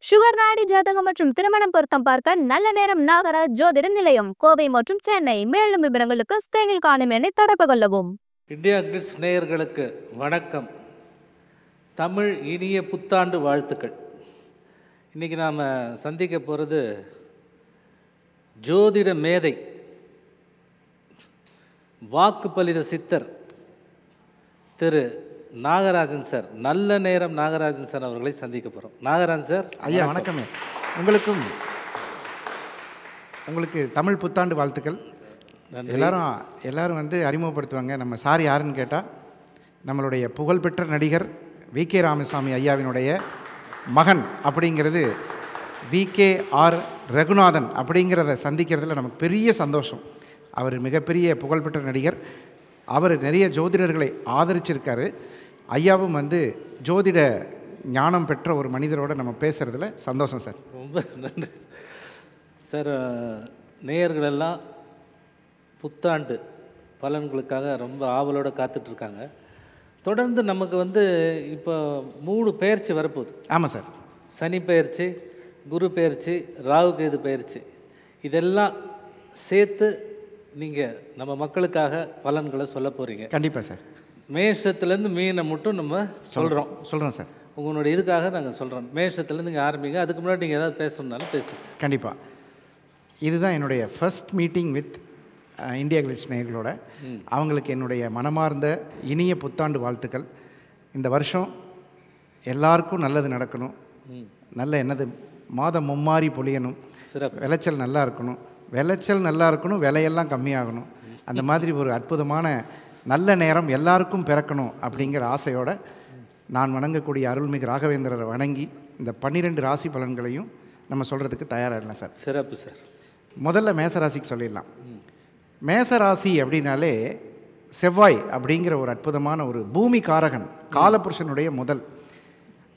Sugar நாடி ஜாதகம் மற்றும் திருமணம் பொருத்தம் பார்க்க நல்ல நேரம் நாகராஜ் ஜோதிட நிலையம், கோவை மற்றும் சென்னை. மேலும் விவரங்களுக்கு ஸ்கிரீனில் காணும் எண்ணை தொடர்பு கொள்ளவும். இந்தியா கிட்ஸ் நேயர்களுக்கு வணக்கம். தமிழ் இனிய புத்தாண்டு வாழ்த்துக்கள். இன்றைக்கி நாம் சந்திக்க போகிறது ஜோதிட மேதை, வாக்குப்பலித சித்தர் திரு நாகராஜன் சார், நல்ல நேரம் நாகராஜன் சார் அவர்களை சந்திக்க போகிறோம். நாகராஜன் சார் ஐயா வணக்கமே. உங்களுக்கு தமிழ் புத்தாண்டு வாழ்த்துக்கள். எல்லாரும் வந்து அறிமுகப்படுத்துவாங்க. நம்ம சார் யாருன்னு கேட்டால் நம்மளுடைய புகழ்பெற்ற நடிகர் வி.கே. ராமசாமி ஐயாவினுடைய மகன் அப்படிங்கிறது வி.கே.ஆர். ரகுநாதன் அப்படிங்கிறத சந்திக்கிறதுல நமக்கு பெரிய சந்தோஷம். அவர் மிகப்பெரிய புகழ்பெற்ற நடிகர். அவர் நிறைய ஜோதிடர்களை ஆதரிச்சிருக்காரு. ஐயாவும் வந்து ஜோதிட ஞானம் பெற்ற ஒரு மனிதரோடு நம்ம பேசுகிறதுல சந்தோஷம் சார். ரொம்ப நன்றி சார். நேயர்களெல்லாம் புத்தாண்டு பலன்களுக்காக ரொம்ப ஆவலோடு காத்துட்ருக்காங்க. தொடர்ந்து நமக்கு வந்து இப்போ 3 பெயர்ச்சி வரப்போகுது. ஆமாம் சார். சனி பெயர்ச்சி, குரு பெயர்ச்சி, ராகு கேது பெயர்ச்சி, இதெல்லாம் சேர்த்து நீங்கள் நம்ம மக்களுக்காக பலன்களை சொல்ல போகிறீங்க. கண்டிப்பாக சார். மேஷத்துலேருந்து மீனை மட்டும் நம்ம சொல்கிறோம் சார். உங்களோட இதுக்காக நாங்கள் சொல்கிறோம். மேஷத்துலேருந்து நீங்கள் ஆரம்பிங்க. அதுக்கு முன்னாடி நீங்கள் ஏதாவது பேசணுன்னாலும் பேசுங்க. கண்டிப்பாக. இதுதான் என்னுடைய first meeting with India kids நேயர்களோட. அவங்களுக்கு என்னுடைய மனமார்ந்த இனிய புத்தாண்டு வாழ்த்துக்கள். இந்த வருஷம் எல்லாருக்கும் நல்லது நடக்கணும். நல்ல மாதம் மும்மாறி பொழியணும். விளைச்சல் நல்லா இருக்கணும். விலையெல்லாம் கம்மியாகணும். அந்த மாதிரி ஒரு அற்புதமான நல்ல நேரம் எல்லாருக்கும் பிறக்கணும் அப்படிங்கிற ஆசையோடு நான் வணங்கக்கூடிய அருள்மிகு ராகவேந்திரரை வணங்கி இந்த 12 ராசி பலன்களையும் நம்ம சொல்கிறதுக்கு தயாராக இல்லை சார். சிறப்பு சார். முதல்ல மேசராசிக்கு சொல்லிடலாம். மேசராசி அப்படின்னாலே செவ்வாய் அப்படிங்கிற ஒரு அற்புதமான ஒரு பூமி காரகன், காலபுருஷனுடைய முதல்.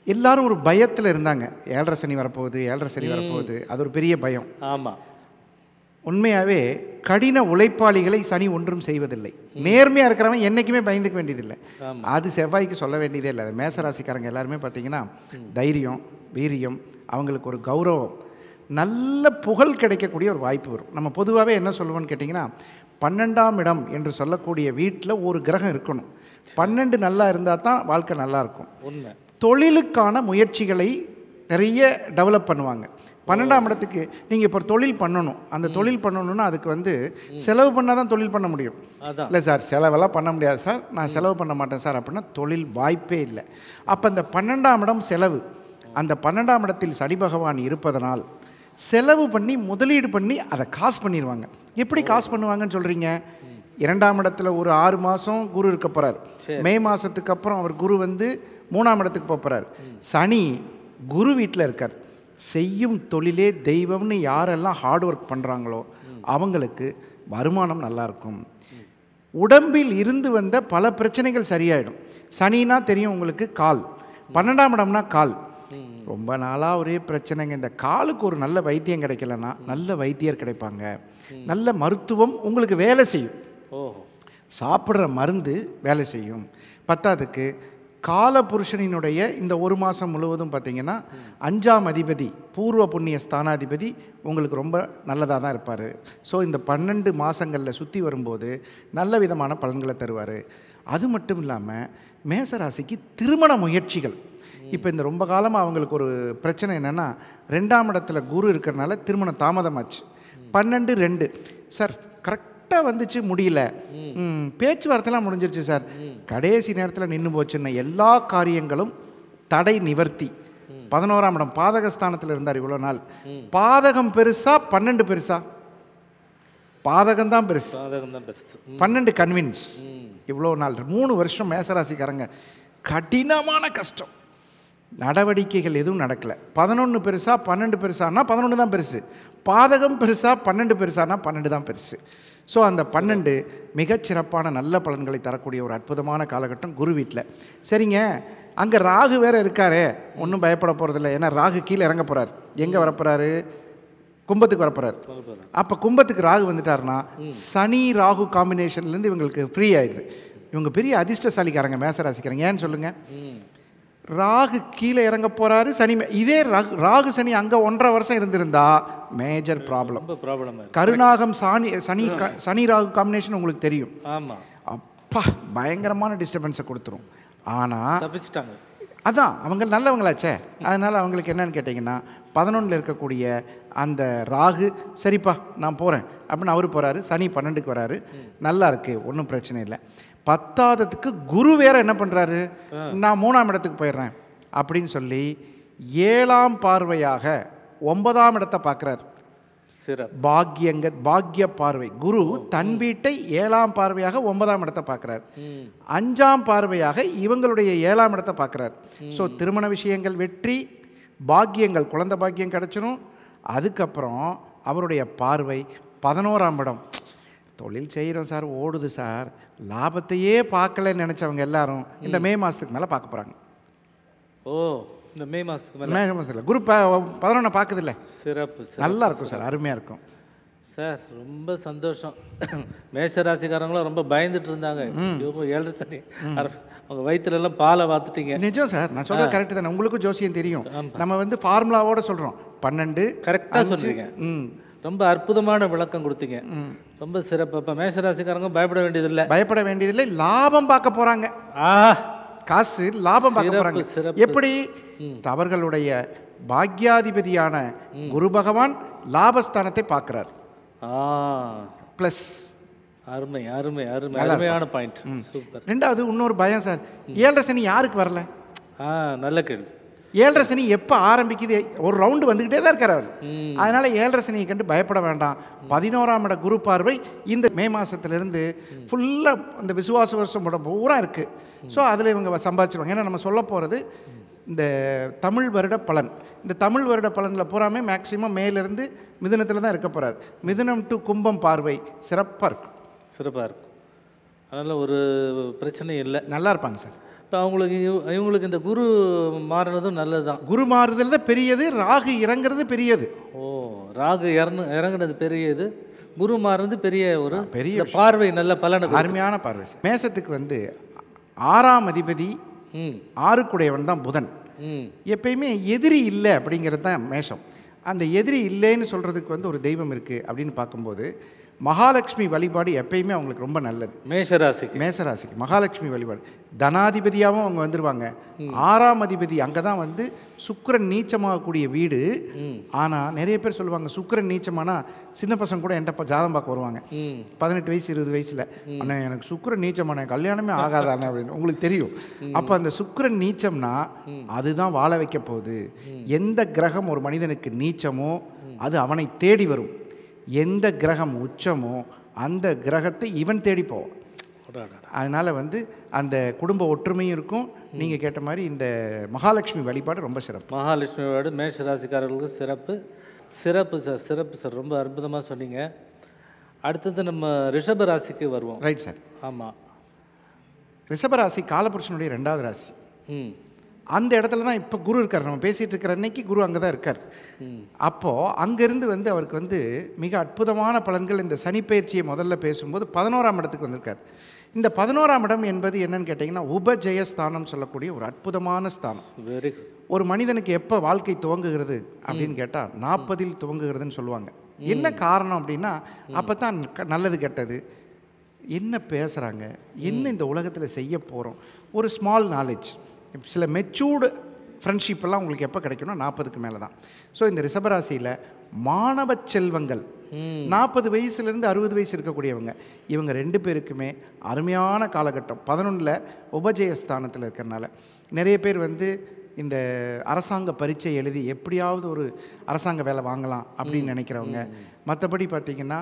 எல்லாரும் ஒரு பயத்தில் இருந்தாங்க. 7.5 சனி வரப்போகுது. அது ஒரு பெரிய பயம். ஆமாம். உண்மையாகவே கடின உழைப்பாளிகளை சனி ஒன்றும் செய்வதில்லை. நேர்மையாக இருக்கிறவன் என்றைக்குமே பயந்துக்க வேண்டியதில்லை. அது செவ்வாய்க்கு சொல்ல வேண்டியதே இல்லை. அது மேசராசிக்காரங்க எல்லாருமே பார்த்திங்கன்னா தைரியம், வீரியம், அவங்களுக்கு ஒரு கௌரவம், நல்ல புகழ் கிடைக்கக்கூடிய ஒரு வாய்ப்பு வரும். நம்ம பொதுவாகவே என்ன சொல்லுவோன்னு கேட்டிங்கன்னா 12ஆம் இடம் என்று சொல்லக்கூடிய வீட்டில் ஒரு கிரகம் இருக்கணும். 12 நல்லா இருந்தால் தான் வாழ்க்கை நல்லாயிருக்கும். உண்மை. தொழிலுக்கான முயற்சிகளை நிறைய டெவலப் பண்ணுவாங்க. 12ஆம் இடத்துக்கு நீங்கள் இப்போ தொழில் பண்ணணும். அந்த தொழில் பண்ணணுன்னா அதுக்கு வந்து செலவு பண்ணால் தான் தொழில் பண்ண முடியும். இல்லை சார், செலவெல்லாம் பண்ண முடியாது சார், நான் செலவு பண்ண மாட்டேன் சார் அப்படின்னா தொழில் வாய்ப்பே இல்லை. அப்போ அந்த 12ஆம் இடம் செலவு. அந்த 12ஆம் இடத்தில் சனி பகவான் இருப்பதனால் செலவு பண்ணி முதலீடு பண்ணி அதை காசு பண்ணிடுவாங்க. எப்படி காசு பண்ணுவாங்கன்னு சொல்கிறீங்க? 2ஆம் இடத்துல ஒரு 6 மாதம் குரு இருக்க போகிறார். மே மாதத்துக்கு அப்புறம் அவர் குரு வந்து 3ஆம் இடத்துக்கு போகிறார். சனி குரு வீட்டில் இருக்கார். செய்யும் தொழிலே தெய்வம்னு யாரெல்லாம் ஹார்ட் ஒர்க் பண்ணுறாங்களோ அவங்களுக்கு வருமானம் நல்லாயிருக்கும். உடம்பில் இருந்து வந்த பல பிரச்சனைகள் சரியாயிடும். சனினா தெரியும் உங்களுக்கு, கால். 12ஆம் இடம்னா கால். ரொம்ப நாளாக ஒரே பிரச்சனைங்க. இந்த காலுக்கு ஒரு நல்ல வைத்தியம் கிடைக்கலன்னா நல்ல வைத்தியர் கிடைப்பாங்க. நல்ல மருத்துவம் உங்களுக்கு வேலை செய்யும். சாப்பிட்ற மருந்து வேலை செய்யும். பத்தாவதுக்கு காலபுருஷனினுடைய இந்த 1 மாதம் முழுவதும் பார்த்திங்கன்னா 5ஆம் அதிபதி, பூர்வ புண்ணிய ஸ்தானாதிபதி உங்களுக்கு ரொம்ப நல்லதாக தான் இருப்பார். ஸோ இந்த 12 மாதங்களில் சுற்றி வரும்போது நல்ல விதமான பலன்களை தருவார். அது மட்டும் இல்லாமல் மேசராசிக்கு திருமண முயற்சிகள். இப்போ இந்த ரொம்ப காலமாக அவங்களுக்கு ஒரு பிரச்சனை என்னென்னா 2ஆம் இடத்துல குரு இருக்கிறனால திருமணம் தாமதமாச்சு. 12-2 சார் கரெக்டாக வந்துச்சு, முடியல. பேச்சுவார்த்தைலாம் முடிஞ்சிருச்சு சார், கடைசி நேரத்தில் நின்று போச்சுன்னு எல்லா காரியங்களும் தடை நிவர்த்தி. 11ஆம் இடம் பாதகஸ்தானத்தில் இருந்தார் இவ்வளோ நாள். பாதகம் பெருசா 12 பெருசா? பாதகம்தான் பெருசு. 12 கன்வின்ஸ். இவ்வளோ நாள் 3 வருஷம் மேசராசிக்காரங்க கடினமான கஷ்டம், நடவடிக்கைகள் எதுவும் நடக்கலை. 11 பெருசா 12 பெருசானா 11 தான் பெருசு. பாதகம் பெருசா 12 பெருசானா 12 தான் பெருசு. ஸோ அந்த 12 மிகச்சிறப்பான நல்ல பலன்களை தரக்கூடிய ஒரு அற்புதமான காலகட்டம் குரு வீட்டில். சரிங்க, அங்கே ராகு வேறு இருக்காரே, ஒன்றும் பயப்பட போகிறதில்ல. ஏன்னா ராகு கீழே இறங்க போகிறார். எங்கே வரப்போகிறாரு? கும்பத்துக்கு வரப்போகிறார். அப்போ கும்பத்துக்கு ராகு வந்துட்டார்னா சனி ராகு காம்பினேஷன்லேருந்து இவங்களுக்கு ஃப்ரீ ஆயிடுது. இவங்க பெரிய அதிர்ஷ்டசாலிக்காரங்க மேசராசிக்காரங்க. ஏன்னு சொல்லுங்கள். ராகு கீழே இறங்க போகிறாரு, சனி இதே ராகு சனி அங்கே 1.5 வருஷம் இருந்திருந்தா மேஜர் ப்ராப்ளம். ரொம்ப ப்ராப்ளம். கருநாகம் சனி ராகு காம்பினேஷன் உங்களுக்கு தெரியும். ஆமாம். அப்பா பயங்கரமான டிஸ்டர்பன்ஸை கொடுத்துரும். ஆனால் தப்பிச்சிட்டாங்க. அதான் அவங்க நல்லவங்களாச்சே. அதனால் அவங்களுக்கு என்னன்னு கேட்டிங்கன்னா 11ல் இருக்கக்கூடிய அந்த ராகு சரிப்பா நான் போகிறேன் அப்படின்னு அவர் போகிறாரு. சனி 12க்கு வராரு. நல்லா இருக்குது, ஒன்றும் பிரச்சனை இல்லை. 10ஆவதுக்கு குரு வேற என்ன பண்ணுறாரு, நான் 3ஆம் இடத்துக்கு போயிடுறேன் அப்படின்னு சொல்லி 7ஆம் பார்வையாக 9ஆம் இடத்தை பார்க்குறாரு. பாக்ய பார்வை. குரு தன் வீட்டை 7ஆம் பார்வையாக 9ஆம் இடத்தை பார்க்குறார். 5ஆம் பார்வையாக இவங்களுடைய 7ஆம் இடத்தை பார்க்குறார். ஸோ திருமண விஷயங்கள் வெற்றி, பாக்கியங்கள், குழந்தை பாக்கியம் கிடச்சிடும். அதுக்கப்புறம் அவருடைய பார்வை 11ஆம் இடம். தொழில் செய்கிறோம் சார், ஓடுது சார், லாபத்தையே பார்க்கலன்னு நினச்சவங்க எல்லாரும் இந்த மே மாதத்துக்கு மேலே பார்க்க போகிறாங்க. ஓ, இந்த மே மாதத்துக்கு மேலே? மே மாதத்தில் குரு 11 பார்க்குதில்ல. சிறப்பு. நல்லா இருக்கும் சார், அருமையாக இருக்கும் சார். ரொம்ப சந்தோஷம். மேஷராசிக்காரங்களும் ரொம்ப பயந்துட்டு இருந்தாங்க. 7 சனி அவங்க வயிற்றுலலாம் பாலை பார்த்துட்டீங்க. நிஜம் சார், நான் சொல்கிறது கரெக்டு தானே. உங்களுக்கும் ஜோசியம் தெரியும். நம்ம வந்து ஃபார்முலாவோடு சொல்கிறோம். 12 கரெக்டாக சொல்கிறீங்க. ரொம்ப அற்புதமான விளக்கம் கொடுத்தீங்க. ரொம்ப சிறப்பு. இப்போ மேஷராசிக்காரங்க பயப்பட வேண்டியதில்லை. லாபம் பார்க்க போகிறாங்க. காசு லாபம் பார்க்க போகிறாங்க. எப்படி? அவர்களுடைய பாக்யாதிபதியான குரு பகவான் லாபஸ்தானத்தை பார்க்கிறார். ப்ளஸ் அருமை அருமை அருமை அருமையான பாயிண்ட். சூப்பர். ரெண்டாவது இன்னொரு பயம் சார், 7.5 சனி யாருக்கு வரல? நல்ல கேள்வி. 7.5 சனி எப்போ ஆரம்பிக்குது? ஒரு ரவுண்டு வந்துக்கிட்டே தான் இருக்கார் அவர். அதனால் 7.5 சனியை கண்டு பயப்பட வேண்டாம். 11ஆம் இட குரு பார்வை இந்த மே மாதத்துலேருந்து ஃபுல்லாக அந்த விசுவாச வருஷம் பூரா இருக்குது. ஸோ அதில் இவங்க சம்பாதிச்சிருவாங்க. ஏன்னா நம்ம சொல்ல போகிறது இந்த தமிழ் வருட பலன். இந்த தமிழ் வருட பலனில் பூராமே மேக்சிமம் மேலேருந்து மிதுனத்தில் தான் இருக்க போகிறார். மிதுனம் டு கும்பம் பார்வை சிறப்பாக இருக்கும். அதனால் ஒரு பிரச்சனையும் இல்லை, நல்லா இருப்பாங்க சார். இப்போ இவங்களுக்கு இந்த குரு மாறுறதும் நல்லது தான். குரு மாறுதல் தான் பெரியது, ராகு இறங்குறது பெரியது. ராகு இறங்குனது பெரியது, குரு மாறுறது பெரிய பார்வை, நல்ல பலன், அருமையான பார்வை. மேசத்துக்கு வந்து 6ஆம் அதிபதி 6க்குடையவன் தான் புதன். எப்பயுமே எதிரி இல்லை அப்படிங்கிறது தான் மேஷம். அந்த எதிரி இல்லைன்னு சொல்கிறதுக்கு வந்து ஒரு தெய்வம் இருக்குது அப்படின்னு பார்க்கும்போது மகாலட்சுமி வழிபாடு எப்பயுமே அவங்களுக்கு ரொம்ப நல்லது. மேஷராசிக்கு மகாலட்சுமி வழிபாடு. தனாதிபதியாகவும் அவங்க வந்துடுவாங்க. 6ஆம் அதிபதி அங்கே தான் வந்து சுக்கிரன் நீச்சமாகக்கூடிய வீடு. ஆனால் நிறைய பேர் சொல்லுவாங்க சுக்கிரன் நீச்சமானா சின்ன பசங்க கூட என்கிட்ட ஜாதகம் பார்க்க வருவாங்க 18 வயசு 20 வயசில். ஆனால் எனக்கு சுக்கிரன் நீச்சமான கல்யாணமே ஆகாதானே அப்படின்னு உங்களுக்கு தெரியும். அப்போ அந்த சுக்கிரன் நீச்சம்னா அதுதான் வாழ வைக்க போகுது. எந்த கிரகம் ஒரு மனிதனுக்கு நீச்சமோ அது அவனை தேடி வரும். எந்த கிரகம் உச்சமோ அந்த கிரகத்தை இவன் தேடி போவான். அதனால் வந்து அந்த குடும்ப ஒற்றுமையும் இருக்கும். நீங்கள் கேட்ட மாதிரி இந்த மகாலட்சுமி வழிபாடு ரொம்ப சிறப்பு. மகாலட்சுமி வழிபாடு மேஷராசிக்காரர்களுக்கு சிறப்பு. சிறப்பு சார், ரொம்ப அற்புதமாக சொன்னீங்க. அடுத்தது நம்ம ரிஷபராசிக்கு வருவோம். Right sir. ஆமாம், ரிஷபராசி காலபுருஷனுடைய 2வது ராசி. அந்த இடத்துல தான் இப்போ குரு இருக்கார். நம்ம பேசிகிட்டு இருக்கிற அன்னைக்கு குரு அங்கே தான் இருக்கார். அப்போது அங்கேருந்து வந்து அவருக்கு வந்து மிக அற்புதமான பலன்கள். இந்த சனி பயிற்சியை முதல்ல பேசும்போது 11ஆம் இடத்துக்கு வந்திருக்கார். இந்த 11ஆம் இடம் என்பது என்னன்னு கேட்டிங்கன்னா உபஜெயஸ்தானம் சொல்லக்கூடிய ஒரு அற்புதமான ஸ்தானம். ஒரு மனிதனுக்கு எப்போ வாழ்க்கை துவங்குகிறது அப்படின்னு கேட்டால் 40ல் துவங்குகிறதுன்னு சொல்லுவாங்க. என்ன காரணம் அப்படின்னா அப்போ தான் நல்லது கெட்டது என்ன பேசுகிறாங்க, என்ன இந்த உலகத்தில் செய்ய போகிறோம், ஒரு ஸ்மால் நாலேஜ், சில மெச்சூர்டு ஃப்ரெண்ட்ஷிப்பெல்லாம் உங்களுக்கு எப்போ கிடைக்கணும் 40க்கு மேலே தான். ஸோ இந்த ரிஷபராசியில் மாணவ செல்வங்கள் 40 வயசுலேருந்து 60 வயசு இருக்கக்கூடியவங்க இவங்க 2 பேருக்குமே அருமையான காலகட்டம். 11ல் உபஜெயஸ்தானத்தில் இருக்கிறனால நிறைய பேர் வந்து இந்த அரசாங்க பரீட்சை எழுதி எப்படியாவது ஒரு அரசாங்க வேலை வாங்கலாம் அப்படின்னு நினைக்கிறவங்க. மற்றபடி பார்த்திங்கன்னா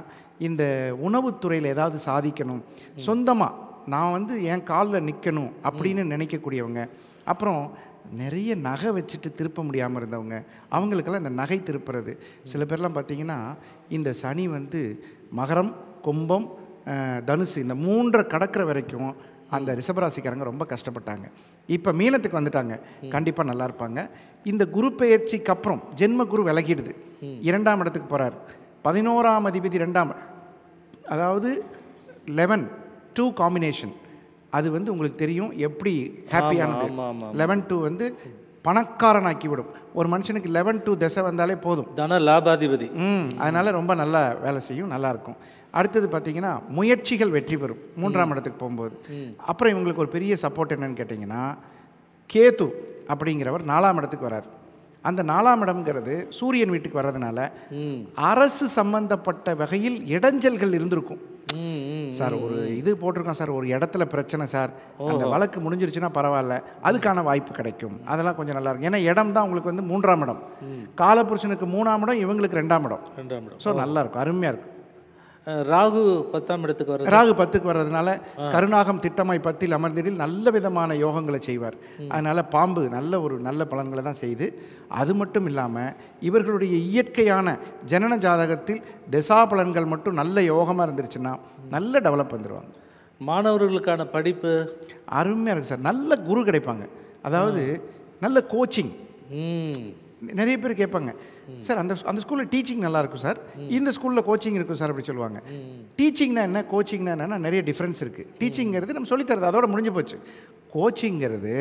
இந்த உணவுத்துறையில் ஏதாவது சாதிக்கணும், சொந்தமாக நான் வந்து என் காலில் நிற்கணும் அப்படின்னு நினைக்கக்கூடியவங்க. அப்புறம் நிறைய நகை வச்சுட்டு திருப்ப முடியாமல் இருந்தவங்க, அவங்களுக்கெல்லாம் இந்த நகை திருப்புறது. சில பேர்லாம் பார்த்திங்கன்னா இந்த சனி வந்து மகரம், கும்பம், தனுசு இந்த 3 கடக்கிற வரைக்கும் அந்த ரிஷபராசிக்காரங்க ரொம்ப கஷ்டப்பட்டாங்க. இப்போ மீனத்துக்கு வந்துட்டாங்க, கண்டிப்பாக நல்லா இருப்பாங்க. இந்த குரு பெயர்ச்சிக்கு அப்புறம் ஜென்ம குரு விலகிடுது, 2ஆம் இடத்துக்கு போகிறார். 11ஆம் அதிபதி 2ஆம், அதாவது 11-2 காம்பினேஷன். அது வந்து உங்களுக்கு தெரியும் எப்படி ஹாப்பியானது. ஆமா, ஆமா, ஆமா. 11-2 வந்து பணக்காரனாக்கி விடும். ஒரு மனுஷனுக்கு 11-2 திசை வந்தாலே போதும். தன லாபாதிபதி. அதனால ரொம்ப நல்லா வேலை செய்யும், நல்லாயிருக்கும். அடுத்தது பார்த்தீங்கன்னா முயற்சிகள் வெற்றி பெறும் 3ஆம் இடத்துக்கு போகும்போது. அப்புறம் இவங்களுக்கு ஒரு பெரிய சப்போர்ட் என்னன்னு கேட்டிங்கன்னா, கேது அப்படிங்கிறவர் 4ஆம் இடத்துக்கு வரார். அந்த 4ஆம் இடம்ங்கிறது சூரியன் வீட்டுக்கு வர்றதுனால அரசு சம்பந்தப்பட்ட வகையில் இடைஞ்சல்கள் இருந்திருக்கும். சார் ஒரு இது போட்டிருக்கோம் சார், ஒரு இடத்துல பிரச்சனை சார், அந்த வழக்கு முடிஞ்சிருச்சுன்னா பரவாயில்ல, அதுக்கான வாய்ப்பு கிடைக்கும். அதெல்லாம் கொஞ்சம் நல்லா இருக்கும். ஏன்னா இடம் தான் உங்களுக்கு வந்து 3ஆம் இடம், காலபுருஷனுக்கு 3ஆம் இடம், இவங்களுக்கு 2ஆம் இடம். ஸோ நல்லா இருக்கும், அருமையாக இருக்கும். ராகு 10ஆம் இடத்துக்கு வர, ராகு 10க்கு வர்றதுனால கருணாகம் திட்டமாய் 10ல் அமர்ந்திடில் நல்ல விதமான யோகங்களை செய்வார். அதனால் பாம்பு நல்ல பலன்களை தான் செய்து, அது மட்டும் இல்லாமல் இவர்களுடைய இயற்கையான ஜனன ஜாதகத்தில் திசா பலன்கள் மட்டும் நல்ல யோகமாக இருந்துருச்சுன்னா நல்ல டெவலப் வந்துடுவாங்க. மாணவர்களுக்கான படிப்பு அருமையாக இருக்குது சார். நல்ல குரு கிடைப்பாங்க, அதாவது நல்ல கோச்சிங். நிறைய பேர் கேட்பாங்க, சார் அந்த ஸ்கூலில் டீச்சிங் நல்லா இருக்கும் சார், இந்த ஸ்கூலில் கோச்சிங் இருக்கும் சார் அப்படி சொல்லுவாங்க. டீச்சிங்னா என்ன, கோச்சிங்னா என்னன்னா நிறைய டிஃப்ரென்ஸ் இருக்குது. டீச்சிங்கிறது நம்ம சொல்லித்தரது, அதோட முடிஞ்சு போச்சு. கோச்சிங்கிறது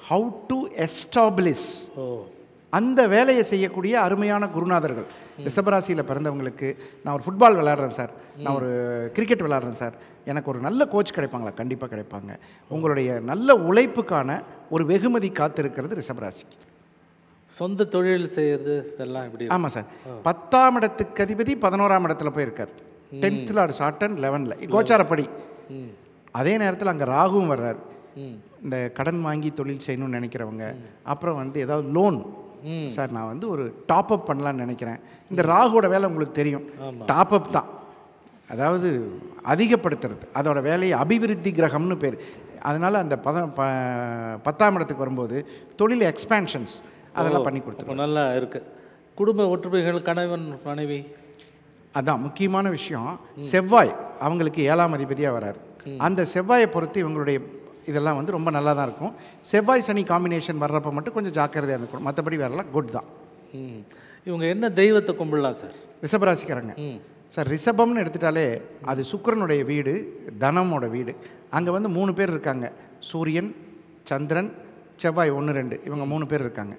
ஹவு டு எஸ்டாப்ளிஷ், அந்த வேலையை செய்யக்கூடிய அருமையான குருநாதர்கள். ரிஷபராசியில் பிறந்தவங்களுக்கு, நான் ஒரு ஃபுட்பால் விளையாடுறேன் சார், நான் ஒரு கிரிக்கெட் விளையாடுறேன் சார், எனக்கு ஒரு நல்ல கோச் கிடைப்பாங்களா? கண்டிப்பாக கிடைப்பாங்க. உங்களுடைய நல்ல உழைப்புக்கான ஒரு வெகுமதி காத்திருக்கிறது ரிஷபராசி. சொந்த தொழில் செய்கிறது இதெல்லாம் எப்படி? ஆமாம் சார். 10ஆம் இடத்துக்கு அதிபதி 11ஆம் இடத்துல போயிருக்கார். 10th Lord satin 11ல் கோச்சாரப்படி. அதே நேரத்தில் அங்கே ராகுவும் வர்றார். இந்த கடன் வாங்கி தொழில் செய்யணும்னு நினைக்கிறவங்க, அப்புறம் வந்து ஏதாவது லோன், சார் நான் வந்து ஒரு டாப் அப் பண்ணலான்னு நினைக்கிறேன். இந்த ராகுவோட வேலை உங்களுக்கு தெரியும், டாப் அப் தான், அதாவது அதிகப்படுத்துறது. அதோட வேலையை அபிவிருத்தி கிரகம்னு பேர். அதனால் அந்த 10ஆம் இடத்துக்கு வரும்போது தொழில் எக்ஸ்பேன்ஷன்ஸ் அதெல்லாம் பண்ணி கொடுத்துருவோம். நல்லா இருக்குது. குடும்ப ஒற்றுமைகள், கணவன் மனைவி, அதான் முக்கியமான விஷயம். செவ்வாய் அவங்களுக்கு 7ஆம் அதிபதியாக வராரு. அந்த செவ்வாயை பொறுத்து இவங்களுடைய இதெல்லாம் வந்து ரொம்ப நல்லா தான் இருக்கும். செவ்வாய் சனி காம்பினேஷன் வர்றப்போ மட்டும் கொஞ்சம் ஜாக்கிரதையாக இருக்கணும், மற்றபடி வேறெல்லாம் குட் தான். இவங்க என்ன தெய்வத்தை கும்பிடலாம் சார்? ரிஷபராசிக்காரங்க சார், ரிஷபம்னு எடுத்துட்டாலே அது சுக்கிரனுடைய வீடு, தனமோட வீடு. அங்கே வந்து 3 பேர் இருக்காங்க, சூரியன், சந்திரன், செவ்வாய் 1 2 இவங்க 3 பேர் இருக்காங்க.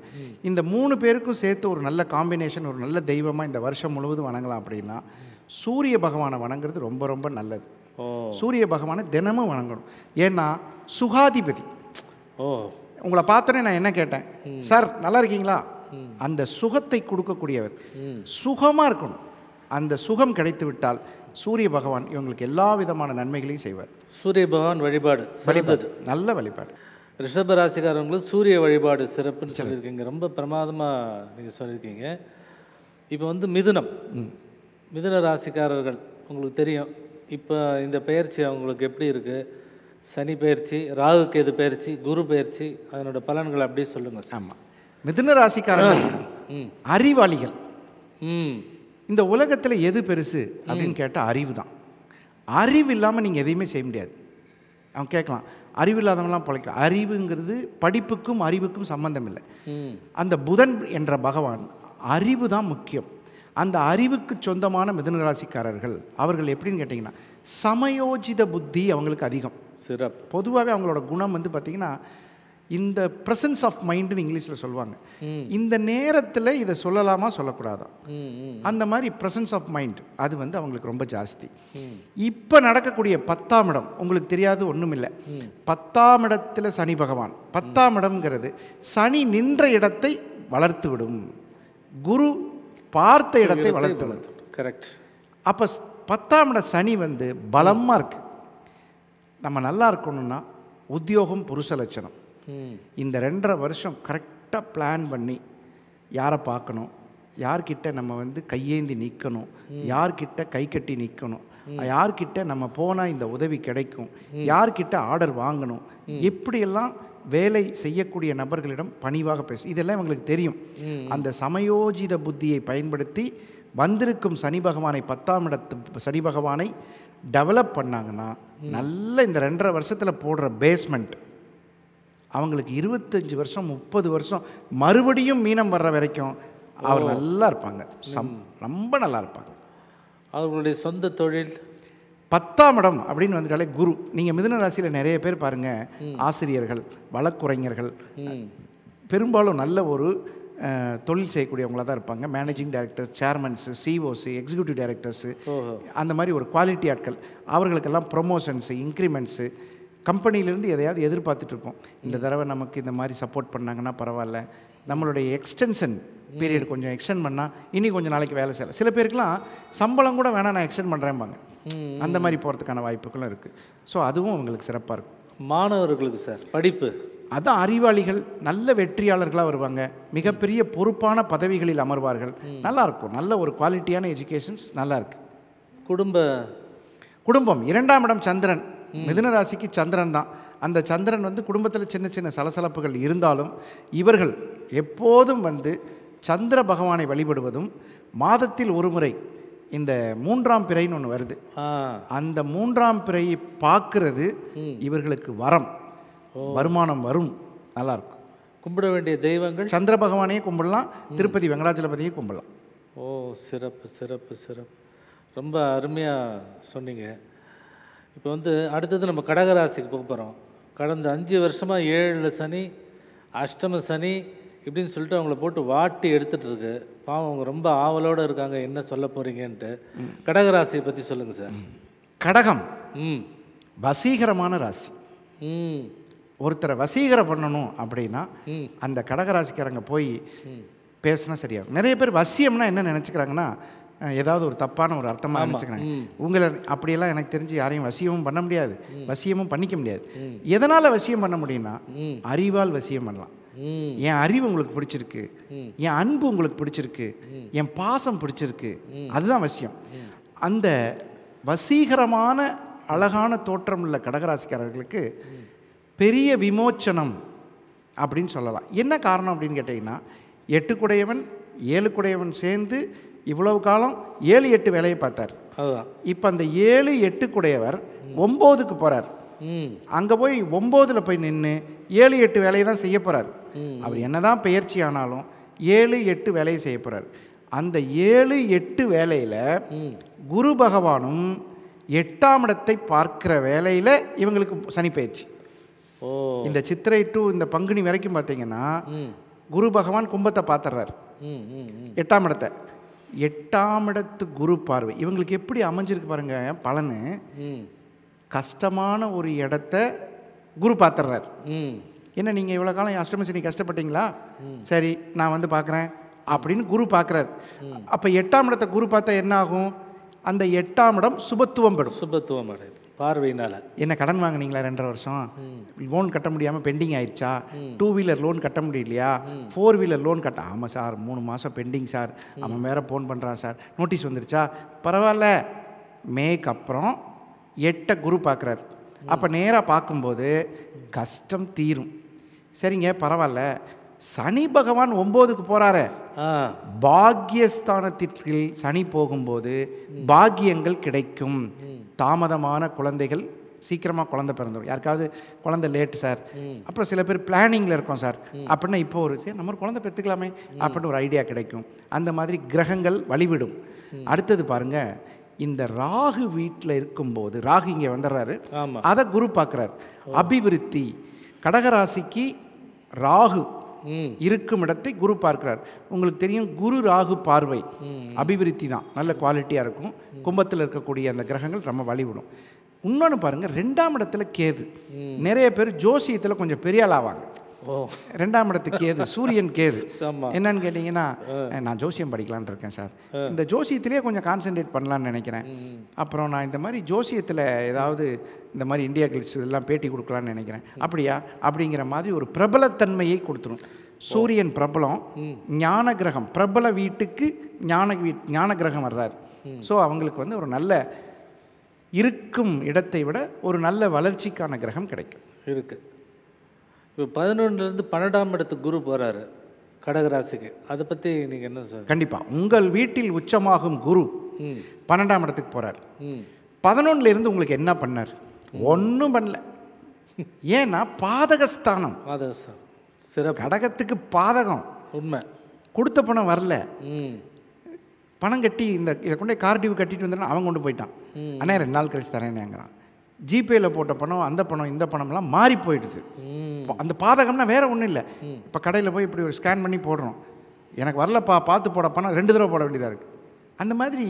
இந்த 3 பேருக்கும் சேர்த்து ஒரு நல்ல காம்பினேஷன், ஒரு நல்ல தெய்வமாக இந்த வருஷம் முழுவதும் வணங்கலாம். அப்படின்னா சூரிய பகவானை வணங்குறது ரொம்ப ரொம்ப நல்லது. சூரிய பகவானை தினமும் வணங்கணும். ஏன்னா சுகாதிபதி. உங்களை பார்த்தோன்னே நான் என்ன கேட்டேன், சார் நல்லா இருக்கீங்களா? அந்த சுகத்தை கொடுக்கக்கூடியவர், சுகமாக இருக்கணும். அந்த சுகம் கிடைத்து விட்டால் சூரிய பகவான் இவங்களுக்கு எல்லா விதமான நன்மைகளையும் செய்வார். சூரிய பகவான் வழிபாடு நல்ல வழிபாடு. ரிஷப ராசிக்காரங்களுக்கு சூரிய வழிபாடு சிறப்புன்னு சொல்லியிருக்கீங்க, ரொம்ப பிரமாதமாக நீங்கள் சொல்லியிருக்கீங்க. இப்போ வந்து மிதுன ராசிக்காரர்கள் உங்களுக்கு தெரியும், இப்போ இந்த பயிற்சி அவங்களுக்கு எப்படி இருக்குது? சனி பயிற்சி, ராகு கேது பயிற்சி, குரு பயிற்சி, அதனோட பலன்கள் அப்படியே சொல்லுங்கள். ஆமாம், மிதுன ராசிக்காரர்கள் அறிவாளிகள். இந்த உலகத்தில் எது பெருசு அப்படின்னு கேட்டால் அறிவு தான். அறிவு இல்லாமல் நீங்கள் எதையுமே செய்ய முடியாது. அவன் கேட்கலாம், அறிவு இல்லாதவங்களாம் பிழைக்கலாம். அறிவுங்கிறது படிப்புக்கும் அறிவுக்கும் சம்பந்தம் இல்லை. அந்த புதன் என்ற பகவான் அறிவு தான் முக்கியம். அந்த அறிவுக்கு சொந்தமான மிதுனராசிக்காரர்கள் அவர்கள் எப்படின்னு கேட்டிங்கன்னா சமயோஜித புத்தி அவங்களுக்கு அதிகம். சிறப்பு. பொதுவாகவே அவங்களோட குணம் வந்து பார்த்திங்கன்னா இந்த ப்ரெசன்ஸ் ஆஃப் மைண்டுன்னு இங்கிலீஷில் சொல்லுவாங்க. இந்த நேரத்தில் இதை சொல்லலாமா சொல்லக்கூடாதா, அந்த மாதிரி ப்ரெசன்ஸ் ஆஃப் மைண்ட் அது வந்து அவங்களுக்கு ரொம்ப ஜாஸ்தி. இப்போ நடக்கக்கூடிய 10ஆம் இடம் உங்களுக்கு தெரியாது ஒன்றும் இல்லை. 10ஆம் இடத்துல சனி பகவான், 10ஆம் இடம்ங்கிறது சனி நின்ற இடத்தை வளர்த்து விடும், குரு பார்த்த இடத்தை வளர்த்து விடும். கரெக்ட். அப்போ 10ஆம் இடம் சனி வந்து பலமாக இருக்கு. நம்ம நல்லா இருக்கணும்னா உத்தியோகம் புருஷ லட்சணம். இந்த 2.5 வருஷம் கரெக்டாக பிளான் பண்ணி யாரை பார்க்கணும், யார்கிட்ட நம்ம வந்து கையேந்தி நிற்கணும், யார்கிட்ட கை கட்டி நிற்கணும், யார்கிட்ட நம்ம போனால் இந்த உதவி கிடைக்கும், யார்கிட்ட ஆர்டர் வாங்கணும், எப்படியெல்லாம் வேலை செய்யக்கூடிய நபர்களிடம் பணிவாக பேச, இதெல்லாம் இவங்களுக்கு தெரியும். அந்த சமயோஜித புத்தியை பயன்படுத்தி வந்திருக்கும் சனி பகவானை 10ஆம் இடத்து சனி பகவானை டெவலப் பண்ணாங்கன்னா நல்ல இந்த 2.5 வருஷத்தில் போடுற பேஸ்மெண்ட் அவங்களுக்கு 25 வருஷம் 30 வருஷம் மறுபடியும் மீனம் வர்ற வரைக்கும் அவர் நல்லா இருப்பாங்க, ரொம்ப நல்லா இருப்பாங்க. அவர்களுடைய சொந்த தொழில் 10ஆம் இடம் அப்படின்னு வந்துட்டாலே குரு. நீங்கள் மிதுன ராசியில் நிறைய பேர் பாருங்கள், ஆசிரியர்கள், வழக்குரைஞர்கள், பெரும்பாலும் நல்ல ஒரு தொழில் செய்யக்கூடியவங்களாக தான் இருப்பாங்க. மேனேஜிங் டைரக்டர், சேர்மன்ஸு, சிஓஸு, எக்ஸிக்யூட்டிவ் டைரக்டர்ஸு, அந்த மாதிரி ஒரு குவாலிட்டி ஆட்கள். அவர்களுக்கெல்லாம் ப்ரொமோஷன்ஸு, இன்க்ரிமெண்ட்ஸு, கம்பெனிலேருந்து எதையாவது எதிர்பார்த்துட்டு இருப்போம். இந்த தடவை நமக்கு இந்த மாதிரி சப்போர்ட் பண்ணாங்கன்னா பரவாயில்ல, நம்மளுடைய எக்ஸ்டென்ஷன் பீரியட் கொஞ்சம் எக்ஸ்டெண்ட் பண்ணால் இனி கொஞ்சம் நாளைக்கு வேலை செய்யலாம். சில பேருக்குலாம் சம்பளம் கூட வேணாம், நான் எக்ஸ்டெண்ட் பண்ணுறேன்பாங்க. அந்த மாதிரி போகிறதுக்கான வாய்ப்புகளும் இருக்குது. ஸோ அதுவும் அவங்களுக்கு சிறப்பாக இருக்கும். மாணவர்களுக்கு சார் படிப்பு, அதான் அறிவாளிகள் நல்ல வெற்றியாளர்களாக வருவாங்க, மிகப்பெரிய பொறுப்பான பதவிகளில் அமர்வார்கள். நல்லாயிருக்கும், நல்ல ஒரு குவாலிட்டியான எஜுகேஷன்ஸ் நல்லாயிருக்கு. குடும்பம் 2ஆம் இடம் சந்திரன். மிதுன ராசிக்கு சந்திரன் தான். அந்த சந்திரன் வந்து குடும்பத்தில் சின்ன சின்ன சலசலப்புகள் இருந்தாலும் இவர்கள் எப்போதும் வந்து சந்திர பகவானை வழிபடுவதும், மாதத்தில் ஒரு முறை இந்த 3ஆம் பிறைன்னு ஒன்று வருது, அந்த 3ஆம் பிறையை பார்க்கறது இவர்களுக்கு வரம், வருமானம் வரும். நல்லாயிருக்கும். கும்பிட வேண்டிய தெய்வங்கள் சந்திர பகவானையே கும்பிடலாம், திருப்பதி வெங்கடாச்சலபதியே கும்பிடலாம். ஓ, சிறப்பு சிறப்பு சிறப்பு, ரொம்ப அருமையாக சொன்னீங்க. இப்போ வந்து அடுத்தது நம்ம கடகராசிக்கு போக போகிறோம். கடந்த 5 வருஷமாக 7 சனி, அஷ்டம சனி இப்படின்னு சொல்லிட்டு அவங்கள போட்டு வாட்டி எடுத்துகிட்ருக்கு. பாவம், அவங்க ரொம்ப ஆவலோடு இருக்காங்க என்ன சொல்ல போகிறீங்கன்ட்டு. கடகராசியை பற்றி சொல்லுங்கள் சார். கடகம் வசீகரமான ராசி. ஒருத்தரை வசீகரம் பண்ணணும் அப்படின்னா அந்த கடகராசிக்காரங்க போய் பேசினா சரியாகும். நிறைய பேர் வசியம்னா என்ன நினச்சிக்கிறாங்கன்னா, ஏதாவது ஒரு தப்பான ஒரு அர்த்தமாக நினச்சிக்கிறாங்க. உங்களை அப்படியெல்லாம் எனக்கு தெரிஞ்சு யாரையும் வசியமும் பண்ண முடியாது, வசியமும் பண்ணிக்க முடியாது. எதனால் வசியம் பண்ண முடியும்னா, அறிவால் வசியம் பண்ணலாம். என் அறிவு உங்களுக்கு பிடிச்சிருக்கு, என் அன்பு உங்களுக்கு பிடிச்சிருக்கு, என் பாசம் பிடிச்சிருக்கு, அதுதான் வசியம். அந்த வசீகரமான அழகான தோற்றம் உள்ள கடகராசிக்காரர்களுக்கு பெரிய விமோச்சனம் அப்படின்னு சொல்லலாம். என்ன காரணம் அப்படின்னு கேட்டிங்கன்னா, 8 குடையவன் 7 குடையவன் சேர்ந்து இவ்வளவு காலம் 7 8 வேலையை பார்த்தார். இப்போ அந்த 7 8 குடையவர் 9க்கு போகிறார். அங்கே போய் 9ல் போய் நின்று 7 8 வேலையை தான் செய்ய போகிறார். அவர் என்னதான் பயிற்சி ஆனாலும் 7 8 வேலையை செய்ய போகிறார். அந்த 7 8 வேலையில் குரு பகவானும் 8ஆம் இடத்தை பார்க்கிற வேலையில் இவங்களுக்கு சனி பயிற்சி. இந்த சித்திரை டு இந்த பங்குனி வரைக்கும் பார்த்தீங்கன்னா குரு பகவான் கும்பத்தை பார்த்துறார், 8ஆம் இடத்தை. 8ஆம் இடத்து குரு பார்வை இவங்களுக்கு எப்படி அமைஞ்சிருக்கு பாருங்க பலனு. கஷ்டமான ஒரு இடத்த குரு பார்த்துறார். என்ன நீங்கள் இவ்வளோ காலம் அஷ்டம சனி கஷ்டப்பட்டீங்களா, சரி நான் வந்து பார்க்குறேன் அப்படின்னு குரு பார்க்குறார். அப்போ 8ஆம் இடத்தை குரு பார்த்தா என்ன ஆகும், அந்த 8ஆம் இடம் சுபத்துவம் பெறும். சுபத்துவம் அடையும் பார்வையினால். என்ன கடன் வாங்கினீங்களா 2.5 வருஷம், லோன் கட்ட முடியாமல் பெண்டிங் ஆயிடுச்சா, 2 வீலர் லோன் கட்ட முடியலையா, 4 வீலர் லோன் கட்ட, ஆமாம் சார் 3 மாதம் பெண்டிங் சார், அவன் வேறு ஃபோன் பண்ணுறான் சார், நோட்டீஸ் வந்துருச்சா, பரவாயில்ல. மேக்கு அப்புறம் 8 குரு பார்க்குறார். அப்போ நேராக பார்க்கும்போது கஷ்டம் தீரும். சரிங்க பரவாயில்ல. சனி பகவான் 9க்கு போகிறாரு, பாக்யஸ்தானத்திற்கு சனி போகும்போது பாக்கியங்கள் கிடைக்கும். தாமதமான குழந்தைகள் சீக்கிரமாக குழந்தை பிறந்துடும். யாருக்காவது குழந்தை லேட்டு சார், அப்புறம் சில பேர் பிளானிங்கில் இருக்கோம் சார் அப்படின்னா இப்போ ஒரு சரி நம்ம குழந்தை பெற்றுக்கலாமே அப்படின்னு ஒரு ஐடியா கிடைக்கும். அந்த மாதிரி கிரகங்கள் வழிவிடும். அடுத்தது பாருங்க, இந்த ராகு வீட்டில் இருக்கும்போது, ராகு இங்கே வந்துடுறாரு, அதை குரு பார்க்குறார். அபிவிருத்தி, கடகராசிக்கு ராகு இருக்கும் இடத்தை குரு பார்க்கிறார். உங்களுக்கு தெரியும் குரு ராகு பார்வை அபிவிருத்தி தான், நல்ல குவாலிட்டியாக இருக்கும். கும்பத்தில் இருக்கக்கூடிய அந்த கிரகங்கள் ரொம்ப வழிவிடும். இன்னொன்று பாருங்கள், 2ஆம் இடத்துல கேது. நிறைய பேர் ஜோசியத்தில் கொஞ்சம் பெரிய ஆள் ஆவாங்க. 2ஆம் இடத்துக்கு கேது, சூரியன் கேது. என்னன்னு கேட்டிங்கன்னா, நான் ஜோசியம் படிக்கலான்னு இருக்கேன் சார், இந்த ஜோசியத்திலே கொஞ்சம் கான்சென்ட்ரேட் பண்ணலான்னு நினைக்கிறேன், அப்புறம் நான் இந்த மாதிரி ஜோசியத்தில் ஏதாவது இந்த மாதிரி இந்தியா கிளிட்ஸ் இதெல்லாம் பேட்டி கொடுக்கலான்னு நினைக்கிறேன், அப்படியா அப்படிங்கிற மாதிரி ஒரு பிரபலத்தன்மையை கொடுத்துரும். சூரியன் பிரபலம், ஞான கிரகம், பிரபல வீட்டுக்கு ஞான கிரகம் வர்றார். ஸோ அவங்களுக்கு வந்து ஒரு நல்ல இருக்கும் இடத்தை விட ஒரு நல்ல வளர்ச்சிக்கான கிரகம் கிடைக்கும் இருக்கு. இப்போ 11லேருந்து 12ஆம் இடத்துக்கு குரு போகிறாரு கடகராசிக்கு, அதை பற்றி நீங்கள் என்ன சார்? கண்டிப்பாக உங்கள் வீட்டில் உச்சமாகும் குரு 12ஆம் இடத்துக்கு போகிறார். 11லேருந்து உங்களுக்கு என்ன பண்ணார்? ஒன்றும் பண்ணல. ஏன்னா பாதகஸ்தானம். பாதகஸ்தானம் சிறப்பு. கடகத்துக்கு பாதகம். உண்மை. கொடுத்த பணம் வரல. பணம் கட்டி இதை கொண்டு கார் டியூ கட்டிட்டு வந்துடுனா அவன் கொண்டு போயிட்டான். அண்ணே 2 நாள் கழிச்சு தரேனேங்கிறான். ஜிபேயில் போட்ட பணம், அந்த பணம், இந்த பணம்லாம் மாறி போயிடுது. அந்த பாதகம்னா வேறு ஒன்றும் இல்லை. இப்போ கடையில் போய் இப்படி ஒரு ஸ்கேன் பண்ணி போடுறோம், எனக்கு வரலப்பா பார்த்து போட பணம் 2 தடவை போட வேண்டியதாக இருக்குது. அந்த மாதிரி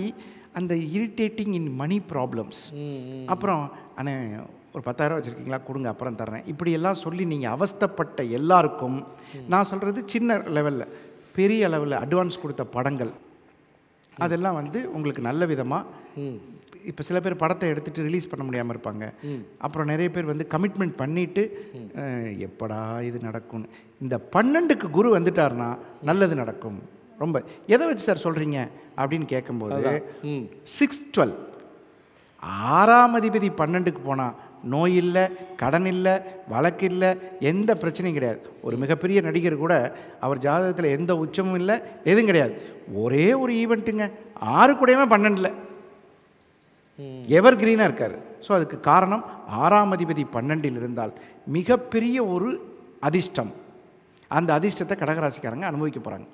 அந்த இரிட்டேட்டிங் இன் மணி ப்ராப்ளம்ஸ். அப்புறம் அண்ணே ஒரு 10,000 வச்சுருக்கீங்களா, கொடுங்க அப்புறம் தர்றேன், இப்படியெல்லாம் சொல்லி நீங்கள் அவஸ்தைப்பட்ட எல்லாருக்கும் நான் சொல்கிறது சின்ன லெவலில் பெரிய அளவில் அட்வான்ஸ் கொடுத்த படங்கள் அதெல்லாம் வந்து உங்களுக்கு நல்ல விதமாக இப்போ சில பேர் படத்தை எடுத்துகிட்டு ரிலீஸ் பண்ண முடியாமல் இருப்பாங்க. அப்புறம் நிறைய பேர் வந்து கமிட்மெண்ட் பண்ணிவிட்டு எப்படா இது நடக்கும்னு. இந்த 12க்கு குரு வந்துட்டார்னா நல்லது நடக்கும். ரொம்ப எதை வச்சு சார் சொல்கிறீங்க அப்படின்னு கேட்கும்போது 6-12 6ஆம் அதிபதி 12க்கு போனால் நோய் இல்லை, கடன் இல்லை, வழக்கு இல்லை, எந்த பிரச்சனையும் கிடையாது. ஒரு மிகப்பெரிய நடிகர் கூட அவர் ஜாதகத்தில் எந்த உச்சமும் இல்லை, எதுவும் கிடையாது. ஒரே ஒரு ஈவெண்ட்டுங்க 6 கூடயுமே 12ல் எவர் கிரீனாக இருக்கார். ஸோ அதுக்கு காரணம் 6ஆம் அதிபதி 12ல் இருந்தால் மிகப்பெரிய ஒரு அதிர்ஷ்டம். அந்த அதிர்ஷ்டத்தை கடகராசிக்காரங்க அனுபவிக்க போகிறாங்க.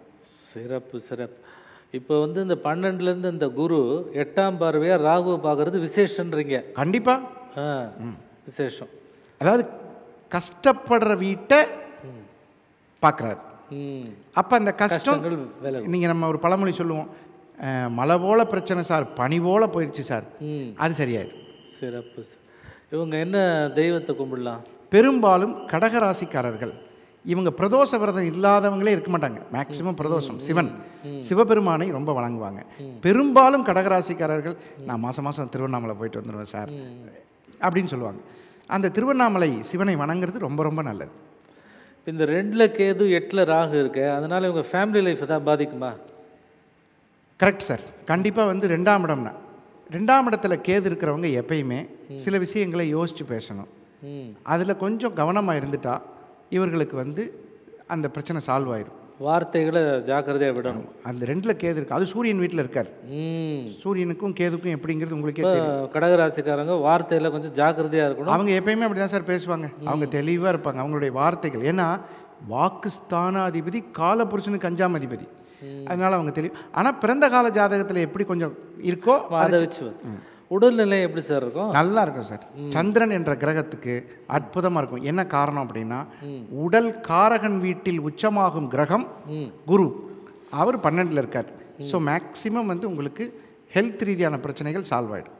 சிறப்பு சிறப்பு. இப்போ வந்து இந்த 12லேருந்து இந்த குரு 8ஆம் பார்வையாக ராகுவை பார்க்குறது விசேஷன்றீங்க. கண்டிப்பாக விசேஷம். அதாவது கஷ்டப்படுற வீட்டை பார்க்குறாரு. அப்போ அந்த கஷ்டம் நீங்கள் நம்ம ஒரு பழமொழி சொல்லுவோம், மழை போல பிரச்சனை சார், பனி போல போயிடுச்சு சார், அது சரியாயிடும். சிறப்பு. இவங்க என்ன தெய்வத்தை கும்பிடலாம்? பெரும்பாலும் கடகராசிக்காரர்கள் இவங்க பிரதோஷ விரதம் இல்லாதவங்களே இருக்க மாட்டாங்க. மேக்சிமம் பிரதோஷம் சிவன், சிவபெருமானை ரொம்ப வணங்குவாங்க. பெரும்பாலும் கடகராசிக்காரர்கள் நான் மாதம் மாதம் திருவண்ணாமலை போயிட்டு வந்துடுவேன் சார் அப்படின்னு சொல்லுவாங்க. அந்த திருவண்ணாமலை சிவனை வணங்குறது ரொம்ப ரொம்ப நல்லது. இந்த 2ல் கேது 8ல் ராகு இருக்கு, அதனால் இவங்க ஃபேமிலி லைஃப் தான் பாதிக்குமா? Correct sir. கண்டிப்பாக வந்து 2ஆம் இடம்னா 2ஆம் இடத்துல கேது இருக்கிறவங்க எப்பயுமே சில விஷயங்களை யோசித்து பேசணும். அதில் கொஞ்சம் கவனமாக இருந்துட்டா இவர்களுக்கு வந்து அந்த பிரச்சனை சால்வ் ஆயிடும். வார்த்தைகளை ஜாக்கிரதையாக விடணும். அந்த 2ல் கேது இருக்கு, அது சூரியன் வீட்டில் இருக்கார். சூரியனுக்கும் கேதுக்கும் எப்படிங்கிறது உங்களுக்கே தெரியும். கடகராசிக்காரங்க வார்த்தையில் கொஞ்சம் ஜாக்கிரதையாக இருக்கணும். அவங்க எப்பயுமே அப்படி தான் சார் பேசுவாங்க. அவங்க தெளிவாக இருப்பாங்க அவங்களுடைய வார்த்தைகள். ஏன்னா வாக்குஸ்தானாதிபதி காலபுருஷனுக்கு 5ஆம் அதிபதி, அதனால் அவங்க தெளிவு. ஆனால் பிறந்த கால ஜாதகத்தில் எப்படி கொஞ்சம் இருக்கோ அதை வச்சு உடல்நிலை எப்படி சார் இருக்கும்? நல்லா இருக்கும் சார். சந்திரன் என்ற கிரகத்துக்கு அற்புதமாக இருக்கும். என்ன காரணம் அப்படின்னா உடல் காரகன் வீட்டில் உச்சமாகும் கிரகம் குரு, அவர் 12ல் இருக்கார். ஸோ மேக்சிமம் வந்து உங்களுக்கு ஹெல்த் ரீதியான பிரச்சனைகள் சால்வ் ஆகிடும்.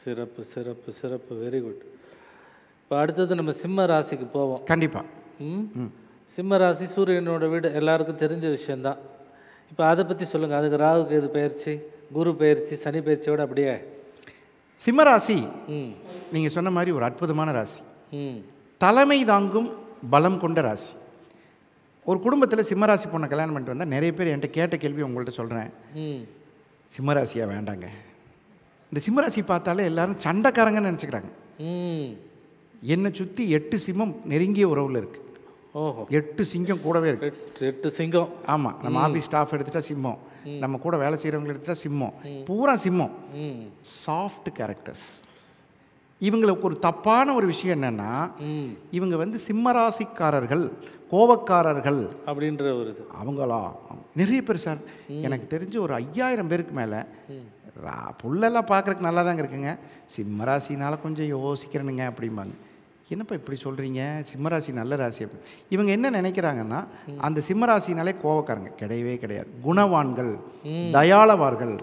சிறப்பு சிறப்பு சிறப்பு, வெரி குட். இப்போ அடுத்தது நம்ம சிம்ம ராசிக்கு போவோம். கண்டிப்பாக. சிம்ம ராசி சூரியனோட வீடு எல்லாருக்கும் தெரிஞ்ச விஷயந்தான். இப்போ அதை பற்றி சொல்லுங்கள். அதுக்கு ராகு கேது பயிற்சி, குரு பயிற்சி, சனி பயிற்சியோடு அப்படியே சிம்மராசி நீங்கள் சொன்ன மாதிரி ஒரு அற்புதமான ராசி. தலைமை தாங்கும் பலம் கொண்ட ராசி. ஒரு குடும்பத்தில் சிம்மராசி பொண்ணை கல்யாணம் பண்ணிட்டு வந்தால் நிறைய பேர் என்கிட்ட கேட்ட கேள்வி உங்கள்கிட்ட சொல்கிறேன். சிம்மராசியாக வேண்டாங்க, இந்த சிம்மராசி பார்த்தாலே எல்லாரும் சண்டைக்காரங்கன்னு நினச்சிக்கிறாங்க. என்னை சுற்றி 8 சிம்மம் நெருங்கிய உறவில் இருக்குது. 8 சிங்கம் கூடவே இருக்கு. 8 சிங்கம். ஆமாம். நம்ம ஆஃபீஸ் ஸ்டாஃப் எடுத்துட்டா சிம்மம், நம்ம கூட வேலை செய்கிறவங்க எடுத்துட்டா சிம்மம், பூரா சிம்மம். Soft characters. இவங்களுக்கு ஒரு தப்பான ஒரு விஷயம் என்னன்னா இவங்க வந்து சிம்மராசிக்காரர்கள் கோபக்காரர்கள் அப்படின்ற ஒரு இது. அவங்களா நிறைய பேர் சார், எனக்கு தெரிஞ்சு ஒரு 5000 பேருக்கு மேலே புள்ளெல்லாம் பார்க்குறதுக்கு நல்லா தாங்க இருக்குங்க, சிம்மராசினால் கொஞ்சம் யோசிக்கிறேனுங்க அப்படிம்பாங்க. என்னப்பா இப்படி சொல்கிறீங்க, சிம்மராசி நல்ல ராசி அப்படி. இவங்க என்ன நினைக்கிறாங்கன்னா அந்த சிம்மராசினாலே கோவக்காரங்க கிடையவே கிடையாது. குணவான்கள், தயாளவார்கள்,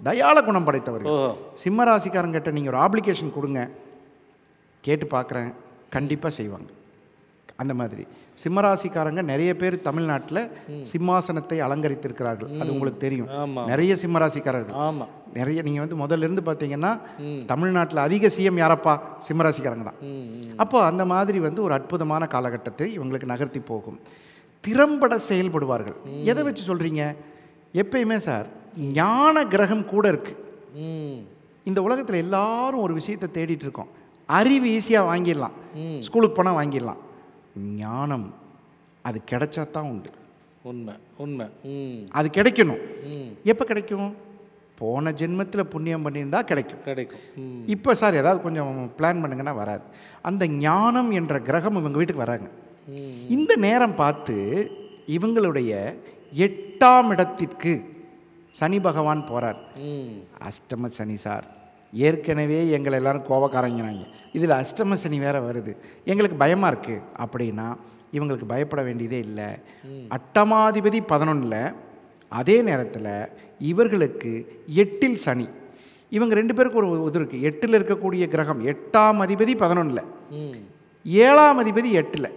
தயாள குணம் படைத்தவர்கள். சிம்மராசிக்காரங்கிட்ட நீங்கள் ஒரு ஆப்ளிகேஷன் கொடுங்க, கேட்டு பார்க்குறேன், கண்டிப்பாக செய்வாங்க. அந்த மாதிரி சிம்மராசிக்காரங்க நிறைய பேர் தமிழ்நாட்டில் சிம்மாசனத்தை அலங்கரித்திருக்கிறார்கள். அது உங்களுக்கு தெரியும். நிறைய சிம்மராசிக்காரர்கள் நிறைய. நீங்கள் வந்து முதல்ல இருந்து பார்த்தீங்கன்னா தமிழ்நாட்டில் அதிக சிஎம் யாரப்பா, சிம்மராசிக்காரங்க தான். அப்போ அந்த மாதிரி வந்து ஒரு அற்புதமான காலகட்டத்தை இவங்களுக்கு நகர்த்தி போகும். திறம்பட செயல்படுவார்கள். எதை வச்சு சொல்கிறீங்க? எப்பயுமே சார் ஞான கிரகம் கூட இருக்குது. இந்த உலகத்தில் எல்லாரும் ஒரு விஷயத்தை தேடிட்டு இருக்கோம். அறிவு ஈஸியாக வாங்கிடலாம், ஸ்கூலுக்கு போனால் வாங்கிடலாம். ஞானம் அது கிடைச்சா தான் உண்டு. உண்மை உண்மை. அது கிடைக்கணும். எப்போ கிடைக்கும்? போன ஜென்மத்தில் புண்ணியம் பண்ணியிருந்தால் கிடைக்கும். இப்போ சார் ஏதாவது கொஞ்சம் பிளான் பண்ணுங்கன்னா வராது. அந்த ஞானம் என்ற கிரகம் இவங்க வீட்டுக்கு வராங்க. இந்த நேரம் பார்த்து இவங்களுடைய 8ஆம் இடத்திற்கு சனி பகவான் போகிறார். அஷ்டம சனி சார், ஏற்கனவே எங்களை எல்லாரும் கோபக்காரங்கிறாங்க, இதில் அஷ்டம சனி வேறு வருது, எங்களுக்கு பயமாக இருக்குது அப்படின்னா இவங்களுக்கு பயப்பட வேண்டியதே இல்லை. அட்டமாதிபதி 11, அதே நேரத்தில் இவர்களுக்கு 8ல் சனி. இவங்க 2 பேருக்கு ஒரு இது இருக்குது. 8ல் இருக்கக்கூடிய கிரகம் 8ஆம் அதிபதி 11, 7ஆம் அதிபதி 8ல்.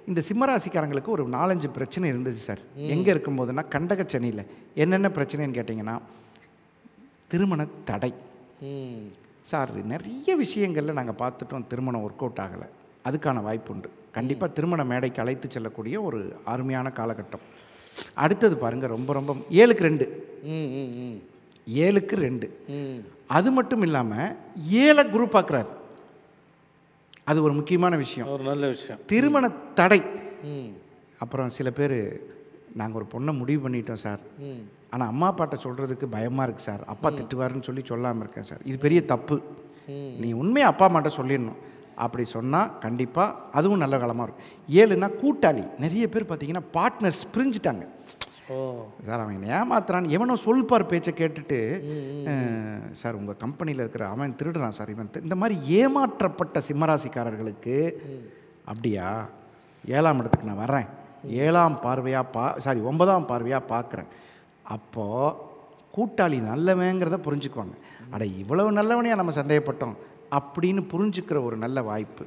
இந்த சிம்மராசிக்காரங்களுக்கு ஒரு 4-5 பிரச்சனை இருந்துச்சு சார். எங்கே இருக்கும்போதுன்னா கண்டக சனியில். என்னென்ன பிரச்சனைன்னு கேட்டிங்கன்னா, திருமண தடை சார். நிறைய விஷயங்களில் நாங்கள் பார்த்துட்டோம், திருமணம் ஒர்க் அவுட் ஆகலை. அதுக்கான வாய்ப்பு உண்டு. கண்டிப்பாக திருமண மேடைக்கு அழைத்து செல்லக்கூடிய ஒரு அருமையான காலகட்டம். அடுத்தது பாருங்கள், ரொம்ப ரொம்ப 7க்கு 2, 7க்கு 2. அது மட்டும் இல்லாமல் 7 குரு பார்க்குறாரு. அது ஒரு முக்கியமான விஷயம், ஒரு நல்ல விஷயம். திருமண தடை. அப்புறம் சில பேர், நாங்கள் ஒரு பொண்ணை முடிவு பண்ணிட்டோம் சார், ஆனால் அம்மா அப்பாட்ட சொல்கிறதுக்கு பயமாக இருக்குது சார், அப்பா திட்டுவாருன்னு சொல்லி சொல்லாமல் இருக்கேன் சார். இது பெரிய தப்பு. நீ உண்மையாக அப்பா அம்மாட்ட சொல்லிடணும். அப்படி சொன்னால் கண்டிப்பாக அதுவும் நல்ல காலமாக இருக்கும். 7னா கூட்டாளி. நிறைய பேர் பார்த்தீங்கன்னா பார்ட்னர்ஸ் பிரிஞ்சுட்டாங்க சார். அவன் ஏமாத்துறான்னு எவனோ சொல்பார் பேச்சை கேட்டுட்டு, சார் உங்கள் கம்பெனியில் இருக்கிற அவன் திருடுறான் சார், இவன் இந்த மாதிரி ஏமாற்றப்பட்ட சிம்மராசிக்காரர்களுக்கு, அப்படியா 7ஆம் இடத்துக்கு நான் வர்றேன், 7ஆம் பார்வையாக 9ஆம் பார்வையாக பார்க்குறேன். அப்போது கூட்டாளி நல்லவங்கிறத புரிஞ்சுக்குவாங்க. அட இவ்வளவு நல்லவனையாக நம்ம சந்தேகப்பட்டோம் அப்படின்னு புரிஞ்சுக்கிற ஒரு நல்ல வாய்ப்பு.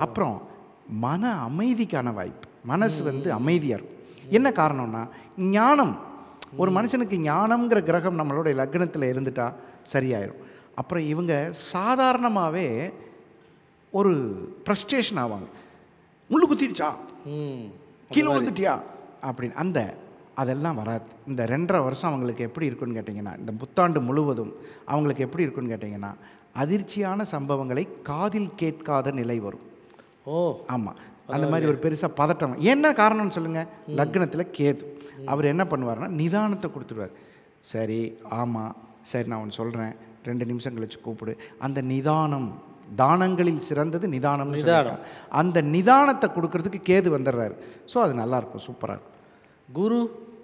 அப்புறம் மன அமைதிக்கான வாய்ப்பு. மனசு அமைதியாக இருக்கும். என்ன காரணம்னா ஞானம். ஒரு மனுஷனுக்கு ஞானம்ங்கிற கிரகம் நம்மளுடைய லக்னத்தில் இருந்துட்டா சரியாயிரும். அப்புறம் இவங்க சாதாரணமாகவே ஒரு ஃப்ரஸ்ட்ரேஷன் ஆவாங்க. முள்ளு குத்திடுச்சா, கீழே விழுந்துட்டியா அப்படின்னு அதெல்லாம் வராது. இந்த 2.5 வருஷம் அவங்களுக்கு எப்படி இருக்குன்னு கேட்டிங்கன்னா, இந்த புத்தாண்டு முழுவதும் அவங்களுக்கு எப்படி இருக்குன்னு கேட்டிங்கன்னா, அதிர்ச்சியான சம்பவங்களை காதில் கேட்காத நிலை வரும். ஆமாம், அந்த மாதிரி ஒரு பெருசாக பதட்டம். என்ன காரணம்னு சொல்லுங்கள்? லக்னத்தில் கேது. அவர் என்ன பண்ணுவார்னா நிதானத்தை கொடுத்துருவார். சரி, ஆமாம், சரி நான் ஒன்று சொல்கிறேன், 2 நிமிஷம் கழிச்சு கூப்பிடு. அந்த நிதானம், தானங்களில் சிறந்தது நிதானம். அந்த நிதானத்தை கொடுக்கறதுக்கு கேது வந்துடுறாரு. ஸோ அது நல்லாயிருக்கும், சூப்பராக இருக்கும். குரு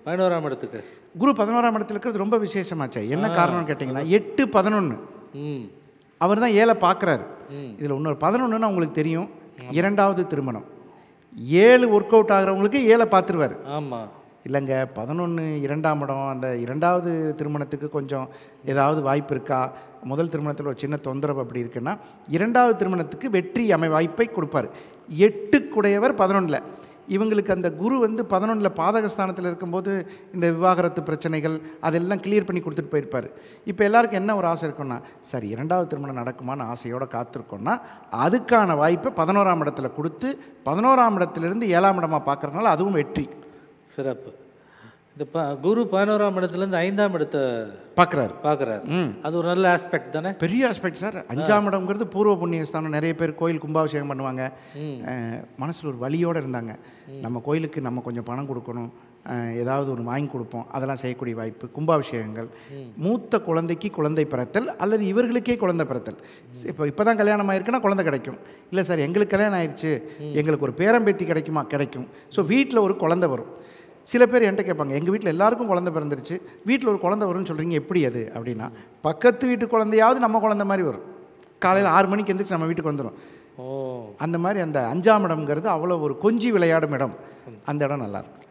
11ஆம் இடத்துக்கு, குரு 11ஆம் இடத்துல இருக்கிறது ரொம்ப விசேஷமாச்சே. என்ன காரணம்னு கேட்டிங்கன்னா 8, 11 அவர் தான் 7 பார்க்குறாரு. இதில் இன்னொரு 11ன்னு உங்களுக்கு தெரியும், 2வது திருமணம். 7 ஒர்க் அவுட் ஆகிறவங்களுக்கு 7 பார்த்துருவார். ஆமாம், இல்லைங்க 11 2ஆம் இடம். அந்த 2வது திருமணத்துக்கு கொஞ்சம் ஏதாவது வாய்ப்பு இருக்கா? முதல் திருமணத்தில் ஒரு சின்ன தொந்தரவு அப்படி இருக்குன்னா 2வது திருமணத்துக்கு வெற்றி வாய்ப்பை கொடுப்பார். 8 கூடையவர் 11ல். இவங்களுக்கு அந்த குரு 11ல் பாதகஸ்தானத்தில் இருக்கும்போது இந்த விவாகரத்து பிரச்சனைகள் அதெல்லாம் கிளியர் பண்ணி கொடுத்துட்டு போயிருப்பார். இப்போ எல்லாருக்கும் என்ன ஒரு ஆசை இருக்குன்னா, சரி 2வது திருமணம் நடக்குமான்னு ஆசையோடு காத்திருக்கோன்னா அதுக்கான வாய்ப்பை 11ஆம் இடத்துல கொடுத்து 11ஆம் இடத்துலேருந்து 7ஆம் இடமாக பார்க்குறதுனால அதுவும் வெற்றி. சிறப்பு. இந்த குரு 11ஆம் இடத்துலேருந்து 5ஆம் இடத்தை பார்க்குறாரு. அது ஒரு நல்ல ஆஸ்பெக்ட் தானே? பெரிய ஆஸ்பெக்ட் சார். 5ஆம் இடம்ங்கிறது பூர்வ புண்ணியஸ்தானம். நிறைய பேர் கோயில் கும்பாபிஷேகம் பண்ணுவாங்க. மனசில் ஒரு வலியோடு இருந்தாங்க, நம்ம கோயிலுக்கு நம்ம கொஞ்சம் பணம் கொடுக்கணும், ஏதாவது ஒன்று வாங்கி கொடுப்போம், அதெல்லாம் செய்யக்கூடிய வாய்ப்பு. கும்பாபிஷேகங்கள், மூத்த குழந்தைக்கு குழந்தை பிறத்தல் அல்லது இவர்களுக்கே குழந்தை பிறத்தல். இப்போ தான் கல்யாணம் ஆயிருக்குன்னா குழந்தை கிடைக்கும். இல்லை சார் எங்களுக்கு கல்யாணம் ஆயிடுச்சு, எங்களுக்கு ஒரு பேரம்பேத்தி கிடைக்குமா? கிடைக்கும். ஸோ வீட்டில் ஒரு குழந்தை வரும். சில பேர் என்கிட்ட கேட்பாங்க, எங்கள் வீட்டில் எல்லாருக்கும் குழந்தை பிறந்துருச்சு, வீட்டில் ஒரு குழந்தை வரும்னு சொல்கிறீங்க, எப்படி அது அப்படின்னா, பக்கத்து வீட்டு குழந்தையாவது நம்ம குழந்தை மாதிரி வரும். காலையில் 6 மணிக்கு எந்திரிச்சு நம்ம வீட்டுக்கு வந்துடும். அந்த மாதிரி அந்த 5ஆம் இடம்ங்கிறது அவ்வளோ ஒரு கொஞ்சி விளையாடும் இடம். அந்த இடம் நல்லாயிருக்கும்.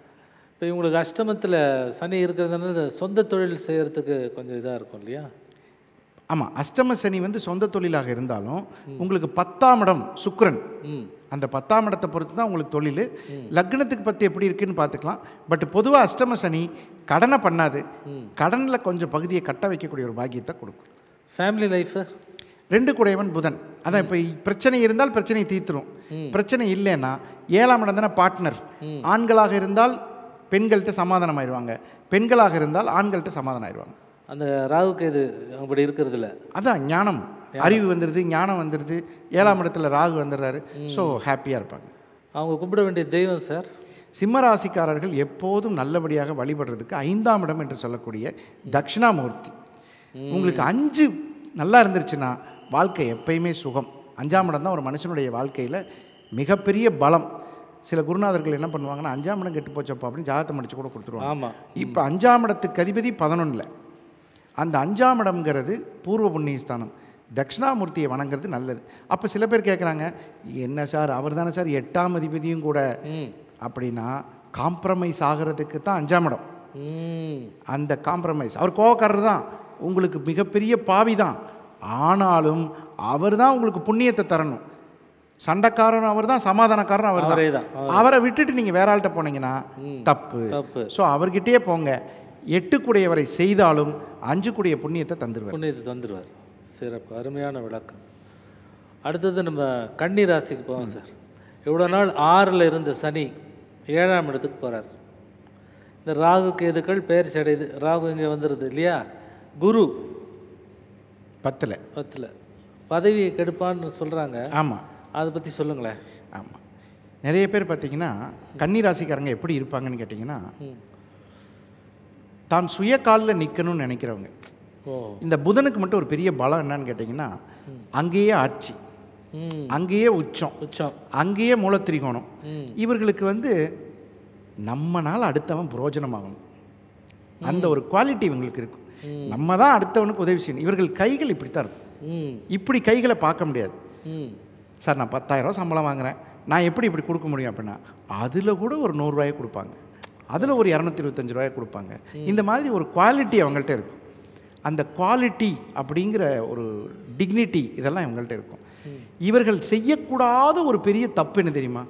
இப்போ இவங்களுக்கு அஷ்டமத்தில் சனி இருக்கிறதுனால சொந்த தொழில் செய்கிறதுக்கு கொஞ்சம் இதாக இருக்கும் இல்லையா? ஆமாம், அஷ்டம சனி சொந்த தொழிலாக இருந்தாலும் உங்களுக்கு 10ஆம் இடம் சுக்கிரன், அந்த 10ஆம் இடத்தை பொறுத்து தான் உங்களுக்கு தொழில். லக்னத்துக்கு பற்றி எப்படி இருக்குன்னு பார்த்துக்கலாம். பட் பொதுவாக அஷ்டம சனி கடனை பண்ணாது, கடனில் கொஞ்சம் பகுதியை கட்ட வைக்கக்கூடிய ஒரு பாக்கியத்தை கொடுக்கும். ஃபேமிலி லைஃபு 2 கூடையவன் புதன். அதான் இப்போ பிரச்சனை இருந்தால் பிரச்சனையை தீர்த்துரும். பிரச்சனை இல்லைன்னா 7ஆம் இடம் தானே பார்ட்னர். ஆண்களாக இருந்தால் பெண்கள்கிட்ட சமாதானம் ஆயிடுவாங்க, பெண்களாக இருந்தால் ஆண்கள்கிட்ட சமாதானம் ஆயிடுவாங்க. அந்த ராகுக்கு இது அப்படி இருக்கிறது இல்லை. அதான் ஞானம், அறிவு வந்துடுது, ஞானம் வந்துடுது. 7ஆம் இடத்துல ராகு வந்துடுறாரு. ஸோ ஹாப்பியாக இருப்பாங்க. அவங்க கும்பிட வேண்டிய தெய்வம் சார், சிம்மராசிக்காரர்கள் எப்போதும் நல்லபடியாக வழிபடுறதுக்கு 5ஆம் இடம் என்று சொல்லக்கூடிய தட்சிணாமூர்த்தி. உங்களுக்கு 5 நல்லா இருந்துருச்சுன்னா வாழ்க்கை எப்பயுமே சுகம். 5ஆம் இடம் தான் ஒரு மனுஷனுடைய வாழ்க்கையில் மிகப்பெரிய பலம். சில குருநாதர்கள் என்ன பண்ணுவாங்கன்னா, 5ஆம் இடம் கெட்டு போச்சப்பா அப்படின்னு ஜாதகத்தை முடிச்சு கூட கொடுத்துருவாங்க. ஆமாம். இப்போ 5ஆம் இடத்துக்கு அதிபதி 11ல், அந்த 5ஆம் இடம்ங்கிறது பூர்வ புண்ணியஸ்தானம். தட்சிணாமூர்த்தியை வணங்குறது நல்லது. அப்போ சில பேர் கேட்குறாங்க, என்ன சார் அவர் தானே சார் 8ஆம் அதிபதியும் கூட அப்படின்னா, காம்ப்ரமைஸ் ஆகிறதுக்கு தான் 5ஆம் இடம். அந்த காம்ப்ரமைஸ், அவர் கோவக்காரர் தான், உங்களுக்கு மிகப்பெரிய பாவி தான், ஆனாலும் அவர் தான் உங்களுக்கு புண்ணியத்தை தரணும். சண்டைக்காரன் அவர் தான், சமாதானக்காரன் அவர் தான். அவரை விட்டுட்டு நீங்கள் வேற ஆள்கிட்ட போனீங்கன்னா தப்பு. ஸோ அவர்கிட்டயே போங்க. 8 கூடையவரை செய்தாலும் 5 கூடிய புண்ணியத்தை தந்துடுவார். சிறப்பு, அருமையான விளக்கம். அடுத்தது நம்ம கன்னி ராசிக்கு போவோம் சார். இவ்வளோ நாள் 6ல் இருந்த சனி 7ஆம் இடத்துக்கு போகிறார். இந்த ராகு கேதுக்கள் பெயர்ச்சி அடையுது. ராகு இங்கே வந்துடுது இல்லையா? குரு 10ல் பதவியை கெடுப்பான்னு சொல்கிறாங்க. ஆமாம், அதை பற்றி சொல்லுங்களேன். ஆமாம், நிறைய பேர் பார்த்தீங்கன்னா கன்னி ராசிக்காரங்க எப்படி இருப்பாங்கன்னு கேட்டிங்கன்னா, தான் சுய காலில் நிற்கணும்னு நினைக்கிறவங்க. இந்த புதனுக்கு மட்டும் ஒரு பெரிய பலம் என்னன்னு கேட்டிங்கன்னா, அங்கேயே ஆட்சி, அங்கேயே உச்சம், அங்கேயே மூலத்திரிகோணம். இவர்களுக்கு வந்து நம்மனால் அடுத்தவன் புரோஜனமாகணும், அந்த ஒரு குவாலிட்டி இவங்களுக்கு இருக்கும். நம்ம தான் அடுத்தவனுக்கு உதவி செய்யணும். இவர்கள் கைகள் இப்படி தான் இருக்கும். இப்படி கைகளை பார்க்க முடியாது. சார் நான் 10,000 சம்பளம் வாங்குகிறேன், நான் எப்படி இப்படி கொடுக்க முடியும் அப்படின்னா, அதில் கூட ஒரு 100 ரூபாயை கொடுப்பாங்க, அதில் ஒரு 225 ரூபாயை கொடுப்பாங்க. இந்த மாதிரி ஒரு குவாலிட்டி அவங்கள்ட்ட இருக்கும். அந்த குவாலிட்டி அப்படிங்கிற ஒரு டிக்னிட்டி இதெல்லாம் இவங்கள்ட்ட இருக்கும். இவர்கள் செய்யக்கூடாத ஒரு பெரிய தப்பு என்ன தெரியுமா?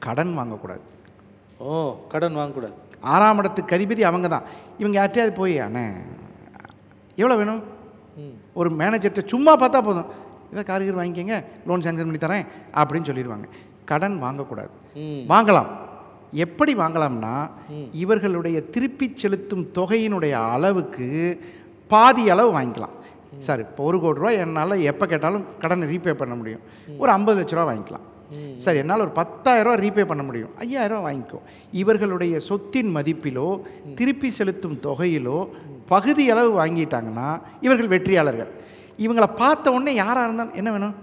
கடன் வாங்கக்கூடாது. கடன் வாங்கக்கூடாது. 6ஆம் இடத்துக்கு அதிபதி அவங்க தான். இவங்க யார்ட்டையாவது போய், அண்ணே எவ்வளோ வேணும், ஒரு மேனேஜர்கிட்ட சும்மா பார்த்தா போதும், இதை காரிகர் வாங்கிக்கங்க, லோன் சேங்ஷன் பண்ணி தரேன் அப்படின்னு சொல்லிடுவாங்க. கடன் வாங்கக்கூடாது. வாங்கலாம். எப்படி வாங்கலாம்னா, இவர்களுடைய திருப்பி செலுத்தும் தொகையினுடைய அளவுக்கு பாதி அளவு வாங்கிக்கலாம். சார் இப்போ 1 கோடி ரூபா என்னால் எப்போ கேட்டாலும் கடனை ரீபே பண்ண முடியும், ஒரு 50 லட்ச ரூபா வாங்கிக்கலாம். சார் என்னால் ஒரு 10,000 ரூபா ரீபே பண்ண முடியும், 5,000 ரூபா வாங்கிக்கோ. இவர்களுடைய சொத்தின் மதிப்பிலோ திருப்பி செலுத்தும் தொகையிலோ பகுதி அளவு வாங்கிட்டாங்கன்னா இவர்கள் வெற்றியாளர்கள். இவங்களை பார்த்த உடனே யாராக இருந்தாலும் என்ன வேணும்,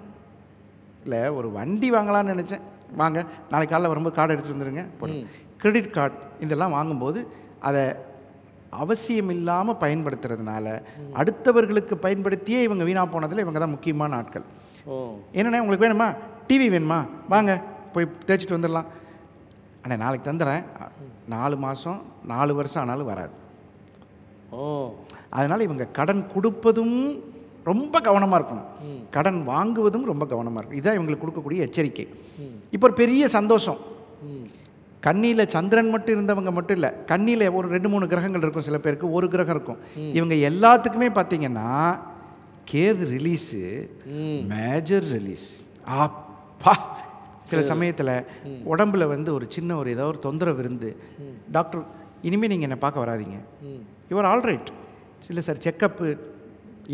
இல்லை ஒரு வண்டி வாங்கலான்னு நினச்சேன், வாங்க நாளைக்கு காலையில் வரும்போது கார்டு எடுத்துகிட்டு வந்துடுங்க போடும். கிரெடிட் கார்டு இதெல்லாம் வாங்கும்போது அதை அவசியம் இல்லாமல் பயன்படுத்துறதுனால அடுத்தவர்களுக்கு பயன்படுத்தியே இவங்க வீணாக போனதில் இவங்க தான் முக்கியமான ஆட்கள். என்னண்ணே உங்களுக்கு வேணுமா, டிவி வேணுமா, வாங்க போய் தேய்ச்சிட்டு வந்துடலாம், அண்ணே நாளைக்கு தந்துடுறேன், 4 மாதம் 4 வருஷம் ஆனாலும் வராது. அதனால் இவங்க கடன் கொடுப்பதும் ரொம்ப கவனமாக இருக்கணும், கடன் வாங்குவதும் ரொம்ப கவனமாக இருக்கும். இதுதான் இவங்களுக்கு கொடுக்கக்கூடிய எச்சரிக்கை. இப்போ ஒரு பெரிய சந்தோஷம், கண்ணியில் சந்திரன் மட்டும் இருந்தவங்க மட்டும் இல்லை, கண்ணியில் ஒரு 2-3 கிரகங்கள் இருக்கும், சில பேருக்கு ஒரு கிரகம் இருக்கும். இவங்க எல்லாத்துக்குமே பார்த்தீங்கன்னா கேது ரிலீஸு மேஜர் ரிலீஸ். அப்பா சில சமயத்தில் உடம்புல வந்து ஒரு சின்ன ஒரு ஏதோ ஒரு தொந்தரவு இருந்து, டாக்டர் இனிமேல் நீங்கள் என்னை பார்க்க வராதிங்க, யுவர் ஆல்ரைட், இல்லை சார் செக்கப்பு,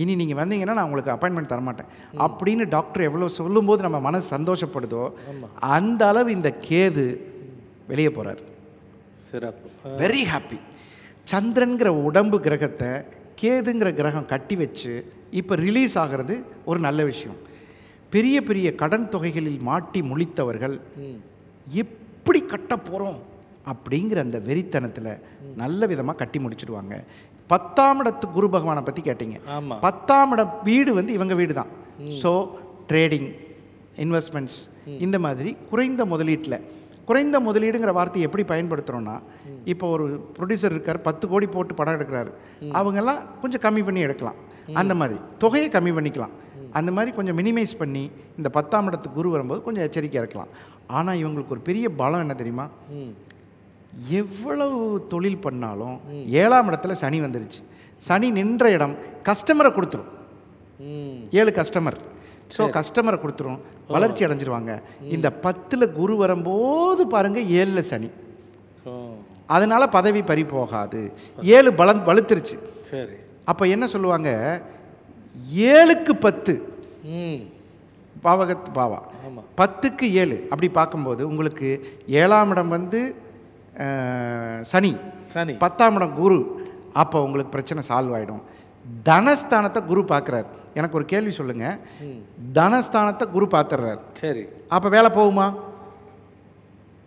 இனி நீங்கள் வந்தீங்கன்னா நான் உங்களுக்கு அப்பாயின்மெண்ட் தரமாட்டேன் அப்படின்னு டாக்டர் எவ்வளோ சொல்லும்போது நம்ம மனசு சந்தோஷப்படுதோ அந்த அளவு இந்த கேது வெளியே போகிறார். சிறப்பு, வெரி ஹாப்பி. சந்திரன்கிற உடம்பு கிரகத்தை கேதுங்கிற கிரகம் கட்டி வச்சு இப்போ ரிலீஸ் ஆகிறது ஒரு நல்ல விஷயம். பெரிய பெரிய கடன் தொகைகளில் மாட்டி முழித்தவர்கள் எப்படி கட்ட போகிறோம் அப்படிங்கிற அந்த வெறித்தனத்தில் நல்ல விதமாக கட்டி முடிச்சுடுவாங்க. 10ஆம் இடத்து குரு பகவானை பற்றி கேட்டீங்க. 10ஆம் இடம் வீடு வந்து இவங்க வீடு தான். ஸோ ட்ரேடிங், இன்வெஸ்ட்மெண்ட்ஸ், இந்த மாதிரி குறைந்த முதலீட்டில், குறைந்த முதலீடுங்கிற வார்த்தையை எப்படி பயன்படுத்துகிறோன்னா, இப்போ ஒரு ப்ரொடியூசர் இருக்கார், 10 கோடி போட்டு படம் எடுக்கிறாரு, அவங்கெல்லாம் கொஞ்சம் கம்மி பண்ணி எடுக்கலாம், அந்த மாதிரி தொகையை கம்மி பண்ணிக்கலாம், அந்த மாதிரி கொஞ்சம் மினிமைஸ் பண்ணி இந்த 10ஆம் இடத்துக்கு குரு வரும்போது கொஞ்சம் எச்சரிக்கையாக இருக்கலாம். ஆனால் இவங்களுக்கு ஒரு பெரிய பலம் என்ன தெரியுமா, எவ்வளவு தொழில் பண்ணாலும் 7ஆம் இடத்துல சனி வந்துடுச்சு. சனி நின்ற இடம் கஸ்டமரை கொடுத்துரும், 7 கஸ்டமர். ஸோ கஸ்டமரை கொடுத்துரும், வளர்ச்சி அடைஞ்சிருவாங்க. இந்த 10ல் குரு வரும்போது பாருங்கள் 7ல் சனி, அதனால் பதவி பறி போகாது. 7 வலுத்துருச்சு. சரி, அப்போ என்ன சொல்லுவாங்க, 7க்கு 10 பாவகத் பாவா, 10க்கு 7 அப்படி பார்க்கும்போது உங்களுக்கு 7ஆம் இடம் வந்து சனி, 10ஆம் இடம் குரு. அப்போ உங்களுக்கு பிரச்சனை சால்வ் ஆகிடும். தனஸ்தானத்தை குரு பார்க்குறாரு. எனக்கு ஒரு கேள்வி சொல்லுங்கள், தனஸ்தானத்தை குரு பார்த்துடுறாரு, சரி, அப்போ வேலை போகுமா?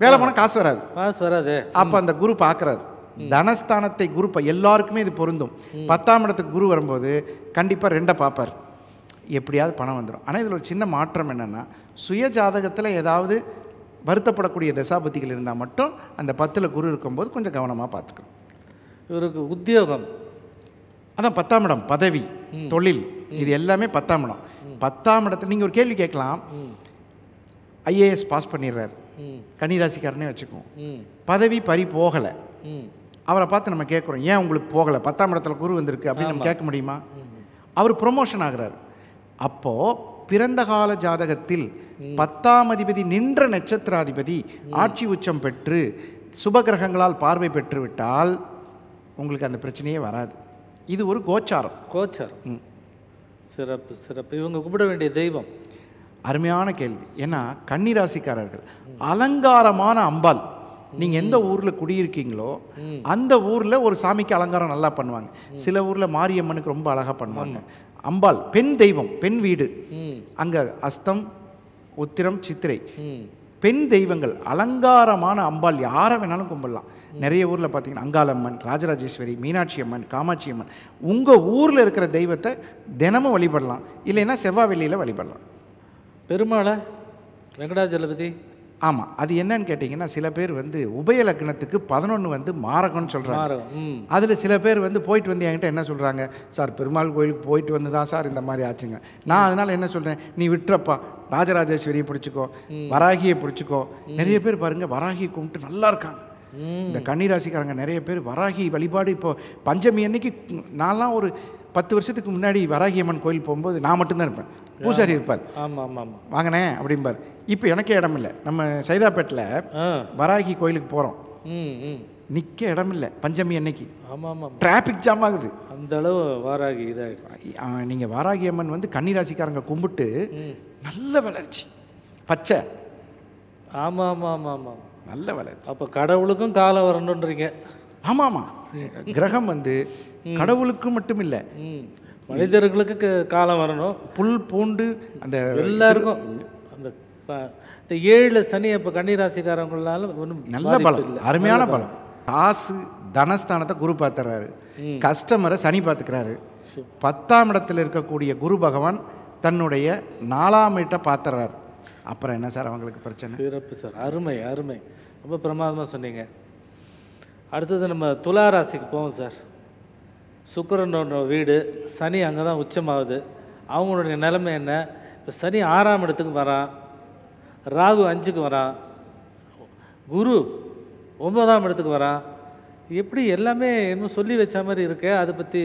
வேலை போனால் காசு வராது. அப்போ அந்த குரு பார்க்குறாரு, தனஸ்தானத்தை குரு எல்லாருக்குமே இது பொருந்தும். 10ஆம் இடத்துக்கு குரு வரும்போது கண்டிப்பாக 2 பார்ப்பார், எப்படியாவது பணம் வந்துடும். ஆனால் இதில் ஒரு சின்ன மாற்றம் என்னென்னா, சுய ஜாதகத்தில் ஏதாவது வருத்தப்படக்கூடிய தசாபதிகள் இருந்தால் மட்டும் அந்த 10ல் குரு இருக்கும்போது கொஞ்சம் கவனமாக பார்த்துக்கணும். இவருக்கு உத்தியோகம் அதான் 10ஆம் இடம், பதவி, தொழில், இது எல்லாமே 10ஆம் இடம். 10ஆம் இடத்துல நீங்கள் ஒரு கேள்வி கேட்கலாம், ஐஏஎஸ் பாஸ் பண்ணிடுறாரு, கன்னிராசிக்காரனே வச்சுக்குவோம், பதவி பறி போகலை, அவரை பார்த்து நம்ம கேட்குறோம் ஏன் உங்களுக்கு போகலை, 10ஆம் இடத்துல குரு வந்திருக்கு அப்படின்னு நம்ம கேட்க முடியுமா? அவர் ப்ரொமோஷன் ஆகிறார். அப்போது பிறந்த கால ஜாதகத்தில் 10ஆம் அதிபதி நின்ற நட்சத்திராதிபதி ஆட்சி உச்சம் பெற்று சுபகிரகங்களால் பார்வை பெற்று விட்டால் உங்களுக்கு அந்த பிரச்சனையே வராது. இது ஒரு கோச்சாரம். சிறப்பு சிறப்பு. இவங்க கும்பிட வேண்டிய தெய்வம்? அருமையான கேள்வி. ஏன்னா கன்னிராசிக்காரர்கள் அலங்காரமான அம்பாள், நீங்கள் எந்த ஊரில் குடியிருக்கீங்களோ அந்த ஊரில் ஒரு சாமிக்கு அலங்காரம் நல்லா பண்ணுவாங்க. சில ஊரில் மாரியம்மனுக்கு ரொம்ப அழகாக பண்ணுவாங்க. அம்பாள் பெண் தெய்வம், பெண் வீடு. அங்கே அஸ்தம், உத்திரம், சித்திரை பெண் தெய்வங்கள், அலங்காரமான அம்பாள் யாரை வேணாலும் கும்பிடலாம். நிறைய ஊரில் பார்த்தீங்கன்னா அங்காளம்மன், ராஜராஜேஸ்வரி, மீனாட்சி அம்மன், காமாட்சி அம்மன், உங்கள் ஊரில் இருக்கிற தெய்வத்தை தினமும் வழிபடலாம். இல்லைன்னா செவ்வாய் வெள்ளியில் வழிபடலாம். பெருமாளை, வெங்கடாஜலபதி. ஆமாம், அது என்னன்னு கேட்டிங்கன்னா, சில பேர் வந்து உபய லக்னத்துக்கு 11 வந்து மாரகம்னு சொல்கிறாங்க. அதில் சில பேர் வந்து போயிட்டு வந்து என்கிட்ட என்ன சொல்கிறாங்க, சார் பெருமாள் கோயிலுக்கு போயிட்டு வந்து தான் சார் இந்த மாதிரி ஆச்சுங்க. நான் அதனால் என்ன சொல்கிறேன், நீ விட்டுறப்பா, ராஜராஜேஸ்வரியை பிடிச்சிக்கோ, வராகியை பிடிச்சிக்கோ. நிறைய பேர் பாருங்கள் வராகியை கும்பிட்டு நல்லா இருக்காங்க. இந்த கன்னிராசிக்காரங்க நிறைய பேர் வராகி வழிபாடு. இப்போது பஞ்சமி அன்னைக்கு நான்லாம் ஒரு 10 வருஷத்துக்கு முன்னாடி வராகி அம்மன் கோயில் போகும்போது நான் மட்டும்தான் இருப்பேன், பூசாரி இருப்பார். வாங்கினே அப்படிம்பார். இப்போ எனக்கே இடம் இல்லை. நம்ம சைதாப்பேட்டில் வராகி கோயிலுக்கு போகிறோம், நிற்க இடம் இல்லை பஞ்சமி அன்னைக்கு. டிராஃபிக் ஜாம் ஆகுது. அந்த அளவு வாராகி இதாகிடுச்சு. நீங்கள் வாராகி அம்மன் வந்து கன்னிராசிக்காரங்க கும்பிட்டு நல்ல வளர்ச்சி, பச்சை. நல்ல வளர்ச்சி. அப்போ கடவுளுக்கும் காலம் வரணுன்றீங்க? ஆமாம், கிரகம் வந்து கடவுளுக்கு மட்டும் இல்லை, மனிதர்களுக்கு காலம் வரணும். புல் பூண்டு அந்த எல்லாருக்கும். அந்த 7 சனி இப்போ கன்னிராசிக்காரங்களால ஒன்றும் நல்ல பலம், அருமையான பலம். காசு தனஸ்தானத்தை குரு பார்த்துறாரு, கஸ்டமரை சனி பார்த்துக்கிறாரு. 10ஆம் இடத்தில் இருக்கக்கூடிய குரு பகவான் தன்னுடைய 4ஆம் வீட்டை பார்த்துறாரு. அப்புறம் என்ன சார் அவங்களுக்கு பிரச்சனை? சிறப்பு சார், அருமை அருமை, ரொம்ப பிரமாதமாக சொன்னீங்க. அடுத்தது நம்ம துலா ராசிக்கு போவோம் சார். சுக்கிரனோட வீடு, சனி அங்கே தான் உச்சமாகுது. அவங்களுடைய நிலைமை என்ன? இப்போ சனி 6ஆம் இடத்துக்கு வரான், ராகு 5க்கு வரான், குரு 9ஆம் இடத்துக்கு வரான். எப்படி எல்லாமே இன்னும் சொல்லி வச்ச மாதிரி இருக்கே, அதை பற்றி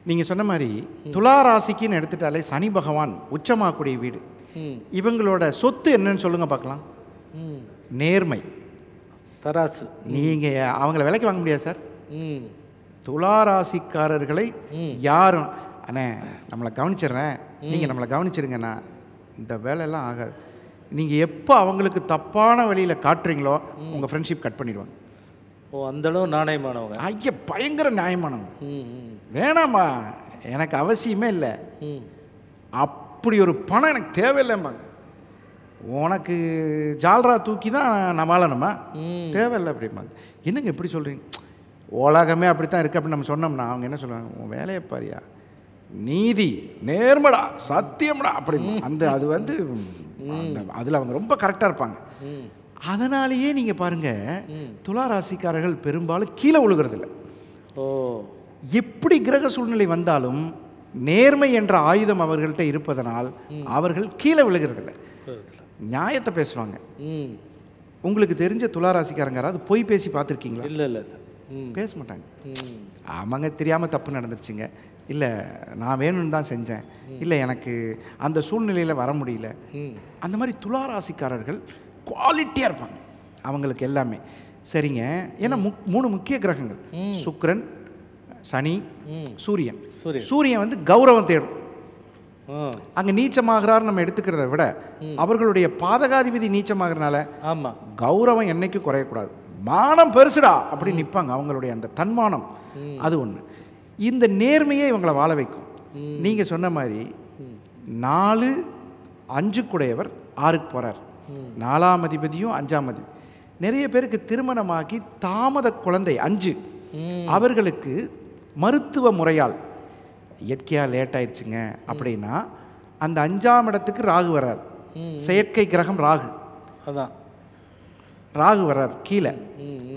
நீங்கள் சொன்ன மாதிரி துலா ராசிக்குன்னு எடுத்துட்டாலே சனி பகவான் உச்சமாகக்கூடிய வீடு. இவங்களோட சொத்து என்னன்னு சொல்லுங்கள் பார்க்கலாம். நேர்மை, தராசு. நீங்கள் அவங்கள விலைக்கு வாங்க முடியாது சார். துலா ராசிக்காரர்களை யாரும் அண்ணே நம்மளை கவனிச்சிடுறேன், நீங்கள் நம்மளை கவனிச்சிருங்கண்ணா, இந்த வேலையெல்லாம் ஆகாது. நீங்கள் எப்போ அவங்களுக்கு தப்பான வழியில் காட்டுறீங்களோ உங்கள் ஃப்ரெண்ட்ஷிப் கட் பண்ணிடுவாங்க. ஓ, அந்தளவு நாணயமானவங்க. ஐயா, பயங்கர நியாயமானவங்க. வேணாம்மா, எனக்கு அவசியமே இல்லை, அப்படி ஒரு பணம் எனக்கு தேவையில்லைம்பாங்க. உனக்கு ஜால்ரா தூக்கி தான் நான் வாழணுமா, தேவையில்லை அப்படிம்பாங்க. என்னங்க எப்படி சொல்கிறீங்க? உலகமே அப்படித்தான் இருக்குது அப்படின்னு நம்ம சொன்னோம்னா அவங்க என்ன சொல்லுவாங்க, உன் வேலையை பாரியா, நீதி நேர்மடா சத்தியம்டா அப்படி. அந்த அது வந்து அதில் அவங்க ரொம்ப கரெக்டாக இருப்பாங்க. அதனாலேயே நீங்கள் பாருங்கள், துலா ராசிக்காரர்கள் பெரும்பாலும் கீழே விழுகிறதில்ல. ஓ, எப்படி கிரக சூழ்நிலை வந்தாலும் நேர்மை என்ற ஆயுதம் அவர்கள்ட்ட இருப்பதனால் அவர்கள் கீழே விழுகிறதில்ல, நியாயத்தை பேசுவாங்க. உங்களுக்கு தெரிஞ்ச துலா ராசிக்காரங்க யாராவது பொய் பேசி பார்த்துருக்கீங்களா? இல்லை இல்லை, பேச மாட்டாங்க. ஆமாங்க, தெரியாமல் தப்பு நடந்துருச்சுங்க, இல்லை நான் வேணும்னு தான் செஞ்சேன், இல்லை எனக்கு அந்த சூழ்நிலையில் வர முடியல. அந்த மாதிரி துலா ராசிக்காரர்கள் குவாலிட்டியாக இருப்பாங்க அவங்களுக்கு எல்லாமே. சரிங்க, ஏன்னா 3 முக்கிய கிரகங்கள் சுக்கிரன், சனி, சூரியன். சூரியன் வந்து கௌரவம் தேடும். அங்கே நீச்சமாகிறார் நம்ம எடுத்துக்கிறத விட அவர்களுடைய பாதகாதிபதி நீச்சமாகறனால கௌரவம் என்னைக்கும் குறையக்கூடாது, மானம் பெருசுடா அப்படி நிற்பாங்க. அவங்களுடைய அந்த தன்மானம் அது ஒன்று. இந்த நேர்மையே இவங்களை வாழ வைக்கும். நீங்கள் சொன்ன மாதிரி 4 5 குடையவர் 6க்கு போகிறார், 4ஆம் அதிபதியும் 5ஆம் அதிபதி. நிறைய பேருக்கு திருமணமாகி தாமத குழந்தை 5 அவர்களுக்கு மருத்துவ முறையால் இயற்கையாக லேட் ஆயிடுச்சுங்க அப்படின்னா அந்த 5ஆம் இடத்துக்கு ராகு வர்றார். செயற்கை கிரகம் ராகு. அதான் ராகு வர்றார் கீழே.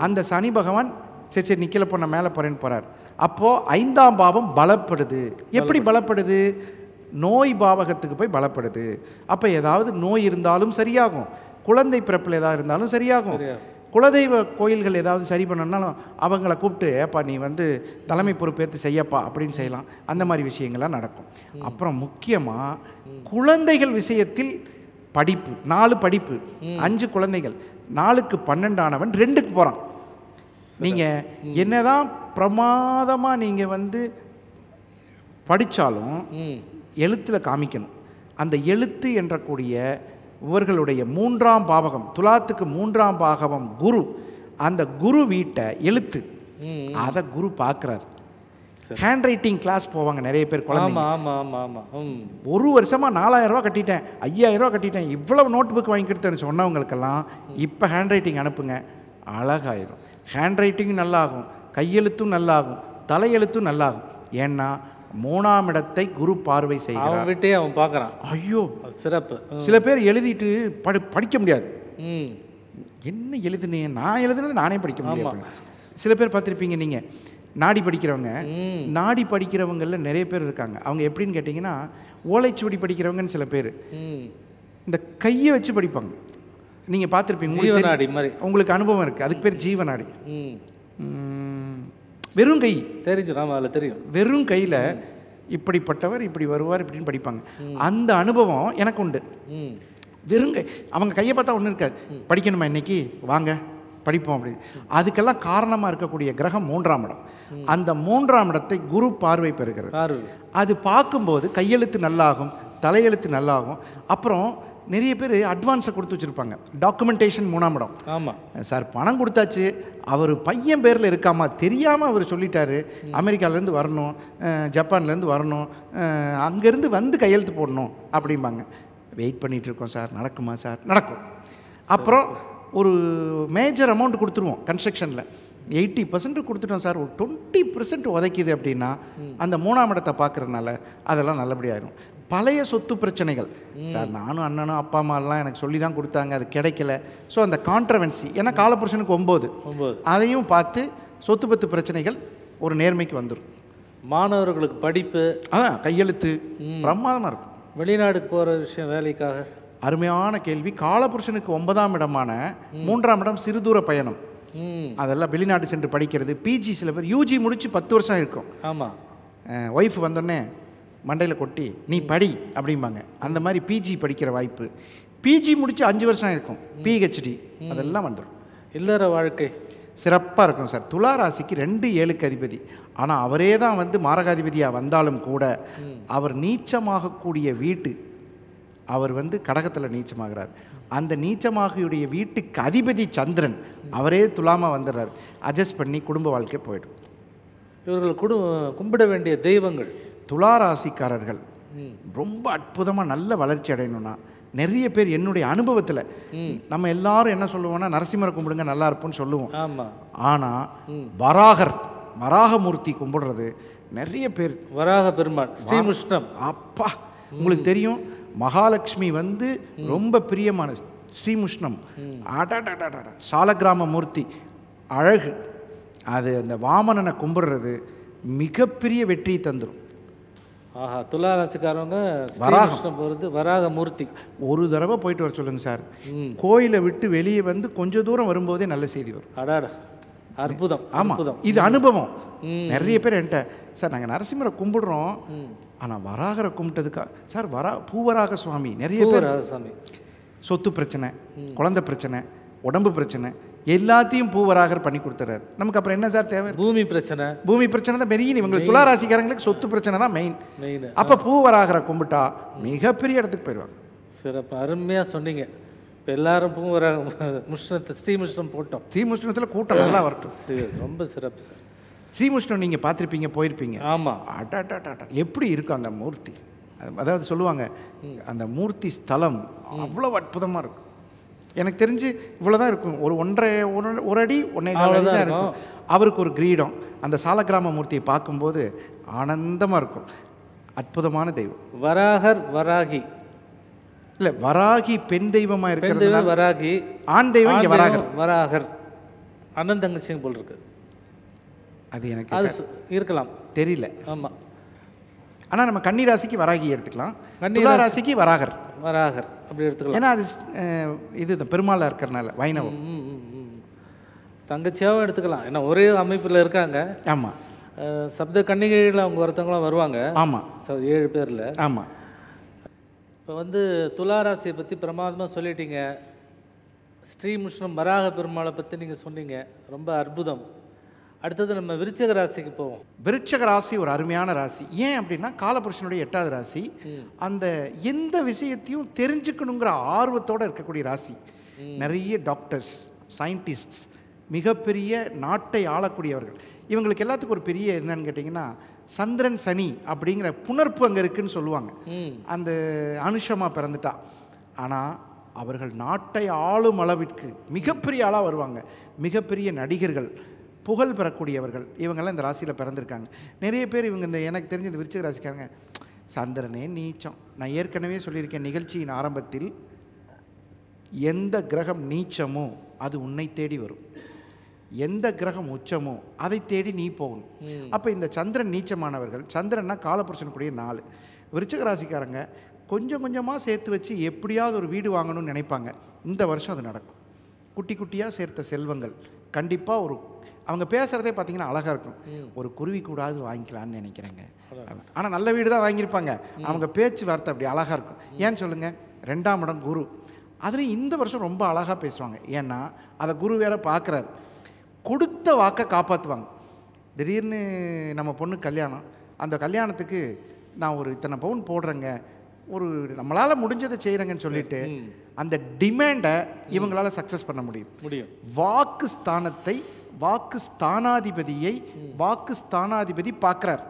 அந்த சனி பகவான் சரி நிக்கல போன மேலே போகிறேன்னு போகிறார். அப்போது 5ஆம் பாவம் பலப்படுது. எப்படி பலப்படுது? நோய் பாவகத்துக்கு போய் பலப்படுது. அப்போ ஏதாவது நோய் இருந்தாலும் சரியாகும், குழந்தை பிறப்பில் ஏதாவது இருந்தாலும் சரியாகும், குலதெய்வ கோயில்கள் ஏதாவது சரி பண்ணனாலும் அவங்கள கூப்பிட்டு ஏப்பா நீ வந்து தலைமை பொறுப்பேற்று செய்யப்பா அப்படின்னு செய்யலாம். அந்த மாதிரி விஷயங்கள்லாம் நடக்கும். அப்புறம் முக்கியமாக குழந்தைகள் விஷயத்தில் படிப்பு 4 படிப்பு 5 குழந்தைகள் 4க்கு 12 ஆனவன் 2க்கு போகிறான். நீங்கள் என்னதான் பிரமாதமாக நீங்கள் வந்து படித்தாலும் எழுத்தில் காமிக்கணும். அந்த எழுத்து என்ற கூடிய இவர்களுடைய 3ஆம் பாவகம், துலாத்துக்கு 3ஆம் பாவகம் குரு. அந்த குரு வீட்டை எழுத்து அதை குரு பார்க்குறாரு. ஹேண்ட் ரைட்டிங் கிளாஸ் போவாங்க நிறைய பேர் குழந்தைங்க. ஒரு வருஷமாக 4000 ரூபா கட்டிட்டேன், 5000 ரூபா கட்டிட்டேன், இவ்வளவு நோட் புக் வாங்கி கொடுத்தேன்னு சொன்னவங்களுக்கெல்லாம் இப்போ ஹேண்ட் ரைட்டிங் அனுப்புங்க, அழகாயிரும். ஹேண்ட் ரைட்டிங்கும் நல்லாகும், கையெழுத்தும் நல்லாகும், தலையெழுத்தும் நல்லாகும். ஏன்னா 3ஆம் இடத்தை குரு பார்வை செய்கிறார். விட்டே அவன் பார்க்குறான். ஐயோ சிறப்பு. சில பேர் எழுதிட்டு படிக்க முடியாது. என்ன எழுதுனேன், நான் எழுதுனது நானே படிக்க முடியாது. சில பேர் பார்த்துருப்பீங்க நீங்கள், நாடி படிக்கிறவங்க. நாடி படிக்கிறவங்களில் நிறைய பேர் இருக்காங்க. அவங்க எப்படின்னு கேட்டிங்கன்னா ஓலைச்சுவடி படிக்கிறவங்கன்னு சில பேர் இந்த கையை வச்சு படிப்பாங்க. நீங்கள் பார்த்துருப்பீங்க, உங்களுக்கு அனுபவம் இருக்குது. அதுக்கு பேர் ஜீவநாடி. வெறும் கை தெரிஞ்சு அதில் தெரியும். வெறும் கையில் இப்படிப்பட்டவர் இப்படி வருவார் இப்படின்னு படிப்பாங்க. அந்த அனுபவம் எனக்கு உண்டு. வெறும் கை, அவங்க கையை பார்த்தா ஒன்றும் இருக்காது. படிக்கணுமா இன்னைக்கு வாங்க படிப்போம் அப்படி. அதுக்கெல்லாம் காரணமாக இருக்கக்கூடிய கிரகம் 3ஆம் இடம். அந்த 3ஆம் இடத்தை குரு பார்வை பெறுகிறது. அது பார்க்கும்போது கையெழுத்து நல்லாகும், தலையெழுத்து நல்லாகும். அப்புறம் நிறைய பேர் அட்வான்ஸை கொடுத்து வச்சுருப்பாங்க. டாக்குமெண்டேஷன் 3ஆம் இடம். ஆமாம் சார் பணம் கொடுத்தாச்சு, அவர் பையன் பேரில் இருக்காமா தெரியாமல் அவர் சொல்லிட்டாரு, அமெரிக்காவிலேருந்து வரணும், ஜப்பான்லேருந்து வரணும், அங்கேருந்து வந்து கையெழுத்து போடணும் அப்படிம்பாங்க. வெயிட் பண்ணிகிட்ருக்கோம் சார், நடக்குமா சார்? நடக்கும். அப்புறம் ஒரு மேஜர் அமௌண்ட் கொடுத்துருவோம். கன்ஸ்ட்ரக்ஷனில் 80% கொடுத்துட்டோம் சார், ஒரு 20% உதைக்குது அப்படின்னா அந்த 3ஆம் இடத்தை பார்க்குறதுனால அதெல்லாம் நல்லபடியாயிடும். பழைய சொத்து பிரச்சனைகள், சார் நானும் அண்ணனும் அப்பா அம்மாலாம் எனக்கு சொல்லி தான் கொடுத்தாங்க, அது கிடைக்கல. ஸோ அந்த கான்ட்ரவென்சி, ஏன்னா காலபுருஷனுக்கு 9 அதையும் பார்த்து சொத்து பத்து பிரச்சனைகள் ஒரு நேர்மைக்கு வந்துடும். மாணவர்களுக்கு படிப்பு, அதான் கையெழுத்து பிரமாதமாக இருக்கும். வெளிநாடுக்கு போகிற விஷயம், வேலைக்காக. அருமையான கேள்வி. காலபுருஷனுக்கு 9ஆம் இடமான 3ஆம் இடம் சிறுதூர பயணம். அதெல்லாம் வெளிநாடு சென்று படிக்கிறது. பிஜி சில பேர் யூஜி முடித்து 10 வருஷம் இருக்கும். ஆமாம். ஒய்ஃப் வந்தோடனே மண்டையில் கொட்டி நீ படி அப்படிம்பாங்க. அந்த மாதிரி பிஜி படிக்கிற வாய்ப்பு. பிஜி முடித்து 5 வருஷம் இருக்கும். பிஹெச்டி அதெல்லாம் வந்துடும். இல்லற வாழ்க்கை சிறப்பாக இருக்கும் சார். துலா ராசிக்கு 2 7க்கு அதிபதி. ஆனால் அவரே தான் வந்து மாரகாதிபதியாக வந்தாலும் கூட அவர் நீச்சமாகக்கூடிய வீட்டு, அவர் வந்து கடகத்தில் நீச்சமாகிறார். அந்த நீச்சமாகியுடைய வீட்டுக்கு அதிபதி சந்திரன், அவரே துலாமாக வந்துடுறார். அட்ஜஸ்ட் பண்ணி குடும்ப வாழ்க்கை போய்டும். இவர்கள் கும்பிட வேண்டிய தெய்வங்கள், துளாராசிக்காரர்கள் ரொம்ப அற்புதமாக நல்ல வளர்ச்சி அடையணும்னா நிறைய பேர் என்னுடைய அனுபவத்தில் நம்ம எல்லாரும் என்ன சொல்லுவோம்னா நரசிம்மரை கும்பிடுங்க நல்லா இருப்போம்னு சொல்லுவோம். ஆனால் வராகமூர்த்தி கும்பிடுறது நிறைய பேர். வராக பெருமாள், ஸ்ரீமுஷ்ணம், அப்பா உங்களுக்கு தெரியும். மகாலட்சுமி வந்து ரொம்ப பிரியமான ஸ்ரீமுஷ்ணம், சாலக்கிராம மூர்த்தி, அழகு. அது அந்த வாமனனை கும்பிடுறது மிகப்பெரிய வெற்றியை தந்துடும். ஆஹா, துளாராசிக்காரவங்க வராகம் போகிறது, வராக மூர்த்தி. ஒரு தடவை போயிட்டு வர சொல்லுங்கள் சார். கோயிலை விட்டு வெளியே வந்து கொஞ்சம் தூரம் வரும்போதே நல்ல செய்தி வரும். அடாடா, அற்புதம். ஆமாம், இது அனுபவம். நிறைய பேர் என்கிட்ட, சார் நாங்கள் நரசிம்மரை கும்பிடுறோம், ஆனால் வராகரை கும்பிட்டதுக்கா சார்? பூவராக சுவாமி. நிறைய பேர் சொத்து பிரச்சனை, குழந்தை பிரச்சனை, உடம்பு பிரச்சனை எல்லாத்தையும் பூவராகர் பண்ணி கொடுத்துறாரு. நமக்கு அப்புறம் என்ன சார் தேவை? பூமி பிரச்சனை தான் மெயின். இவங்களுக்கு துளாராசிக்காரங்களுக்கு சொத்து பிரச்சனை தான் மெயின். அப்போ பூவராகரை கும்பிட்டா மிகப்பெரிய இடத்துக்கு போயிடுவாங்க. சிறப்பு, அருமையாக சொன்னீங்க. இப்போ எல்லாரும் பூவராக ஸ்ரீமுஷ்ணம் போட்டோம். ஸ்ரீமுஷ்ணத்தில் கூட்டம் நல்லா வரட்டும். ரொம்ப சிறப்பு சார். ஸ்ரீமுஷ்ணம் நீங்கள் பார்த்துருப்பீங்க, போயிருப்பீங்க. ஆமாம். அடாட்டாட்டா எப்படி இருக்கும் அந்த மூர்த்தி. அதாவது சொல்லுவாங்க அந்த மூர்த்தி ஸ்தலம் அவ்வளோ அற்புதமாக இருக்கும். எனக்கு தெரிஞ்சு இவ்வளோ தான் இருக்கும். ஒரு 1.5 அடி 1.25 அடி தான் இருக்கும். அவருக்கு ஒரு கிரீடம். அந்த சாலக்கிராம மூர்த்தியை பார்க்கும்போது ஆனந்தமாக இருக்கும். அற்புதமான தெய்வம். வராகர் வராகி இல்லை, வராகி பெண் தெய்வமாக இருக்கிறது. வராகி ஆண் தெய்வம் இங்கே வராகர். வராகர் அண்ணன் தங்கச்சியும் போல் இருக்கு. அது எனக்கு அது இருக்கலாம், தெரியல. ஆமாம். ஆனால் நம்ம கன்னி ராசிக்கு வராகி எடுத்துக்கலாம், துலா ராசிக்கு வராகர் வராகர் அப்படி எடுத்துக்கலாம். ஏன்னா அது இது பெருமாளாக இருக்கிறனால வைணவம். தங்கச்சியாகவும் எடுத்துக்கலாம், ஏன்னா ஒரே அமைப்பில் இருக்காங்க. ஆமாம். சப்த கன்னிகைகள் அவங்க ஒருத்தவங்களாம் வருவாங்க. ஆமாம், 7 பேரில். ஆமாம். இப்போ வந்து துளாராசியை பற்றி பிரமாதமாக சொல்லிட்டீங்க. ஸ்ரீமுஷ்ணம் வராக பெருமாளை பற்றி நீங்கள் சொன்னீங்க, ரொம்ப அற்புதம். அடுத்தது நம்ம விருச்சிக ராசிக்கு போவோம். விருச்சிக ராசி ஒரு அருமையான ராசி. ஏன் அப்படின்னா காலபுருஷனுடைய 8வது ராசி. அந்த எந்த விஷயத்தையும் தெரிஞ்சுக்கணுங்கிற ஆர்வத்தோடு இருக்கக்கூடிய ராசி. நிறைய டாக்டர்ஸ், சயின்டிஸ்ட்ஸ், மிகப்பெரிய நாட்டை ஆளக்கூடியவர்கள். இவங்களுக்கு எல்லாத்துக்கும் ஒரு பெரிய என்னன்னு கேட்டிங்கன்னா, சந்திரன் சனி அப்படிங்கிற புணர்ப்பு அங்கே இருக்குதுன்னு சொல்லுவாங்க, அந்த அனுஷமாக பிறந்துட்டா. ஆனால் அவர்கள் நாட்டை ஆளும் அளவிற்கு மிகப்பெரிய ஆளாக வருவாங்க. மிகப்பெரிய நடிகர்கள், புகழ் பெறக்கூடியவர்கள், இவங்கெல்லாம் இந்த ராசியில் பிறந்திருக்காங்க. நிறைய பேர் இவங்க இந்த எனக்கு தெரிஞ்ச இந்த விருச்சிக ராசிக்காரங்க சந்திரனே நீச்சம். நான் ஏற்கனவே சொல்லியிருக்கேன் நிகழ்ச்சியின் ஆரம்பத்தில், எந்த கிரகம் நீச்சமோ அது உன்னை தேடி வரும், எந்த கிரகம் உச்சமோ அதை தேடி நீ போகணும். அப்போ இந்த சந்திரன் நீச்சமானவர்கள், சந்திரன்னா காலபுருஷனுக்குரிய 4. விருச்சிக ராசிக்காரங்க கொஞ்சம் கொஞ்சமாக சேர்த்து வச்சு எப்படியாவது ஒரு வீடு வாங்கணும்னு நினைப்பாங்க. இந்த வருஷம் அது நடக்கும். குட்டி குட்டியாக சேர்த்த செல்வங்கள் கண்டிப்பாக ஒரு, அவங்க பேசுகிறதே பார்த்தீங்கன்னா அழகாக இருக்கும். ஒரு குருவி கூடாது வாங்கிக்கலான்னு நினைக்கிறேங்க. ஆனால் நல்ல வீடு தான் வாங்கியிருப்பாங்க. அவங்க பேச்சு வார்த்தை அப்படி அழகாக இருக்கும். ஏன்னு சொல்லுங்கள், 2ஆம் இடம் குரு. அதுலேயும் இந்த வருஷம் ரொம்ப அழகாக பேசுவாங்க. ஏன்னா அதை குரு வேற பார்க்குறாரு. கொடுத்த வாக்கை காப்பாற்றுவாங்க. திடீர்னு நம்ம பொண்ணு கல்யாணம், அந்த கல்யாணத்துக்கு நான் ஒரு இத்தனை பவுன் போடுறேங்க, ஒரு நம்மளால் முடிஞ்சதை செய்கிறேங்கன்னு சொல்லிட்டு அந்த டிமாண்டை இவங்களால் சக்ஸஸ் பண்ண முடியும். வாக்கு ஸ்தானத்தை, வாக்கு ஸ்தானாதிபதியை வாக்கு ஸ்தானாதிபதி பார்க்குறார்.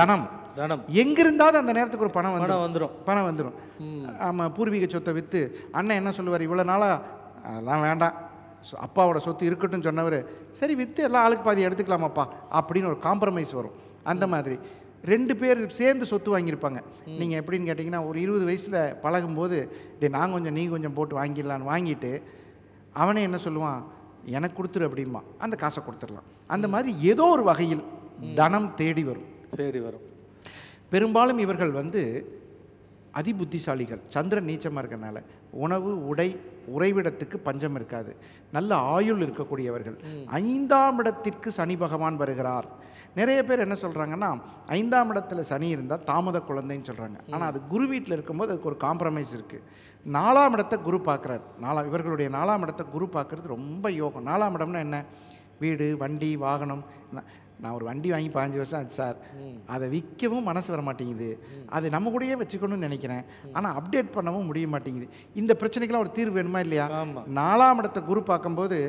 தனம் எங்கிருந்தாவது அந்த நேரத்துக்கு ஒரு பணம் வந்துடும். ஆமாம், பூர்வீக சொத்தை விற்று அண்ணன் என்ன சொல்லுவார், இவ்வளோ நாளாக அதெல்லாம் வேண்டாம், அப்பாவோட சொத்து இருக்கட்டும் சொன்னவர், சரி விற்று எல்லாம் ஆளுக்கு பாதி எடுத்துக்கலாமாப்பா அப்படின்னு ஒரு காம்ப்ரமைஸ் வரும். அந்த மாதிரி 2 பேர் சேர்ந்து சொத்து வாங்கியிருப்பாங்க. நீங்கள் எப்படின்னு கேட்டிங்கன்னா, ஒரு 20 வயசில் பழகும்போது நான் கொஞ்சம் நீ கொஞ்சம் போட்டு வாங்கிடலான்னு வாங்கிட்டு அவனே என்ன சொல்லுவான், எனக்கு கொடுத்துரு அப்படிமா, அந்த காசை கொடுத்துடலாம். அந்த மாதிரி ஏதோ ஒரு வகையில் தனம் தேடி வரும். பெரும்பாலும் இவர்கள் அதிபுத்திசாலிகள். சந்திரன் நீச்சமாக இருக்கிறனால உணவு, உடை, உறைவிடத்துக்கு பஞ்சம் இருக்காது. நல்ல ஆயுள் இருக்கக்கூடியவர்கள். 5ஆம் இடத்திற்கு சனி பகவான் வருகிறார். நிறைய பேர் என்ன சொல்கிறாங்கன்னா, 5ஆம் இடத்துல சனி இருந்தால் தாமத குழந்தைன்னு சொல்கிறாங்க. ஆனால் அது குரு வீட்டில் இருக்கும்போது அதுக்கு ஒரு காம்ப்ரமைஸ் இருக்குது. 4ஆம் இடத்தை குரு பார்க்குறார். இவர்களுடைய 4ஆம் இடத்தை குரு பார்க்குறது ரொம்ப யோகம். 4ஆம் இடம்னா என்ன, வீடு, வண்டி, வாகனம். நான் ஒரு வண்டி வாங்கி 15 வருஷம் ஆச்சு சார், அதை விற்கவும் மனசு வர மாட்டேங்குது, அதை நம்ம கூடயே வச்சுக்கணும்னு நினைக்கிறேன், ஆனால் அப்டேட் பண்ணவும் முடிய மாட்டேங்குது. இந்த பிரச்சனைக்கெல்லாம் ஒரு தீர்வு வேணுமா இல்லையா? 4ஆம் இடத்தை குரு பார்க்கும்போது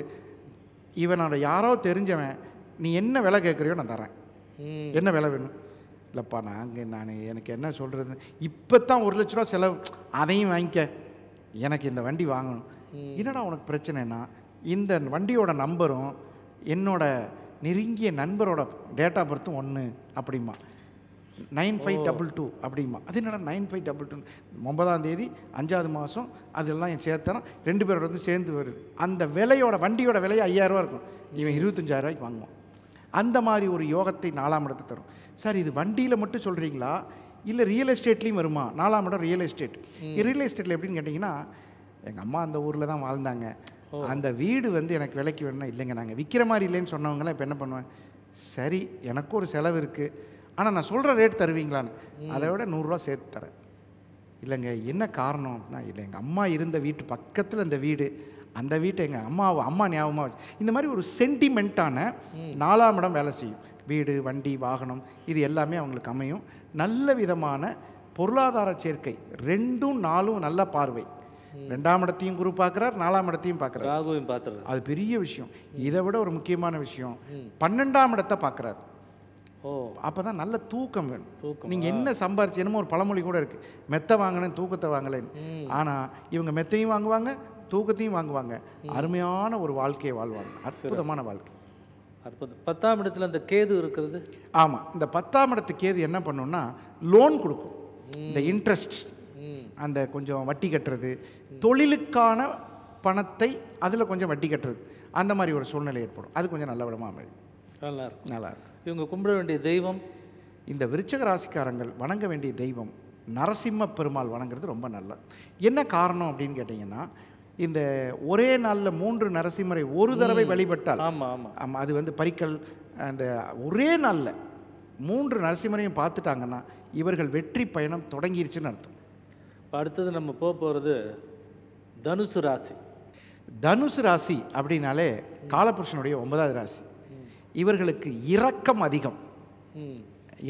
இவனோட யாரோ தெரிஞ்சவன், நீ என்ன விலை கேட்குறியோ நான் தரேன், என்ன விலை வேணும், இல்லைப்பா நான் எனக்கு என்ன சொல்கிறது, இப்போ தான் 1 லட்ச ரூபா செலவு, அதையும் வாங்கிக்க, எனக்கு இந்த வண்டி வாங்கணும். என்னடா உனக்கு பிரச்சனைனா, இந்த வண்டியோட நம்பரும் என்னோட நெருங்கிய நண்பரோட டேட் ஆஃப் பர்த்தும் 1 அப்படிமா, 9522 அப்படிமா. அது என்னடா 9522, 9ஆம் தேதி 5ஆவது மாதம், அதெல்லாம் என் சேர்த்தனா 2 பேரோட சேர்ந்து வருது. அந்த விலையோட, வண்டியோட விலையை 5000 ரூபா இருக்கும், இவன் 25000 ரூபாய்க்கு வாங்குவான். அந்த மாதிரி ஒரு யோகத்தை 4ஆம் இடத்தை தரும். சார் இது வண்டியில் மட்டும் சொல்கிறீங்களா, இல்லை ரியல் எஸ்டேட்லேயும் வருமா? 4ஆம் இடம் ரியல் எஸ்டேட். ரியல் எஸ்டேட்டில் எப்படின்னு கேட்டிங்கன்னா, எங்கள் அம்மா அந்த ஊரில் தான் வாழ்ந்தாங்க, அந்த வீடு எனக்கு விலைக்கு வேணும்னா, இல்லைங்க நாங்கள் விற்கிற மாதிரி இல்லைன்னு சொன்னவங்களாம் இப்போ என்ன பண்ணுவேன், சரி எனக்கும் ஒரு செலவு இருக்குது, ஆனால் நான் சொல்கிற ரேட் தருவீங்களான்னு, அதை விட 100 ரூபா சேர்த்து தரேன். இல்லைங்க என்ன காரணம் அப்படின்னா, இல்லை எங்கள் அம்மா இருந்த வீட்டு பக்கத்தில் இந்த வீடு, அந்த வீட்டை எங்கள் அம்மா ஞாபகமாக வச்சு, இந்த மாதிரி ஒரு சென்டிமெண்ட்டான 4ஆம் இடம் வேலை செய்யும். வீடு, வண்டி, வாகனம் இது எல்லாமே அவங்களுக்கு அமையும். நல்ல விதமான பொருளாதார சேர்க்கை. 2ம் 4ம் நல்ல பார்வை. 2ஆம் இடத்தையும் குரு பார்க்குறார், 4ஆம் இடத்தையும் பார்க்குறார், ராகுவையும் பார்க்குறார். அது பெரிய விஷயம். இதை விட ஒரு முக்கியமான விஷயம், 12ஆம் இடத்தை பார்க்குறார். அப்போ தான் நல்ல தூக்கம் வேணும். நீங்கள் என்ன சம்பாரிச்சு, என்னமோ ஒரு பழமொழி கூட இருக்குது, மெத்தை வாங்கினேன் தூக்கத்தை வாங்கலேன்னு. ஆனால் இவங்க மெத்தையும் வாங்குவாங்க, தூக்கத்தையும் வாங்குவாங்க, அருமையான ஒரு வாழ்க்கையை வாழ்வாங்க. அற்புதமான வாழ்க்கை. அற்புதம். 10ஆம் இடத்துல அந்த கேது இருக்கிறது. ஆமாம், இந்த 10ஆம் இடத்து கேது என்ன பண்ணுன்னா லோன் கொடுக்கும். இந்த இன்ட்ரெஸ்ட், அந்த கொஞ்சம் வட்டி கட்டுறது, தொழிலுக்கான பணத்தை அதில் கொஞ்சம் வட்டி கட்டுறது, அந்த மாதிரி ஒரு சூழ்நிலை ஏற்படும். அது கொஞ்சம் நல்ல விடமாக அமையும். நல்லாயிருக்கும். நல்லாயிருக்கும். இவங்க கும்பிட வேண்டிய தெய்வம், இந்த விருச்சிக ராசிக்காரங்கள் வணங்க வேண்டிய தெய்வம் நரசிம்ம பெருமாள் வணங்குறது ரொம்ப நல்ல. என்ன காரணம் அப்படின்னு கேட்டிங்கன்னா, இந்த ஒரே நாளில் 3 நரசிம்மரை ஒரு தடவை வழிபட்டால், ஆமாம், அது வந்து பரிக்கல், அந்த ஒரே நாளில் 3 நரசிம்மரையும் பார்த்துட்டாங்கன்னா இவர்கள் வெற்றி பயணம் தொடங்கிருச்சுன்னு அர்த்தம். இப்போ அடுத்தது நம்ம போகிறது தனுசு ராசி. தனுசு ராசி அப்படின்னாலே காலபுருஷனுடைய 9வது ராசி. இவர்களுக்கு இரக்கம் அதிகம்.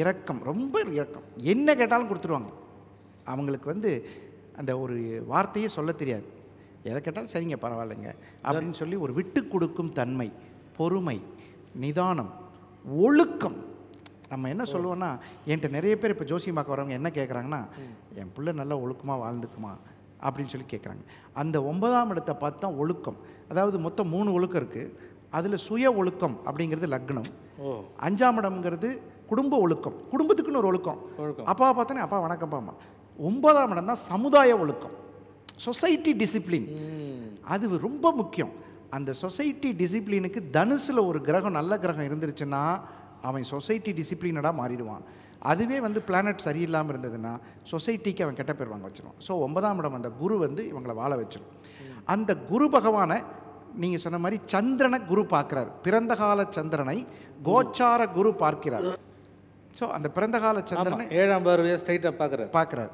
இரக்கம், ரொம்ப இரக்கம். என்ன கேட்டாலும் கொடுத்துருவாங்க. அவங்களுக்கு வந்து அந்த ஒரு வார்த்தையே சொல்ல தெரியாது. எதை கேட்டாலும் சரிங்க, பரவாயில்லைங்க அப்படின்னு சொல்லி ஒரு விட்டு கொடுக்கும் தன்மை, பொறுமை, நிதானம், ஒழுக்கம். நம்ம என்ன சொல்லுவோன்னா, என்கிட்ட நிறைய பேர் இப்போ ஜோசியம் பார்க்க வரவங்க என்ன கேட்குறாங்கன்னா, என் பிள்ளை நல்லா ஒழுக்கமாக வாழ்ந்துக்குமா அப்படின்னு சொல்லி கேட்குறாங்க. அந்த 9ஆம் இடத்தை பார்த்தா ஒழுக்கம். அதாவது மொத்தம் 3 ஒழுக்கம் இருக்குது. அதில் சுய ஒழுக்கம் அப்படிங்கிறது லக்னம். 5ஆம் இடம்ங்கிறது குடும்ப ஒழுக்கம், குடும்பத்துக்குன்னு ஒரு ஒழுக்கம். அப்பாவை பார்த்தோன்னே அப்பா வணக்கம்ப்பாம்மா. 9ஆம் இடம் தான் சமுதாய ஒழுக்கம், சொசைட்டி டிசிப்ளின். அது ரொம்ப முக்கியம். அந்த சொசைட்டி டிசிப்ளினுக்கு தனுசில் ஒரு கிரகம், நல்ல கிரகம் இருந்துருச்சுன்னா அவன் சொசைட்டி டிசிப்ளினடாக மாறிடுவான். அதுவே வந்து பிளானட் சரியில்லாமல் இருந்ததுன்னா சொசைட்டிக்கு அவன் கெட்ட பேர் வாங்க வச்சிருவான். ஸோ 9ஆம் இடம் அந்த குரு வந்து இவங்களை வாழ வச்சிடும். அந்த குரு பகவானை நீங்கள் சொன்ன மாதிரி சந்திரனை குரு பார்க்குறார். பிறந்த கால சந்திரனை கோச்சார குரு பார்க்கிறார். ஸோ அந்த பிறந்த கால சந்திரனை 7ஆம் பார்வையை ஸ்ட்ரைட்டாக பார்க்குறார்.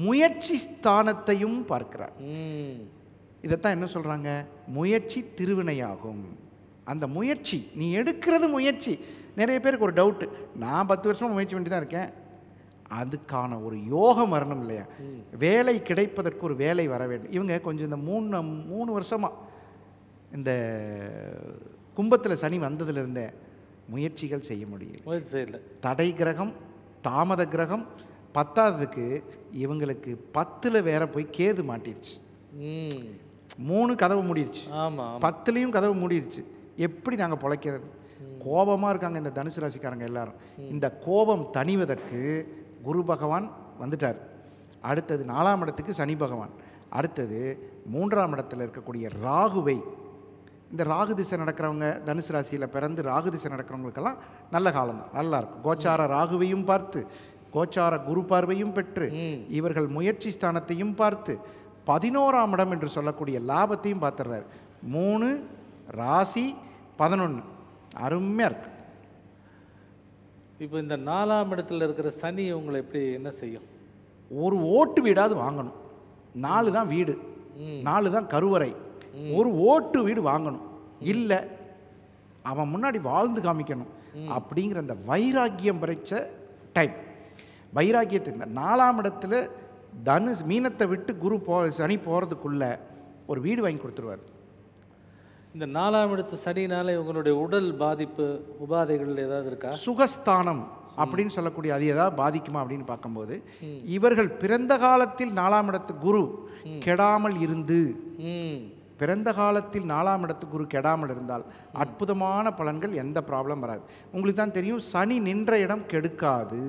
முயற்சி ஸ்தானத்தையும் பார்க்கிறார். இதைத்தான் என்ன சொல்கிறாங்க, முயற்சி திருவினையாகும். அந்த முயற்சி, நீ எடுக்கிறது முயற்சி. நிறைய பேருக்கு ஒரு டவுட்டு, நான் 10 வருஷமாக முயற்சி பண்ணி தான் இருக்கேன். அதுக்கான ஒரு யோகம் வரணும் இல்லையா? வேலை கிடைப்பதற்கு ஒரு வேலை வர வேண்டும். இவங்க கொஞ்சம் இந்த 3 வருஷமாக இந்த கும்பத்தில் சனி வந்ததுலேருந்தே முயற்சிகள் செய்ய முடியல. தடை கிரகம், தாமத கிரகம். 10ஆவதுக்கு இவங்களுக்கு 10ல் வேற போய் கேது மாட்டிருச்சு. 3 கதவு மூடிடுச்சு, 10லையும் கதவு மூடிடுச்சு. எப்படி நாங்கள் பிழைக்கிறது? கோபமாக இருக்காங்க இந்த தனுசு ராசிக்காரங்க எல்லாரும். இந்த கோபம் தணிவதற்கு குரு பகவான் வந்துட்டார். அடுத்தது 4ஆம் இடத்துக்கு சனி பகவான். அடுத்தது 3ஆம் இடத்துல இருக்கக்கூடிய ராகுவை, இந்த ராகு திசை நடக்கிறவங்க, தனுசு ராசியில் பிறந்து ராகு திசை நடக்கிறவங்களுக்கெல்லாம் நல்ல காலம்தான், நல்லாயிருக்கும். கோச்சார ராகுவையும் பார்த்து, கோச்சார குரு பார்வையும் பெற்று, இவர்கள் முயற்சி ஸ்தானத்தையும் பார்த்து, 11ஆம் இடம் என்று சொல்லக்கூடிய லாபத்தையும் பார்த்துடுறாரு. 3 ராசி 11 அருமையாக இருக்கு. இப்போ இந்த 4ஆம் இடத்துல இருக்கிற சனி உங்களை எப்படி என்ன செய்யும்? ஒரு ஓட்டு வீடாவது வாங்கணும். 4 தான் வீடு, 4 தான் கருவறை. ஒரு ஓட்டு வீடு வாங்கணும். இல்லை அவன் முன்னாடி வாழ்ந்து காமிக்கணும் அப்படிங்கிற அந்த வைராக்கியம் படைச்ச டைம். வைராக்கியத்தை இந்த 4ஆம் இடத்துல தனுஷ் மீனத்தை விட்டு குரு சனி போகிறதுக்குள்ள ஒரு வீடு வாங்கி கொடுத்துருவார். இந்த 4ஆம் இடத்து சனினால இவங்களுடைய உடல் பாதிப்பு, உபாதைகள் ஏதாவது இருக்கா? சுகஸ்தானம் அப்படின்னு சொல்லக்கூடிய அது ஏதாவது பாதிக்குமா அப்படின்னு பார்க்கும்போது, இவர்கள் பிறந்த காலத்தில் 4ஆம் இடத்து குரு கெடாமல் இருந்து, பிறந்த காலத்தில் 4ஆம் இடத்து குரு கெடாமல் இருந்தால் அற்புதமான பலன்கள், எந்த ப்ராப்ளம் வராது. உங்களுக்கு தான் தெரியும், சனி நின்ற இடம் கெடுக்காது.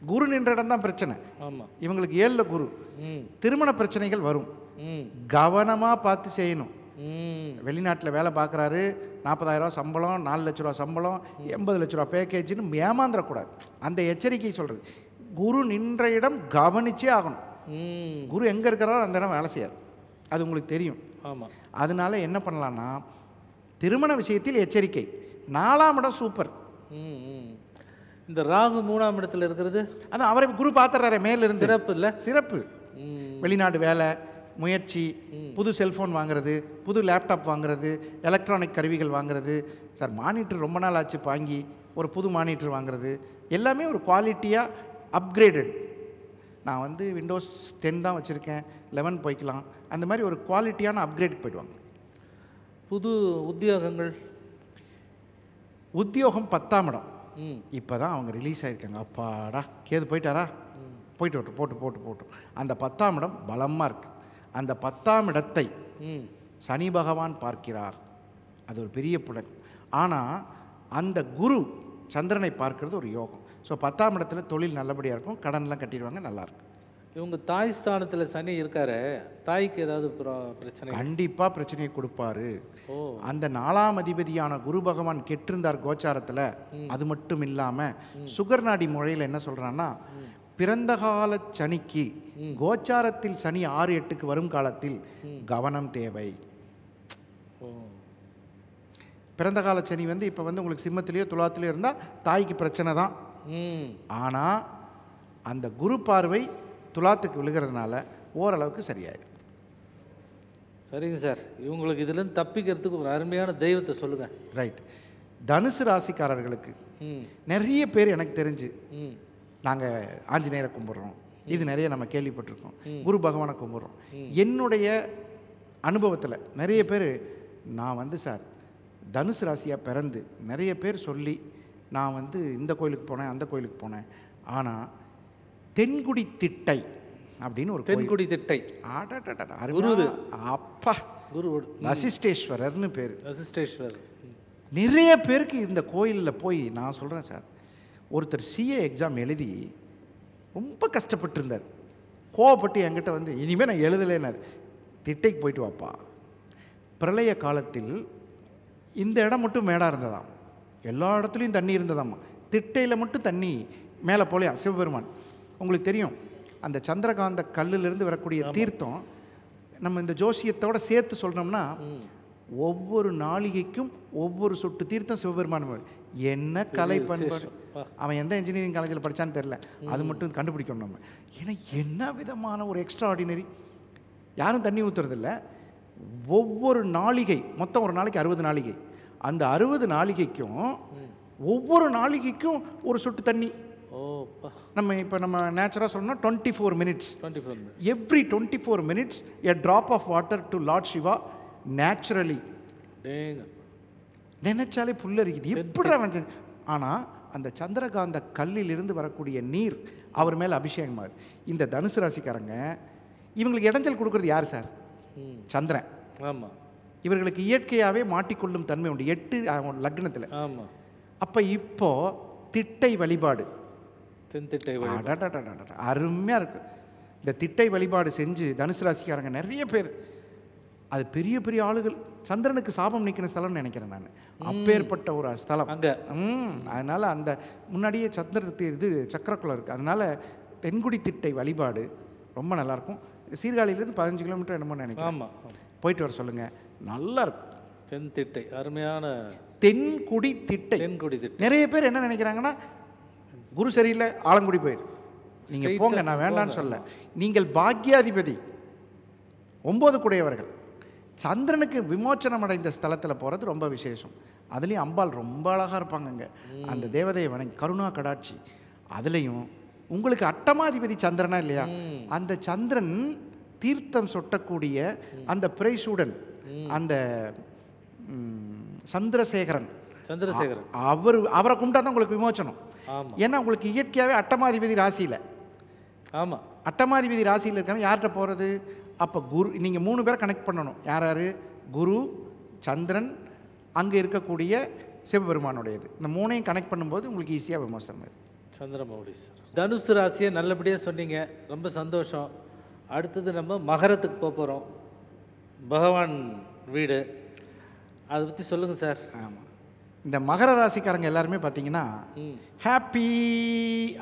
குரு நின்ற இடம் தான் பிரச்சனை. இவங்களுக்கு 7ல் குரு. திருமண பிரச்சனைகள் வரும், கவனமாக பார்த்து செய்யணும். வெளிநாட்டில் வேலை பார்க்குறாரு, 40,000 ரூபா சம்பளம், 4 லட்ச ரூபா சம்பளம், 80 லட்ச ரூபா பேக்கேஜ்னு ஏமாந்துடக்கூடாது. அந்த எச்சரிக்கை சொல்கிறது. குரு நின்ற இடம் கவனிச்சே ஆகணும். குரு எங்கே இருக்கிறாரோ அந்த இடம் வேலை செய்யாது, அது உங்களுக்கு தெரியும். அதனால என்ன பண்ணலான்னா, திருமண விஷயத்தில் எச்சரிக்கை. 4ஆம் இடம் சூப்பர். இந்த ராகு 3ஆம் இடத்துல இருக்கிறது, அதான் அவரை குரு பார்த்துறாரு மேலிருந்து. சிறப்பு இல்லை? சிறப்பு. வெளிநாடு வேலை, முயற்சி, புது செல்ஃபோன் வாங்குறது, புது லேப்டாப் வாங்குறது, எலக்ட்ரானிக் கருவிகள் வாங்குறது. சார் மானிட்டர் ரொம்ப நாள் ஆச்சு வாங்கி, ஒரு புது மானிட்டர் வாங்குறது, எல்லாமே ஒரு குவாலிட்டியாக அப்கிரேடட். நான் வந்து விண்டோஸ் 10 தான் வச்சுருக்கேன், 11 போய்க்கலாம், அந்த மாதிரி ஒரு குவாலிட்டியான அப்கிரேட் போய்டுவாங்க. புது உத்தியோகங்கள், உத்தியோகம் 10ஆம் இடம் இப்போ தான் அவங்க ரிலீஸ் ஆகிருக்காங்க. அப்பாடா, கேது போயிட்டாரா, போயிட்டு போட்டு அந்த 10ஆம் இடம் பலமாக இருக்குது. அந்த 10ஆம் இடத்தை ம் சனி பகவான் பார்க்கிறார். அது ஒரு பெரிய புலன். ஆனால் அந்த குரு சந்திரனை பார்க்கறது ஒரு யோகம். ஸோ 10ஆம் இடத்துல தொழில் நல்லபடியாக இருக்கும், கடன்லாம் கட்டிடுவாங்க, நல்லாயிருக்கும். இவங்க தாய் ஸ்தானத்தில் சனி இருக்காரு, தாய்க்கு ஏதாவது பிரச்சனை? கண்டிப்பாக பிரச்சனையை கொடுப்பாரு. ஓ, அந்த 4ஆம் அதிபதியான குரு பகவான் கெட்டிருந்தார் கோச்சாரத்தில். அது மட்டும் இல்லாமல் சுகர் நாடி முறையில் என்ன சொல்கிறான்னா, பிறந்த கால சனிக்கு கோச்சாரத்தில் சனி 6, 8க்கு வரும் காலத்தில் கவனம் தேவை. ஓ, பிறந்த கால சனி வந்து இப்போ வந்து உங்களுக்கு சிம்மத்திலேயோ துலாத்திலேயோ இருந்தால் தாய்க்கு பிரச்சனை தான். ம் ஆனால் அந்த குரு பார்வை துலாத்துக்கு விழுகிறதுனால ஓரளவுக்கு சரியாயிடும். சரிங்க சார். இவங்களுக்கு இதுலேருந்து தப்பிக்கிறதுக்கு ஒரு அருமையான தெய்வத்தை சொல்லுங்கள். ரைட். தனுசு ராசிக்காரர்களுக்கு ம் நிறைய பேர் எனக்கு தெரிஞ்சு ம் நாங்கள் ஆஞ்சநேயரை கும்பிட்றோம், இது நிறைய நம்ம கேள்விப்பட்டிருக்கோம், குரு பகவானை கும்பிட்றோம். என்னுடைய அனுபவத்தில் நிறைய பேர் நான் வந்து சார் தனுசு ராசியாக பிறந்து நிறைய பேர் சொல்லி நான் வந்து இந்த கோயிலுக்கு போனேன் அந்த கோயிலுக்கு போனேன். ஆனால் தென்குடி திட்டை அப்படின்னு ஒரு தென்குடி திட்டை குரு அப்பா குரு வசிஷ்டேஸ்வரர்னு பேர். வசிஷ்டேஸ்வர். நிறைய பேருக்கு இந்த கோயிலில் போய் நான் சொல்கிறேன் சார், ஒருத்தர் சிஏ எக்ஸாம் எழுதி ரொம்ப கஷ்டப்பட்டுருந்தார். கோவப்பட்டு என்கிட்ட வந்து இனிமேல் நான் எழுதலைன்னார். திட்டைக்கு போயிட்டு வாப்பா, பிரளய காலத்தில் இந்த இடம் மட்டும் மேடாக இருந்ததாம், எல்லா இடத்துலையும் தண்ணி இருந்ததாம்மா, திட்டையில் மட்டும் தண்ணி மேலே போலையா சிவபெருமான். உங்களுக்கு தெரியும் அந்த சந்திரகாந்த கல்லிலிருந்து வரக்கூடிய தீர்த்தம் நம்ம இந்த ஜோசியத்தோட சேர்த்து சொல்கிறோம்னா ஒவ்வொரு நாளிகைக்கும் ஒவ்வொரு சொட்டு தீர்த்தம் சிவபெருமான். என்ன கலை பண்பாடு! அவன் எந்த இன்ஜினியரிங் காலேஜில் படித்தான்னு தெரில, அது மட்டும் கண்டுபிடிக்கணும் நம்ம. ஏன்னா என்ன விதமான ஒரு எக்ஸ்ட்ரா ஆர்டினரி. யாரும் தண்ணி ஊற்றுறதில்ல. ஒவ்வொரு நாளிகை மொத்தம் ஒரு நாளைக்கு 60 நாளிகை, அந்த 60 நாளிகைக்கும் ஒவ்வொரு நாளிகைக்கும் ஒரு சொட்டு தண்ணி. நம்ம இப்போ நம்ம நேச்சுரலாக சொல்லணும்னா 24 minutes. Every 24 minutes a drop of water to Lord Shiva naturally. நினைச்சாலே புல்லரிக்குது எப்படி வந்து. ஆனால் அந்த சந்திரகாந்த கல்லிலிருந்து வரக்கூடிய நீர் அவர் மேலே அபிஷேகமாகுது. இந்த தனுசு ராசிக்காரங்க இவங்களுக்கு இடைஞ்சல் கொடுக்குறது யார் சார்? சந்திரன். ஆமாம். இவர்களுக்கு இயற்கையாகவே மாட்டிக்கொள்ளும் தன்மை உண்டு 8 லக்னத்தில். ஆமாம். அப்போ இப்போ திட்டை வழிபாடு அருமையாக இருக்கு. இந்த திட்டை வழிபாடு செஞ்சு தனுசு ராசிக்காரங்க நிறைய பேர், அது பெரிய பெரிய ஆளுகள். சந்திரனுக்கு சாபம் நிற்கிற ஸ்தலம்னு நினைக்கிறேன் நான், அப்பேற்பட்ட ஒரு ஸ்தலம் அங்கே. அதனால் அந்த முன்னாடியே இது சக்கரக்குளம் இருக்குது. அதனால் தென்குடி திட்டை வழிபாடு ரொம்ப நல்லாயிருக்கும். சீர்காழியிலேருந்து 15 கிலோமீட்டர் என்னமோ நினைக்கிறேன். ஆமாம், போயிட்டு வர சொல்லுங்கள், நல்லாயிருக்கும். தென் திட்டை அருமையான தென்குடி திட்டை. தென்குடி திட்டை. நிறைய பேர் என்ன நினைக்கிறாங்கன்னா, குரு சரியில்லை ஆலங்குடி போயிரு, நீங்கள் போங்க, நான் வேண்டான்னு சொல்ல. நீங்கள் பாக்யாதிபதி 9 கூடையவர்கள், சந்திரனுக்கு விமோச்சனம் அடைந்த ஸ்தலத்தில் போகிறது ரொம்ப விசேஷம். அதுலேயும் அம்பாள் ரொம்ப அழகாக இருப்பாங்கங்க. அந்த தேவதையை வணங்கி கருணா கடாட்சி. அதுலேயும் உங்களுக்கு அட்டமாதிபதி சந்திரனா இல்லையா, அந்த சந்திரன் தீர்த்தம் சொட்டக்கூடிய அந்த பிரைசூடன், அந்த சந்திரசேகரன் அவரை கும்பிட்டா தான் உங்களுக்கு விமோச்சனம். ஏன்னா உங்களுக்கு இயற்கையாகவே அட்டமாதிபதி ராசியில். ஆமாம். அட்டமாதிபதி ராசியில் இருக்காங்க, யார்கிட்ட போகிறது? அப்போ குரு, நீங்கள் 3 பேரை கனெக்ட் பண்ணணும். யார் யார்? குரு, சந்திரன், அங்கே இருக்கக்கூடிய சிவபெருமானுடையது. இந்த 3ஐயும் கனெக்ட் பண்ணும்போது உங்களுக்கு ஈஸியாக விமோசனம். சந்திரமௌலி சார், தனுசு ராசியை நல்லபடியாக சொன்னீங்க, ரொம்ப சந்தோஷம். அடுத்தது நம்ம மகரத்துக்கு போக போகிறோம், பகவான் வீடு, அதை பற்றி சொல்லுங்கள் சார். ஆமாம், இந்த மகர ராசிக்காரங்க எல்லாருமே பார்த்தீங்கன்னா ஹாப்பி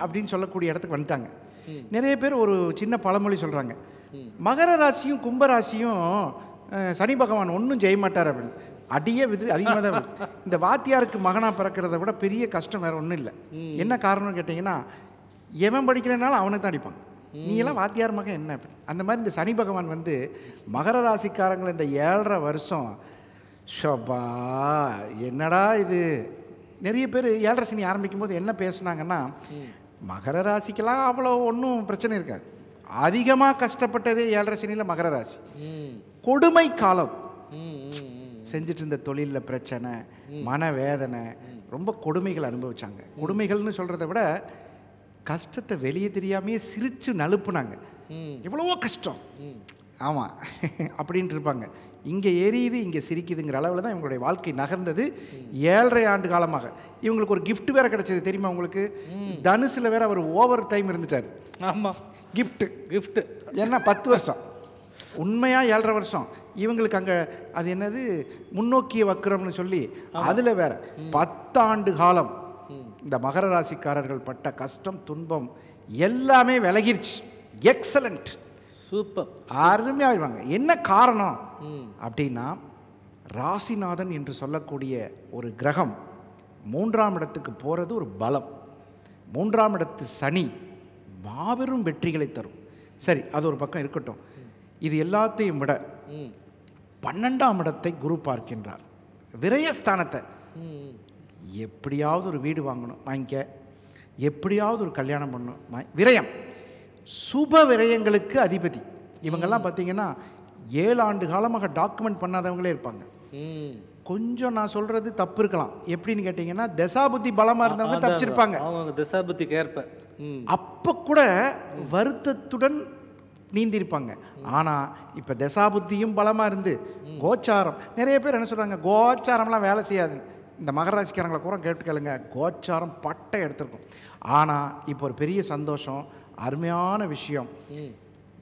அப்படின்னு சொல்லக்கூடிய இடத்துக்கு வந்துட்டாங்க. நிறைய பேர் ஒரு சின்ன பழமொழி சொல்கிறாங்க, மகர ராசியும் கும்பராசியும் சனி பகவான் ஒன்றும் செய்ய மாட்டார் அப்படின்னு. அடியே அதிகமாக தான். இந்த வாத்தியாருக்கு மகனாக பிறக்கிறத விட பெரிய கஷ்டம் வேறு ஒன்றும் இல்லை. என்ன காரணம்னு கேட்டிங்கன்னா, எவன் படிக்கலைனாலும் அவனுக்கு தான் அடிப்பாங்க. நீ எல்லாம் வாத்தியார் மகன் என்ன அப்படி. அந்த மாதிரி இந்த சனி பகவான் வந்து மகர ராசிக்காரங்களை இந்த 7.5 வருஷம் ஷோபா என்னடா இது. நிறைய பேர் 7.5 சனி ஆரம்பிக்கும் போது என்ன பேசுனாங்கன்னா, மகர ராசிக்கெல்லாம் அவ்வளோ ஒன்றும் பிரச்சனை இருக்காது, அதிகமாக கஷ்டப்பட்டதே 7.5 சனியில் மகர ராசி. கொடுமை காலம், செஞ்சுட்டு இருந்த தொழிலில் பிரச்சனை, மனவேதனை, ரொம்ப கொடுமைகள் அனுபவிச்சாங்க. கொடுமைகள்னு சொல்கிறத விட கஷ்டத்தை வெளியே தெரியாமையே சிரித்து நழுப்புனாங்க. எவ்வளவோ கஷ்டம். ஆமாம் அப்படின்ட்டு இருப்பாங்க. இங்கே எரியுது இங்கே சிரிக்குதுங்கிற அளவில் தான் இவங்களுடைய வாழ்க்கை நகர்ந்தது. 7.5 ஆண்டு காலமாக இவங்களுக்கு ஒரு கிஃப்ட் வேறு கிடச்சது தெரியுமா உங்களுக்கு? தனுசில் வேறு அவர் ஓவர் டைம் இருந்துட்டார். ஆமாம், கிஃப்ட்டு ஏன்னா 10 வருஷம், உண்மையாக 7.5 வருஷம். இவங்களுக்கு அங்கே அது என்னது முன்னோக்கிய வக்கரம்னு சொல்லி அதில் வேற 10 ஆண்டு காலம் இந்த மகர ராசிக்காரர்கள் பட்ட கஷ்டம் துன்பம் எல்லாமே விலகிருச்சு. Excellent, super, அருமையாகிடுவாங்க. என்ன காரணம் அப்படின்னா ராசிநாதன் என்று சொல்லக்கூடிய ஒரு கிரகம் 3ஆம் இடத்துக்கு போகிறது ஒரு பலம். 3ஆம் இடத்து சனி மாபெரும் வெற்றிகளை தரும். சரி, அது ஒரு பக்கம் இருக்கட்டும். இது எல்லாத்தையும் விட 12ஆம் இடத்தை குரு பார்க்கின்றார். விரயஸ்தானத்தை. எப்படியாவது ஒரு வீடு வாங்கணும் வாங்கிக்க, எப்படியாவது ஒரு கல்யாணம் பண்ணணும் விரயம். சுப விரயங்களுக்கு அதிபதி. இவங்கெல்லாம் பார்த்தீங்கன்னா 7 ஆண்டு காலமாக டாக்குமெண்ட் பண்ணாதவங்களே இருப்பாங்க. கொஞ்சம் நான் சொல்கிறது தப்பு இருக்கலாம். எப்படின்னு கேட்டிங்கன்னா தசாபுத்தி பலமாக இருந்தவங்க தப்பிச்சிருப்பாங்க. தசாபுத்திக்கு ஏற்ப அப்போ கூட வருத்தத்துடன் நீந்திருப்பாங்க. ஆனால் இப்போ தசாபுத்தியும் பலமாக இருந்து கோச்சாரம், நிறைய பேர் என்ன சொல்கிறாங்க, கோச்சாரம்லாம் வேலை செய்யாது. இந்த மகர ராசிக்காரங்களை கூட கேட்டு கேளுங்க, கோச்சாரம் பட்டை எடுத்துருக்கும். ஆனால் இப்போ ஒரு பெரிய சந்தோஷம், அருமையான விஷயம்.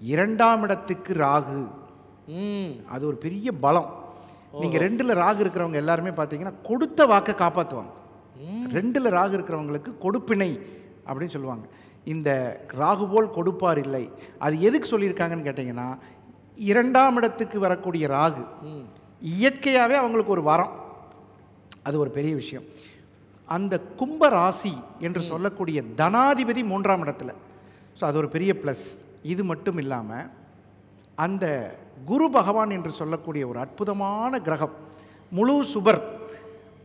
2ஆம் இடத்துக்கு ராகு, அது ஒரு பெரிய பலம். நீங்கள் 2ல் ராகு இருக்கிறவங்க எல்லாருமே பார்த்தீங்கன்னா கொடுத்த வாக்கை காப்பாற்றுவாங்க. 2ல் ராகு இருக்கிறவங்களுக்கு கொடுப்பினை அப்படின்னு சொல்லுவாங்க. இந்த ராகு போல் கொடுப்பார் இல்லை. அது எதுக்கு சொல்லியிருக்காங்கன்னு கேட்டிங்கன்னா 2ஆம் இடத்துக்கு வரக்கூடிய ராகு இயற்கையாகவே அவங்களுக்கு ஒரு வரம். அது ஒரு பெரிய விஷயம். அந்த கும்ப ராசி என்று சொல்லக்கூடிய தனாதிபதி 3ஆம் இடத்துல. ஸோ அது ஒரு பெரிய ப்ளஸ். இது மட்டும் இல்லாமல் அந்த குரு பகவான் என்று சொல்லக்கூடிய ஒரு அற்புதமான கிரகம், முழு சுபர்,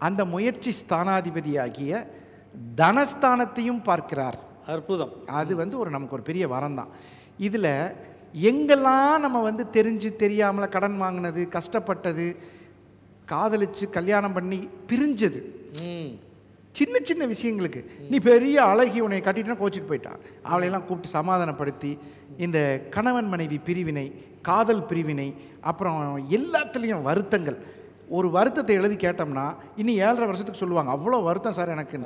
அந்த முயற்சி ஸ்தானாதிபதியாகிய தனஸ்தானத்தையும் பார்க்கிறார். அற்புதம். அது நமக்கு ஒரு பெரிய வரம் தான். இதில் எங்கெல்லாம் நம்ம தெரிஞ்சு தெரியாமல் கடன் வாங்கினது, கஷ்டப்பட்டது, காதலிச்சு கல்யாணம் பண்ணி பிரிஞ்சது, சின்ன சின்ன விஷயங்களுக்கு நீ பெரிய அழகி உன்னை கட்டிட்டுனா கோச்சிட்டு போயிட்டான், அவளையெல்லாம் கூப்பிட்டு சமாதானப்படுத்தி இந்த கணவன் மனைவி பிரிவினை, காதல் பிரிவினை, அப்புறம் எல்லாத்துலேயும் வருத்தங்கள். ஒரு வருத்தத்தை எழுதி கேட்டோம்னா இனி 7.5 வருஷத்துக்கு சொல்லுவாங்க, அவ்வளோ வருத்தம் சார் எனக்கு.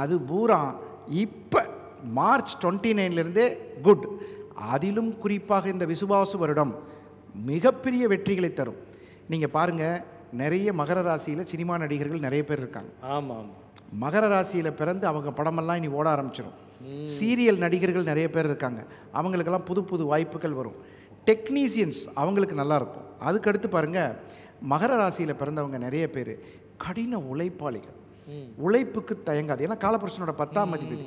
அது பூரா இப்போ மார்ச் 29 குட். அதிலும் குறிப்பாக இந்த விசுவாசு வருடம் மிகப்பெரிய வெற்றிகளை தரும். நீங்கள் பாருங்கள், நிறைய மகர ராசியில் சினிமா நடிகர்கள் நிறைய பேர் இருக்காங்க. ஆமாம், மகர ராசியில் பிறந்து அவங்க படமெல்லாம் இனி ஓட ஆரம்பிச்சிடும். சீரியல் நடிகர்கள் நிறைய பேர் இருக்காங்க, அவங்களுக்கெல்லாம் புது புது வாய்ப்புகள் வரும். டெக்னீசியன்ஸ் அவங்களுக்கு நல்லாயிருக்கும். அதுக்கடுத்து பாருங்கள், மகர ராசியில் பிறந்தவங்க நிறைய பேர் கடின உழைப்பாளிகள், உழைப்புக்கு தயங்காது. ஏன்னா காலபுருஷனோட 10ஆம் அதிபதி.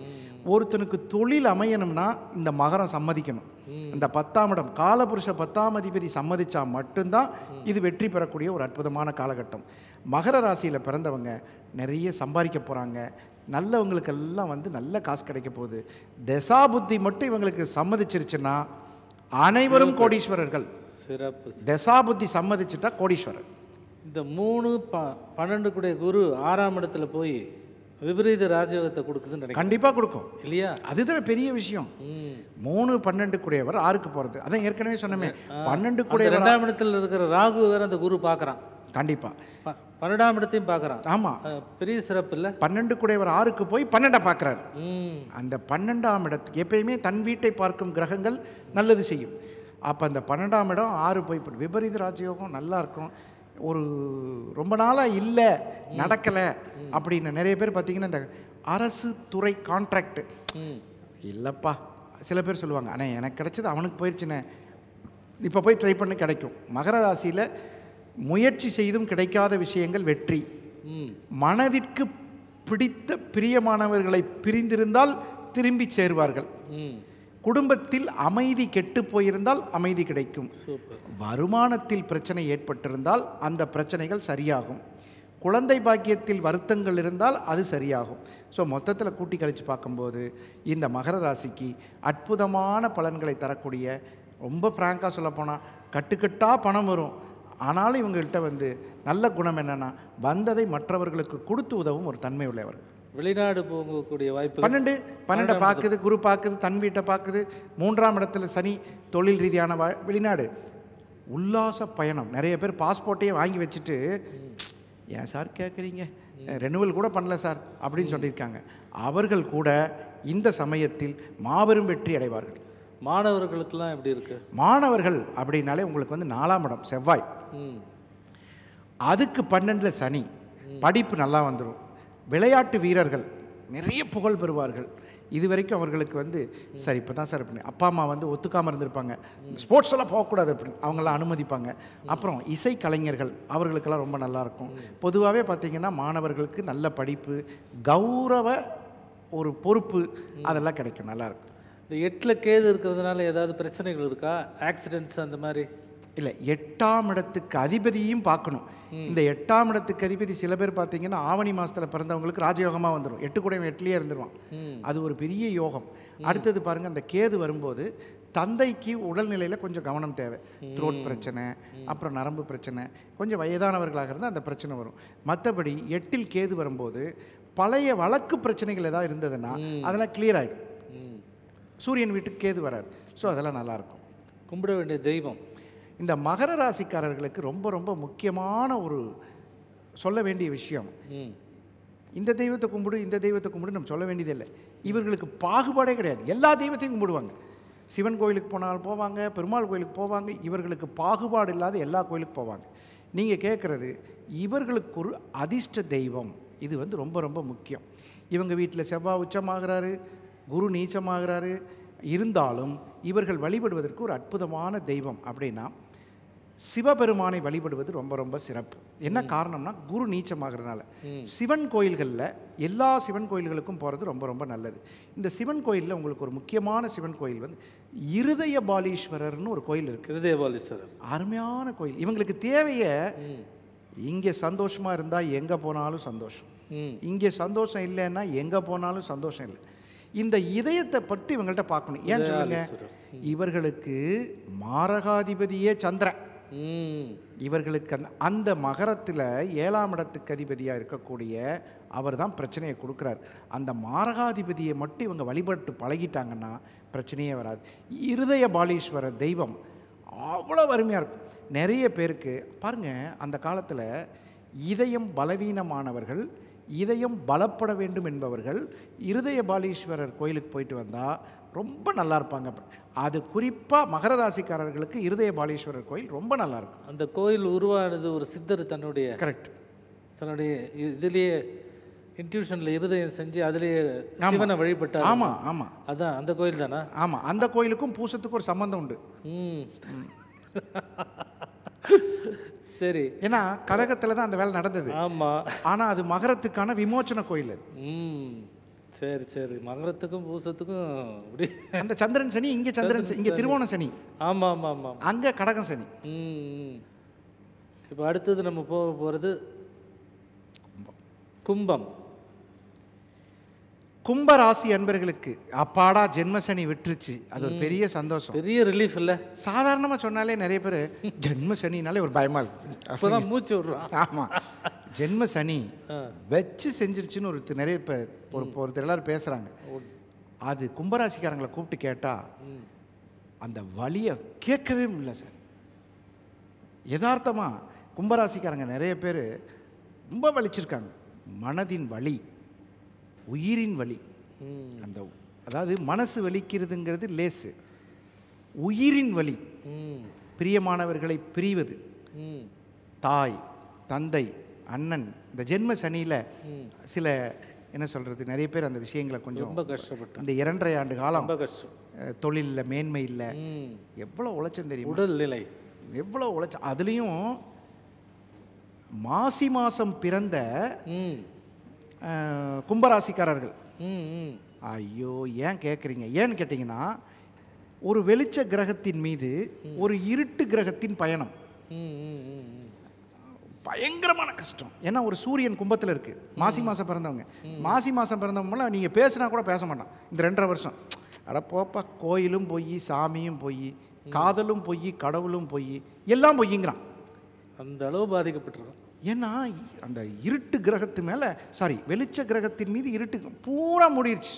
ஒருத்தனுக்கு தொழில் அமையணும்னா இந்த மகரம் சம்மதிக்கணும். இந்த 10ஆம் இடம் காலபுருஷ 10ஆம் அதிபதி சம்மதிச்சா மட்டும்தான் இது வெற்றி பெறக்கூடிய ஒரு அற்புதமான காலகட்டம். மகர ராசியில் பிறந்தவங்க நிறைய சம்பாதிக்க போகிறாங்க. நல்லவங்களுக்கெல்லாம் நல்ல காசு கிடைக்க போகுது. தசாபுத்தி மட்டும் இவங்களுக்கு சம்மதிச்சிருச்சுன்னா அனைவரும் கோடீஸ்வரர்கள். சிறப்பு. தசாபுத்தி சம்மதிச்சுட்டா கோடீஸ்வரர். இந்த 3 12 கூடிய குரு 6ஆம் இடத்துல போய் விபரீத ராஜயோகத்தை கொடுக்குதுன்னு நினைக்கிறேன். கண்டிப்பாக கொடுக்கும் இல்லையா? அதுதான் பெரிய விஷயம். 3 12 கூடியவர் 6க்கு போகிறது. அதான் ஏற்கனவே சொன்னமே, 12 கூடியவர் 2ஆம் இடத்துல இருக்கிற ராகு வேற அந்த குரு பார்க்குறான். கண்டிப்பாக 12ஆம் இடத்தையும் பார்க்குறான். ஆமாம், பெரிய சிறப்பு இல்லை? 12 கூடியவர் 6க்கு போய் 12 பார்க்குறாரு. அந்த 12ஆம் இடத்துக்கு எப்பயுமே தன் வீட்டை பார்க்கும் கிரகங்கள் நல்லது செய்யும். அப்போ அந்த 12ஆம் இடம் 6 போய் விபரீத ராஜயோகம் நல்லா இருக்கும். ஒரு ரொம்ப நாளாக இல்லை, நடக்கலை அப்படின்னு நிறைய பேர் பார்த்தீங்கன்னா இந்த அரசு துறை கான்ட்ராக்டு இல்லைப்பா, சில பேர் சொல்லுவாங்க, ஆனால் எனக்கு கிடைச்சது அவனுக்கு போயிடுச்சுண்ணே, இப்போ போய் ட்ரை பண்ணி கிடைக்கும். மகர ராசியில் முயற்சி செய்தும் கிடைக்காத விஷயங்கள் வெற்றி. மனதிற்கு பிடித்த பிரியமானவர்களை பிரிந்திருந்தால் திரும்பி சேருவார்கள். குடும்பத்தில் அமைதி கெட்டு போயிருந்தால் அமைதி கிடைக்கும். வருமானத்தில் பிரச்சனை ஏற்பட்டிருந்தால் அந்த பிரச்சனைகள் சரியாகும். குழந்தை பாக்கியத்தில் வருத்தங்கள் இருந்தால் அது சரியாகும். ஸோ மொத்தத்தில் கூட்டி கழித்து பார்க்கும்போது இந்த மகர ராசிக்கு அற்புதமான பலன்களை தரக்கூடிய, ரொம்ப ஃப்ராங்காக சொல்லப்போனால் கட்டுக்கட்டாக பணம் வரும். ஆனாலும் இவங்கள்ட்ட நல்ல குணம் என்னென்னா வந்ததை மற்றவர்களுக்கு கொடுத்து உதவும் ஒரு தன்மை உள்ளவர். வெளிநாடு போகக்கூடிய வாய்ப்பு 12 பார்க்குது, குரு பார்க்குது, தன் வீட்டை பார்க்குது. 3ஆம் இடத்துல சனி, தொழில் ரீதியான வெளிநாடு. உல்லாச பயணம். நிறைய பேர் பாஸ்போர்ட்டையே வாங்கி வச்சுட்டு, ஏன் சார் கேட்குறீங்க, ரெனுவல் கூட பண்ணல சார் அப்படின்னு சொல்லியிருக்காங்க. அவர்கள் கூட இந்த சமயத்தில் மாபெரும் வெற்றி அடைவார்கள். மாணவர்களுக்கெல்லாம் எப்படி இருக்கு? மாணவர்கள் அப்படின்னாலே உங்களுக்கு வந்து 4ஆம் இடம் செவ்வாய், அதுக்கு 12ல் சனி, படிப்பு நல்லா வந்துடும். விளையாட்டு வீரர்கள் நிறைய புகழ் பெறுவார்கள். இது வரைக்கும் அவர்களுக்கு வந்து சார் இப்போ தான் சார் அப்படி அப்பா அம்மா வந்து ஒத்துக்காமல் இருந்திருப்பாங்க, ஸ்போர்ட்ஸ் எல்லாம் போகக்கூடாது அப்படின்னு அவங்களாம் அனுமதிப்பாங்க. அப்புறம் இசை கலைஞர்கள் அவர்களுக்கெல்லாம் ரொம்ப நல்லாயிருக்கும். பொதுவாகவே பார்த்திங்கன்னா மாணவர்களுக்கு நல்ல படிப்பு, கௌரவ ஒரு பொறுப்பு அதெல்லாம் கிடைக்கும், நல்லாயிருக்கும். இந்த 8ல் கேது இருக்கிறதுனால ஏதாவது பிரச்சனைகள் இருக்கா? ஆக்சிடென்ட்ஸ் அந்த மாதிரி? இல்லை, 8ஆம் இடத்துக்கு அதிபதியும் பார்க்கணும். இந்த 8ஆம் இடத்துக்கு அதிபதி சில பேர் பார்த்தீங்கன்னா ஆவணி மாதத்தில் பிறந்தவங்களுக்கு ராஜயோகமாக வந்துடும். 8 கூட 8லேயே இருந்துருவான். அது ஒரு பெரிய யோகம். அடுத்தது பாருங்கள், அந்த கேது வரும்போது தந்தைக்கு உடல்நிலையில் கொஞ்சம் கவனம் தேவை. த்ரோட் பிரச்சனை, அப்புறம் நரம்பு பிரச்சனை, கொஞ்சம் வயதானவர்களாக இருந்தால் அந்த பிரச்சனை வரும். மற்றபடி 8ல் கேது வரும்போது பழைய வழக்கு பிரச்சனைகள் ஏதாவது இருந்ததுன்னா அதெல்லாம் கிளியர் ஆகிடும். சூரியன் வீட்டுக்கு கேது வராது. ஸோ அதெல்லாம் நல்லாயிருக்கும். கும்பிட வேண்டிய தெய்வம் இந்த மகர ராசிக்காரர்களுக்கு ரொம்ப ரொம்ப முக்கியமான ஒரு சொல்ல வேண்டிய விஷயம், இந்த தெய்வத்தை கும்பிடு இந்த தெய்வத்தை கும்பிடு நம்ம சொல்ல வேண்டியதில்லை. இவர்களுக்கு பாகுபாடே கிடையாது, எல்லா தெய்வத்தையும் கும்பிடுவாங்க. சிவன் கோயிலுக்கு போனாலும் போவாங்க, பெருமாள் கோயிலுக்கு போவாங்க. இவர்களுக்கு பாகுபாடு இல்லாத எல்லா கோயிலுக்கு போவாங்க. நீங்கள் கேட்குறது இவர்களுக்கு ஒரு அதிர்ஷ்ட தெய்வம், இது வந்து ரொம்ப ரொம்ப முக்கியம். இவங்க வீட்டில் செவ்வாய் உச்சமாகிறாரு, குரு நீச்சமாகிறாரு. இருந்தாலும் இவர்கள் வழிபடுவதற்கு ஒரு அற்புதமான தெய்வம் அப்படின்னா சிவபெருமானை வழிபடுவது ரொம்ப ரொம்ப சிறப்பு. என்ன காரணம்னா குரு நீச்சமாகிறதுனால சிவன் கோயில்களில் எல்லா சிவன் கோயில்களுக்கும் போகிறது ரொம்ப ரொம்ப நல்லது. இந்த சிவன் கோயிலில் உங்களுக்கு ஒரு முக்கியமான சிவன் கோயில் வந்து இருதய பாலீஸ்வரர்னு ஒரு கோயில் இருக்குது. இருதய பாலீஸ்வரர் அருமையான கோயில். இவங்களுக்கு தேவையை இங்கே சந்தோஷமாக இருந்தால் எங்கே போனாலும் சந்தோஷம், இங்கே சந்தோஷம் இல்லைன்னா எங்கே போனாலும் சந்தோஷம் இல்லை. இந்த இதயத்தை பற்றி இவங்கள்ட்ட பார்க்கணும். ஏன் சொல்லுங்க, இவர்களுக்கு மாரகாதிபதியே சந்திரன். இவர்களுக்கு அந்த மகரத்தில் 7ஆம் இடத்துக்கு அதிபதியாக இருக்கக்கூடிய அவர் தான் பிரச்சனையை கொடுக்குறார். அந்த மாரகாதிபதியை மட்டும் இவங்க வழிபட்டு பழகிட்டாங்கன்னா பிரச்சனையே வராது. இருதய பாலீஸ்வரர் தெய்வம் அவ்வளோ அருமையாக இருக்கும். நிறைய பேருக்கு பாருங்கள், அந்த காலத்தில் இதயம் பலவீனமானவர்கள், இதயம் பலப்பட வேண்டும் என்பவர்கள் இருதய பாலீஸ்வரர் கோயிலுக்கு போயிட்டு வந்தால் ரொம்ப நல்லா இருப்பாங்க. அது குறிப்பாக மகர ராசிக்காரர்களுக்கு இருதய பாலீஸ்வரர் கோயில் ரொம்ப நல்லாயிருக்கும். அந்த கோயில் உருவானது ஒரு சித்தர் தன்னுடைய தன்னுடைய இதுலேயே இன்ட்யூஷனில் இருதயம் செஞ்சு அதுலேயே சிவனை வழிபட்டார். ஆமாம் ஆமாம், அதான் அந்த கோயில் தானே? ஆமாம், அந்த கோயிலுக்கும் பூசத்துக்கும் ஒரு சம்பந்தம் உண்டு. சரி, ஏன்னா கரகத்தில் தான் அந்த வேலை நடந்தது. ஆமாம், ஆனால் அது மகரத்துக்கான விமோச்சன கோயில் அது. சரி சரி, மகரத்துக்கும் பூசத்துக்கும் அப்படி அந்த சந்திரன் சனி இங்கே சந்திரன், இங்கே திருவோண சனி. ஆமாம் ஆமாம் ஆமாம், அங்கே கடகம் சனி. இப்போ அடுத்தது நம்ம போக போகிறது கும்பம். கும்பராசி அன்பர்களுக்கு அப்பாடா ஜென்மசனி விட்டுருச்சு, அது ஒரு பெரிய சந்தோஷம், பெரிய ரிலீஃப் இல்லை? சாதாரணமாக சொன்னாலே நிறைய பேர் ஜென்மசனினாலே ஒரு பயமாக இருக்கு, அப்போதான் மூச்சு விடுறோம். ஆமாம், ஜென்மசனி வச்சு செஞ்சிருச்சுன்னு நிறைய பேர் ஒருத்தர் எல்லாரும் பேசுகிறாங்க. அது கும்பராசிக்காரங்களை கூப்பிட்டு கேட்டால் அந்த வலியை கேட்கவே முடியல சார். யதார்த்தமாக கும்பராசிக்காரங்க நிறைய பேர் ரொம்ப வலிச்சிருக்காங்க. மனதின் வலி, உயிரின் வலி. அந்த அதாவது மனசு வலிக்கிறதுங்கிறது லேசு, உயிரின் வலி, பிரியமானவர்களை பிரிவது, தாய் தந்தை அண்ணன். இந்த ஜென்ம சனியில் சில என்ன சொல்கிறது, நிறைய பேர் அந்த விஷயங்களை கொஞ்சம் ரொம்ப கஷ்டப்பட்டு இந்த 2.5 ஆண்டு காலம் ரொம்ப கஷ்டம். தொழிலில் மேன்மை இல்லை, எவ்வளோ உழைச்சம் தெரியும், உடல்நிலை எவ்வளோ உழைச்ச. அதுலேயும் மாசி மாதம் பிறந்த கும்பராசிக்காரர்கள், ஐயோ ஏன் கேட்குறீங்க, ஏன்னு கேட்டிங்கன்னா ஒரு வெளிச்ச கிரகத்தின் மீது ஒரு இருட்டு கிரகத்தின் பயணம் பயங்கரமான கஷ்டம். ஏன்னா ஒரு சூரியன் கும்பத்தில் இருக்குது, மாசி மாதம் பிறந்தவங்க. மாசி மாதம் பிறந்தவங்களாம் நீங்கள் பேசுனா கூட பேச மாட்டான் இந்த 2.5 வருஷம். அட போப்பா, கோயிலும் போய், சாமியும் போய், காதலும் போய், கடவுளும் போய், எல்லாம் பொய்யுங்கிறான். அந்த அளவு பாதிக்கப்பட்டிருக்கோம். ஏன்னா அந்த இருட்டு கிரகத்து மேலே வெளிச்ச கிரகத்தின் மீது இருட்டு பூரா மூடிடுச்சு.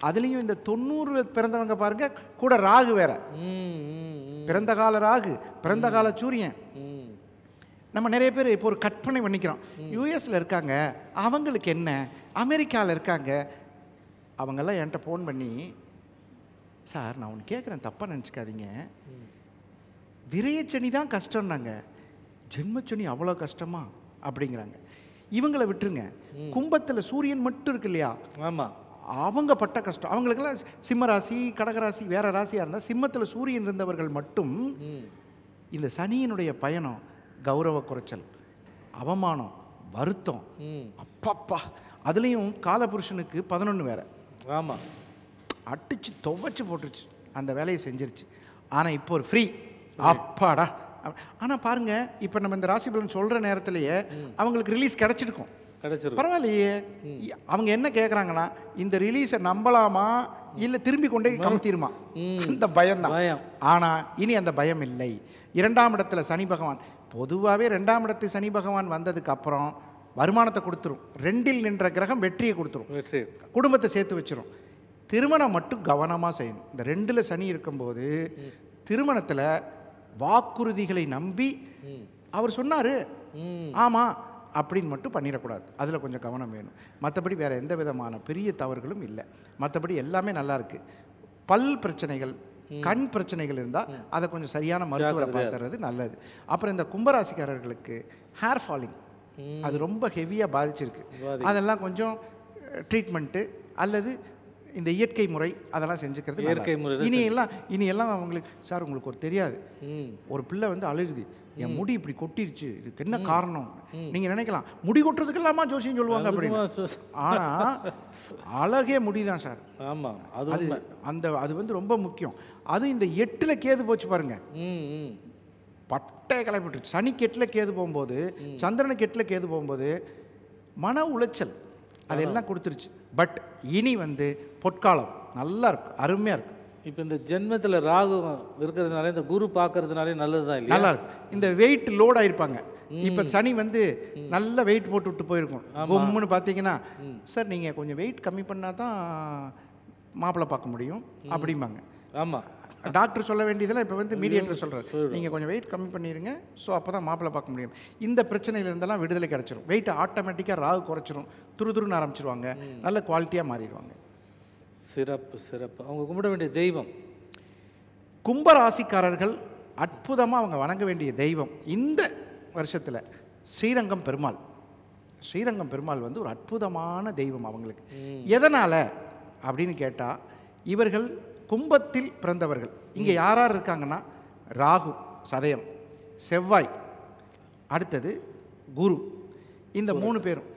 அதுலேயும் இந்த 90 பிறந்தவங்க பாருங்க, கூட ராகு வேற, பிறந்த கால ராகு, பிறந்த கால சூரியன். நம்ம நிறைய பேர் இப்போ ஒரு கற்பனை பண்ணிக்கிறோம், யூஎஸில் இருக்காங்க அவங்களுக்கு என்ன, அமெரிக்காவில் இருக்காங்க. அவங்கெல்லாம் என்கிட்ட ஃபோன் பண்ணி, சார் நான் ஒன்று கேட்குறேன், தப்பாக நினச்சிக்காதீங்க, விரயச்சனி தான் கஷ்டம்னாங்க, ஜென்மச்சனி அவ்வளோ கஷ்டமா அப்படிங்கிறாங்க. இவங்களை விட்டுருங்க, கும்பத்தில் சூரியன் மட்டும் இருக்கு இல்லையா, ஆமாம், அவங்க பட்ட கஷ்டம். அவங்களுக்கெல்லாம் சிம்ம ராசி, கடகராசி, வேற ராசியாக இருந்தால், சிம்மத்தில் சூரியன் இருந்தவர்கள் மட்டும் இந்த சனியினுடைய பயணம், கௌரவ குறைச்சல், அவமானம், வருத்தம், அப்பப்பா. அதுலேயும் காலபுருஷனுக்கு 11 வேற. ஆமாம், அடிச்சு துவைச்சு போட்டுருச்சு, அந்த வேலையை செஞ்சிருச்சு. ஆனால் இப்போ ஒரு ஃப்ரீ, அப்பாடா. ஆனால் பாருங்க, இப்போ நம்ம இந்த ராசி பலன் சொல்கிற நேரத்திலேயே அவங்களுக்கு ரிலீஸ் கிடச்சிருக்கும், பரவாயில்லையே. அவங்க என்ன கேட்குறாங்கன்னா, இந்த ரிலீஸை நம்பலாமா இல்லை திரும்பி கொண்டே கமுத்திருமா, இந்த பயம்தான். ஆனால் இனி அந்த பயம் இல்லை. 2ஆம் இடத்துல சனி பகவான், பொதுவாகவே 2ஆம் இடத்து சனி பகவான் வந்ததுக்கு அப்புறம் வருமானத்தை கொடுத்துரும். 2இல் நின்ற கிரகம் வெற்றியை கொடுத்துரும், குடும்பத்தை சேர்த்து வச்சிரும். திருமணம் மட்டும் கவனமாக செய்யணும். இந்த 2இல் சனி இருக்கும்போது திருமணத்தில் வாக்குறுதிகளை நம்பி அவர் சொன்னார் ஆமாம் அப்படின்னு மட்டும் பண்ணிடக்கூடாது, அதில் கொஞ்சம் கவனம் வேணும். மற்றபடி வேறு எந்த விதமான பெரிய தவறுகளும் இல்லை. மற்றபடி எல்லாமே நல்லா இருக்குது. பல் பிரச்சனைகள், கண் பிரச்சனைகள் இருந்தால் அதை கொஞ்சம் சரியான மருத்துவரை பார்த்துறது நல்லது. அப்புறம் இந்த கும்பராசிக்காரர்களுக்கு ஹேர் ஃபாலிங் அது ரொம்ப ஹெவியாக பாதிச்சிருக்கு. அதெல்லாம் கொஞ்சம் ட்ரீட்மெண்ட்டு அல்லது இந்த இயற்கை முறை அதெல்லாம் செஞ்சுக்கிறது. இயற்கை முறை இனியெல்லாம் அவங்களுக்கு, சார் உங்களுக்கு ஒரு தெரியாது, ஒரு பிள்ளை வந்து அழுகுது, என் முடி இப்படி கொட்டிருச்சு, இதுக்கு என்ன காரணம் நீங்கள் நினைக்கலாம், முடி கொட்டுறதுக்கு இல்லாமா ஜோசியம் சொல்லுவாங்க அப்படின்னு. ஆனால் அழகே முடிதான் சார். ஆமாம், அது வந்து ரொம்ப முக்கியம். அதுவும் இந்த 8இல் கேது போச்சு பாருங்க, பட்டை கிளப்பிட்டுருச்சு. சனிக்கு 8இல் கேது போகும்போது, சந்திரனுக்கு 8இல் கேது போகும்போது மன உளைச்சல் அதெல்லாம் கொடுத்துருச்சு. பட் இனி வந்து பொற்காலம் நல்லா இருக்கு, அருமையாக இருக்கு. இப்போ இந்த ஜென்மத்தில் ராகு இருக்கிறதுனால, இந்த குரு பார்க்கறதுனாலே நல்லது தான் இல்லையா? நல்லா இருக்கு. இந்த வெயிட் லோட் ஆயிருப்பாங்க. இப்போ சனி வந்து நல்ல வெயிட் போட்டு விட்டு போயிருக்கும். கும்முன்னு பார்த்தீங்கன்னா, சார் நீங்கள் கொஞ்சம் வெயிட் கம்மி பண்ணால் தான் மாப்பிள்ளை பார்க்க முடியும் அப்படிம்பாங்க. ஆமாம், டாக்டர் சொல்ல வேண்டியதெல்லாம் இப்போ வந்து மீடியேட்டர் சொல்கிறார், நீங்கள் கொஞ்சம் வெயிட் கம்மி பண்ணிடுங்க, ஸோ அப்போ தான் மாப்பிள்ளை பார்க்க முடியும். இந்த பிரச்சனையிலேருந்தெல்லாம் விடுதலை கிடச்சிரும். வெயிட்டை ஆட்டோமேட்டிக்காக ராகு குறைச்சிரும், துருதுருன்னு ஆரம்பிச்சிருவாங்க, நல்ல குவாலிட்டியாக மாறிடுவாங்க. சிறப்பு சிறப்பு. அவங்க கும்பிட வேண்டிய தெய்வம், கும்பராசிக்காரர்கள் அற்புதமாக அவங்க வணங்க வேண்டிய தெய்வம் இந்த வருஷத்தில் ஸ்ரீரங்கம் பெருமாள். ஸ்ரீரங்கம் பெருமாள் வந்து ஒரு அற்புதமான தெய்வம் அவங்களுக்கு. எதனால் அப்படின்னு கேட்டால், இவர்கள் கும்பத்தில் பிறந்தவர்கள். இங்கே யார் யார் இருக்காங்கன்னா, ராகு சதயம், செவ்வாய், அடுத்தது குரு, இந்த 3 பேரும்.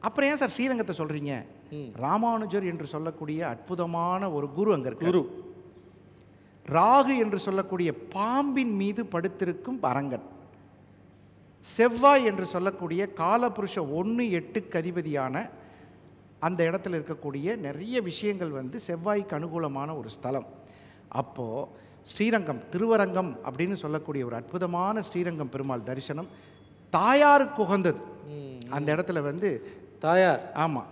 அப்புறம் ஏன் சார் ஸ்ரீரங்கத்தை சொல்கிறீங்க? ராமானுஜர் என்று சொல்லக்கூடிய அற்புதமான ஒரு குரு அங்கே இருக்கு. குரு ராகு என்று சொல்லக்கூடிய பாம்பின் மீது படுத்திருக்கும் அரங்கன், செவ்வாய் என்று சொல்லக்கூடிய காலபுருஷ 1-8க்கு அதிபதியான அந்த இடத்துல இருக்கக்கூடிய நிறைய விஷயங்கள் வந்து செவ்வாய்க்கு அனுகூலமான ஒரு ஸ்தலம். அப்போது ஸ்ரீரங்கம், திருவரங்கம் அப்படின்னு சொல்லக்கூடிய ஒரு அற்புதமான ஸ்ரீரங்கம் பெருமாள் தரிசனம் தாயாருக்கு உகந்தது. அந்த இடத்துல வந்து தாயார், ஆமாம்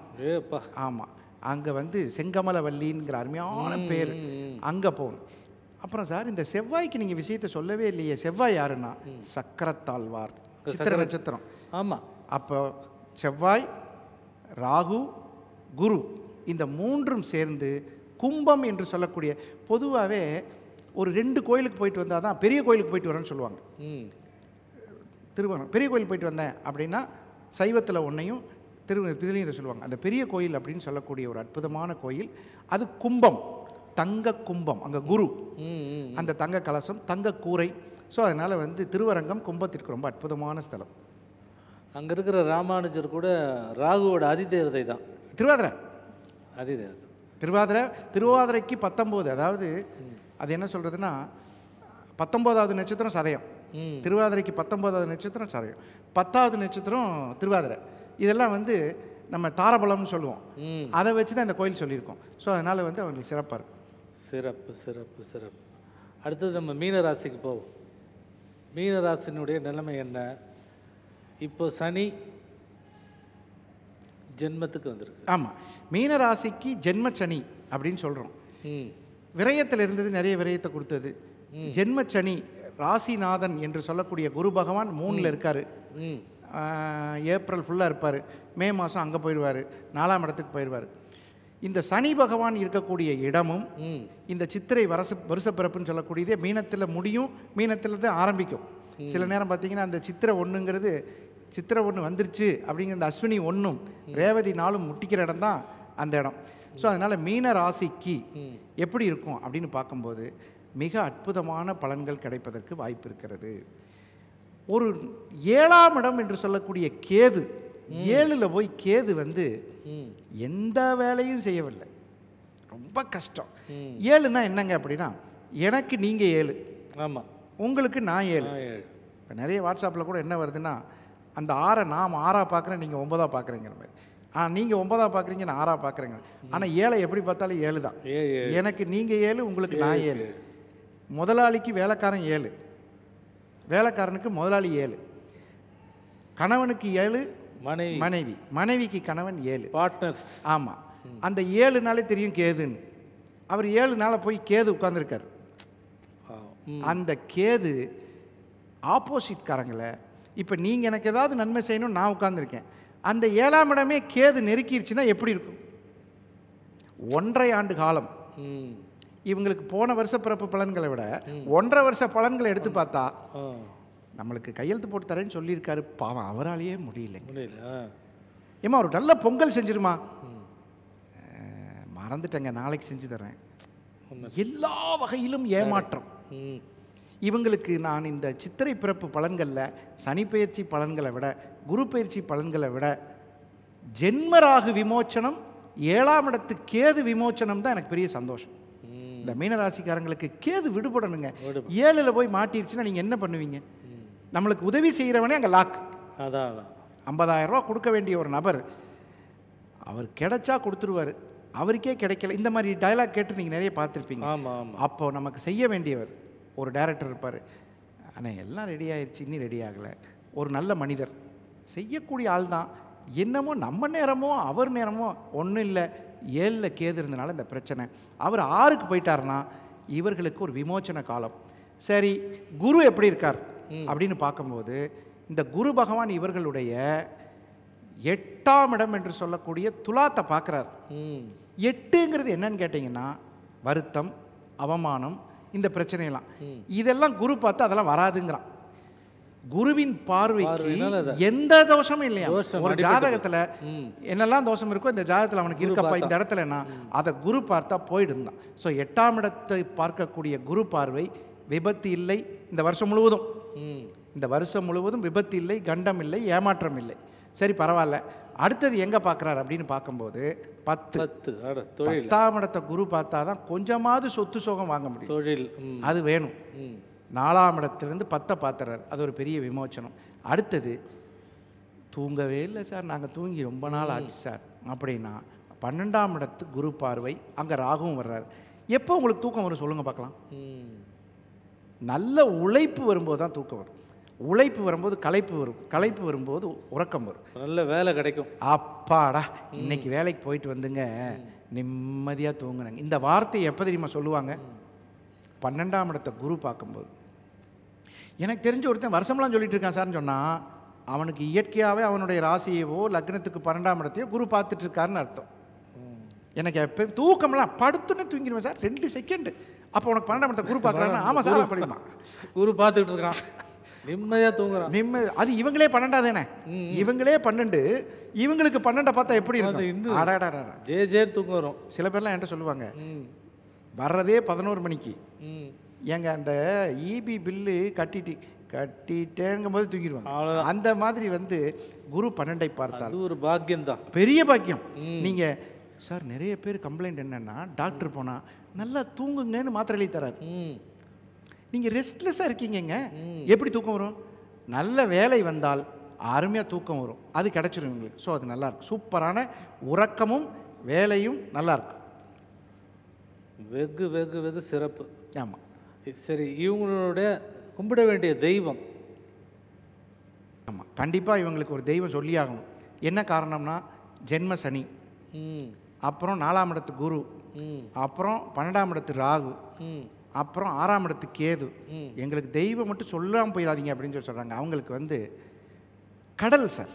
ஆமாம், அங்கே வந்து செங்கமலவல்லிங்கிற அருமையான பேர், அங்கே போகணும். அப்புறம் சார் இந்த செவ்வாய்க்கு நீங்கள் விஷயத்தை சொல்லவே இல்லையே, செவ்வாய் யாருன்னா சக்கரத்தாழ்வார், சித்திர நட்சத்திரம். ஆமாம். அப்போ செவ்வாய், ராகு, குரு இந்த 3ம் சேர்ந்து கும்பம் என்று சொல்லக்கூடிய, பொதுவாகவே ஒரு 2 கோயிலுக்கு போயிட்டு வந்தால் தான் பெரிய கோயிலுக்கு போயிட்டு வரேன்னு சொல்லுவாங்க. திருவண்ணம் பெரிய கோயில் போயிட்டு வந்தேன் அப்படின்னா சைவத்தில் ஒன்றையும் இதுலையும் இதை சொல்லுவாங்க. அந்த பெரிய கோயில் அப்படின்னு சொல்லக்கூடிய ஒரு அற்புதமான கோயில் அது கும்பம், தங்க கும்பம், அங்கே குரு, அந்த தங்க கலசம், தங்க கூரை. ஸோ அதனால் வந்து திருவரங்கம் கும்பத்திற்கு ரொம்ப அற்புதமான ஸ்தலம். அங்கே இருக்கிற ராமானுஜர் கூட ராகுவோட அதிதேவதை தான், திருவாதிரை அதிதேவதை. திருவாதிரைக்கு 19, அதாவது அது என்ன சொல்கிறதுனா 19வது நட்சத்திரம் சதயம், திருவாதிரைக்கு 19வது நட்சத்திரம் சதயம், 10வது நட்சத்திரம் திருவாதிரை. இதெல்லாம் வந்து நம்ம தாரபலம்னு சொல்லுவோம், அதை வச்சு தான் இந்த கோயில் சொல்லியிருக்கோம். ஸோ அதனால் வந்து அவங்களுக்கு சிறப்பாக இருக்கும். சிறப்பு சிறப்பு சிறப்பு. அடுத்தது நம்ம மீனராசிக்கு போவோம். மீனராசினுடைய நிலைமை என்ன? இப்போ சனி ஜென்மத்துக்கு வந்திருக்கு. ஆமாம், மீன ராசிக்கு ஜென்மச்சனி அப்படின்னு சொல்கிறோம். விரயத்தில் இருந்தது, நிறைய விரயத்தை கொடுத்தது. ஜென்மச்சனி ராசிநாதன் என்று சொல்லக்கூடிய குரு பகவான் 3ல் இருக்கார். ஏப்ரல் ஃபுல்லாக இருப்பார். மே மாதம் அங்கே போயிடுவார், 4ஆம் இடத்துக்கு போயிடுவார். இந்த சனி பகவான் இருக்கக்கூடிய இடமும் இந்த சித்திரை வருஷப்பிறப்புன்னு சொல்லக்கூடியதே மீனத்தில் முடியும், மீனத்தில் தான் ஆரம்பிக்கும். சில நேரம் பார்த்தீங்கன்னா அந்த சித்திரை 1ங்கிறது சித்திரை 1 வந்துருச்சு அப்படிங்கிற அந்த அஸ்வினி 1ம் ரேவதி 4ம் முட்டிக்கிற இடம் தான் அந்த இடம். ஸோ அதனால் மீன ராசிக்கு எப்படி இருக்கும் அப்படின்னு பார்க்கும்போது மிக அற்புதமான பலன்கள் கிடைப்பதற்கு வாய்ப்பு இருக்கிறது. ஒரு 7ஆம் இடம் என்று சொல்லக்கூடிய கேது, 7ல் போய் கேது வந்து எந்த வேலையும் செய்யவில்லை, ரொம்ப கஷ்டம். 7ன்னா என்னங்க அப்படின்னா, எனக்கு நீங்கள் 7, ஆமாம், உங்களுக்கு நான் 7. இப்போ நிறைய வாட்ஸ்அப்பில் கூட என்ன வருதுன்னா, அந்த 6 நாம் 6ஆக பார்க்குறேன், நீங்கள் 9ஆக பார்க்குறீங்கிற மாதிரி. நீங்கள் 9ஆக பார்க்குறீங்க, நான் 6ஆக பார்க்குறேங்க. ஆனால் 7 எப்படி பார்த்தாலும் 7 தான். எனக்கு நீங்கள் 7, உங்களுக்கு நான் 7. முதலாளிக்கு வேலைக்காரன் 7, வேலைக்காரனுக்கு முதலாளி 7, கணவனுக்கு 7 மனைவி, மனைவிக்கு கணவன் 7 பார்ட்னர்ஸ். ஆமாம், அந்த 7 நாளே தெரியும் கேதுன்னு. அவர் 7 நாளில் போய் கேது உட்கார்ந்துருக்கார். அந்த கேது ஆப்போசிட்காரங்களை, இப்போ நீங்கள் எனக்கு ஏதாவது நன்மை செய்யணும்னு நான் உட்கார்ந்துருக்கேன், அந்த 7ஆம் இடமே கேது நெருக்கிடுச்சுன்னா எப்படி இருக்கும்? 1.5 ஆண்டு காலம் இவங்களுக்கு போன வருஷ பிறப்பு பலன்களை விட 1.5 வருஷ பலன்களை எடுத்து பார்த்தா, நம்மளுக்கு கையெழுத்து போட்டு தரேன்னு சொல்லியிருக்காரு, பாவம் அவராலேயே முடியல. ஏமா ஒரு நல்ல பொங்கல் செஞ்சிருமா, மறந்துட்டேங்க, நாளைக்கு செஞ்சு தரேன். எல்லா வகையிலும் ஏமாற்றம். இவங்களுக்கு நான் இந்த சித்திரை பிறப்பு பலன்களில் சனி பயிற்சி பலன்களை விட, குரு பயிற்சி பலன்களை விட, ஜென்மராகு விமோச்சனம், 7ஆம் இடத்து கேது விமோச்சனம் தான் எனக்கு பெரிய சந்தோஷம். இந்த மீனராசிக்காரங்களுக்கு கேது விடுபடணுங்க. 7ல் போய் மாட்டிருச்சுன்னா நீங்கள் என்ன பண்ணுவீங்க? நம்மளுக்கு உதவி செய்கிறவனே அங்கே லாக். அதான் 50,000 ரூபா கொடுக்க வேண்டிய ஒரு நபர், அவர் கிடைச்சா கொடுத்துருவார், அவருக்கே கிடைக்கல. இந்த மாதிரி டயலாக் கேட்டு நீங்கள் நிறைய பார்த்துருப்பீங்க. அப்போ நமக்கு செய்ய வேண்டியவர் ஒரு டைரக்டர் இருப்பார், ஆனால் எல்லாம் ரெடி ஆயிடுச்சு, இன்னும் ரெடி ஆகலை. ஒரு நல்ல மனிதர் செய்யக்கூடிய ஆள் தான். என்னமோ நம்ம நேரமோ அவர் நேரமோ ஒன்றும் இல்லை, 7ல் கேது இருந்தனால இந்த பிரச்சனை. அவர் 6க்கு போயிட்டாருன்னா இவர்களுக்கு ஒரு விமோச்சன காலம். சரி, குரு எப்படி இருக்கார் அப்படின்னு பார்க்கும்போது, இந்த குரு பகவான் இவர்களுடைய 8ஆம் இடம் என்று சொல்லக்கூடிய துலாத்தை பார்க்குறார். 8ங்கிறது என்னன்னு கேட்டிங்கன்னா, வருத்தம், அவமானம், இந்த பிரச்சனையெல்லாம், இதெல்லாம் குரு பார்த்து அதெல்லாம் வராதுங்கிறான். குருவின் பார்வைக்கு எந்த தோஷமும் இல்லையா. ஒரு ஜாதகத்தில் என்னெல்லாம் தோஷம் இருக்கோ இந்த ஜாதகத்தில் அவனுக்கு இருக்கப்பா இந்த இடத்துல என்ன, அதை குரு பார்த்தா போயிடுந்தான். ஸோ 8ஆம் இடத்தை பார்க்கக்கூடிய குரு பார்வை, விபத்து இல்லை இந்த வருஷம் முழுவதும். இந்த வருஷம் முழுவதும் விபத்து இல்லை, கண்டம் இல்லை, ஏமாற்றம் இல்லை. சரி, பரவாயில்ல. அடுத்தது எங்கே பார்க்குறாரு அப்படின்னு பார்க்கும்போது 10ஆம் இடத்தை குரு பார்த்தா தான் கொஞ்சமாவது சொத்து சோகம் வாங்க முடியும், தொழில் அது வேணும். 4ஆம் இடத்துலேருந்து 10 பார்த்துறாரு, அது ஒரு பெரிய விமோச்சனம். அடுத்தது, தூங்கவே இல்லை சார், நாங்கள் தூங்கி ரொம்ப நாள் ஆச்சு சார் அப்படின்னா 12ஆம் இடத்து குரு பார்வை, அங்கே ராகுவும் வர்றாரு. எப்போ உங்களுக்கு தூக்கம் வரும் சொல்லுங்கள் பார்க்கலாம்? நல்ல உழைப்பு வரும்போது தான் தூக்கம் வரும். உழைப்பு வரும்போது களைப்பு வரும், களைப்பு வரும்போது உறக்கம் வரும், நல்ல வேலை கிடைக்கும். அப்பாடா இன்னைக்கு வேலைக்கு போயிட்டு வந்துங்க நிம்மதியாக தூங்குனாங்க. இந்த வார்த்தையை எப்போ தெரியுமா சொல்லுவாங்க? 12ஆம் இடத்தை குரு பார்க்கும்போது. எனக்கு தெரிஞ்ச ஒருத்தன் வருஷம்லாம் சொல்லிட்டு இருக்கான் சார்னு சொன்னால், அவனுக்கு இயற்கையாகவே அவனுடைய ராசியவோ லக்னத்துக்கு 12ஆம் இடத்தையோ குரு பார்த்துட்டு இருக்காருன்னு அர்த்தம். எனக்கு எப்போ தூக்கம்லாம் படுத்துன்னு தூங்கிடுவேன் சார் 2 செகண்டு. அப்போ உனக்கு 12ஆம் இடத்தை குரு பார்க்குறான்னா, ஆமாம் சார் அப்படிமா குரு பார்த்துக்கிட்டு இருக்கான், நிம்மதியாக தூங்குறான். நிம்மதி அது இவங்களே 12ஆம் தானே, இவங்களே 12, இவங்களுக்கு 12 பார்த்தா எப்படி இருக்கும்? அடாடா ஜே தூக்கம் வரும். சில பேர்லாம் என்கிட்ட சொல்லுவாங்க, வர்றதே 11 மணிக்கு, ஏங்க அந்த இபி பில்லு கட்டிட்டேங்கும் போது தூங்கிடுவாங்க. அந்த மாதிரி வந்து குரு 12ஐ பார்த்தால் ஒரு பாக்கியம் தான், பெரிய பாக்கியம். நீங்கள் சார் நிறைய பேர் கம்ப்ளைண்ட் என்னென்னா, டாக்டர் போனால் நல்லா தூங்குங்கன்னு மாத்திரை எழுதி தராரு. நீங்கள் ரெஸ்ட்லெஸ்ஸாக இருக்கீங்கங்க, எப்படி தூக்கம் வரும்? நல்ல வேலை வந்தால் அருமையாக தூக்கம் வரும், அது கிடச்சிரும் உங்களுக்கு. ஸோ அது நல்லாயிருக்கும், சூப்பரான உறக்கமும் வேலையும் நல்லாயிருக்கும். வெகு வெகு வெகு சிறப்பு. ஆமாம். சரி, இவங்களுடைய கும்பிட வேண்டிய தெய்வம்? ஆமாம், கண்டிப்பாக இவங்களுக்கு ஒரு தெய்வம் சொல்லி ஆகணும். என்ன காரணம்னா, ஜென்ம சனி, ம் அப்புறம் 4ஆம் இடத்து குரு, ம் அப்புறம் 12ஆம் இடத்து ராகு, ம் அப்புறம் 6ஆம் இடத்து கேது. எங்களுக்கு தெய்வம் மட்டும் சொல்லாமல் போயிடாதீங்க அப்படின்னு சொல்லி சொல்கிறாங்க. அவங்களுக்கு வந்து கடல் சார்.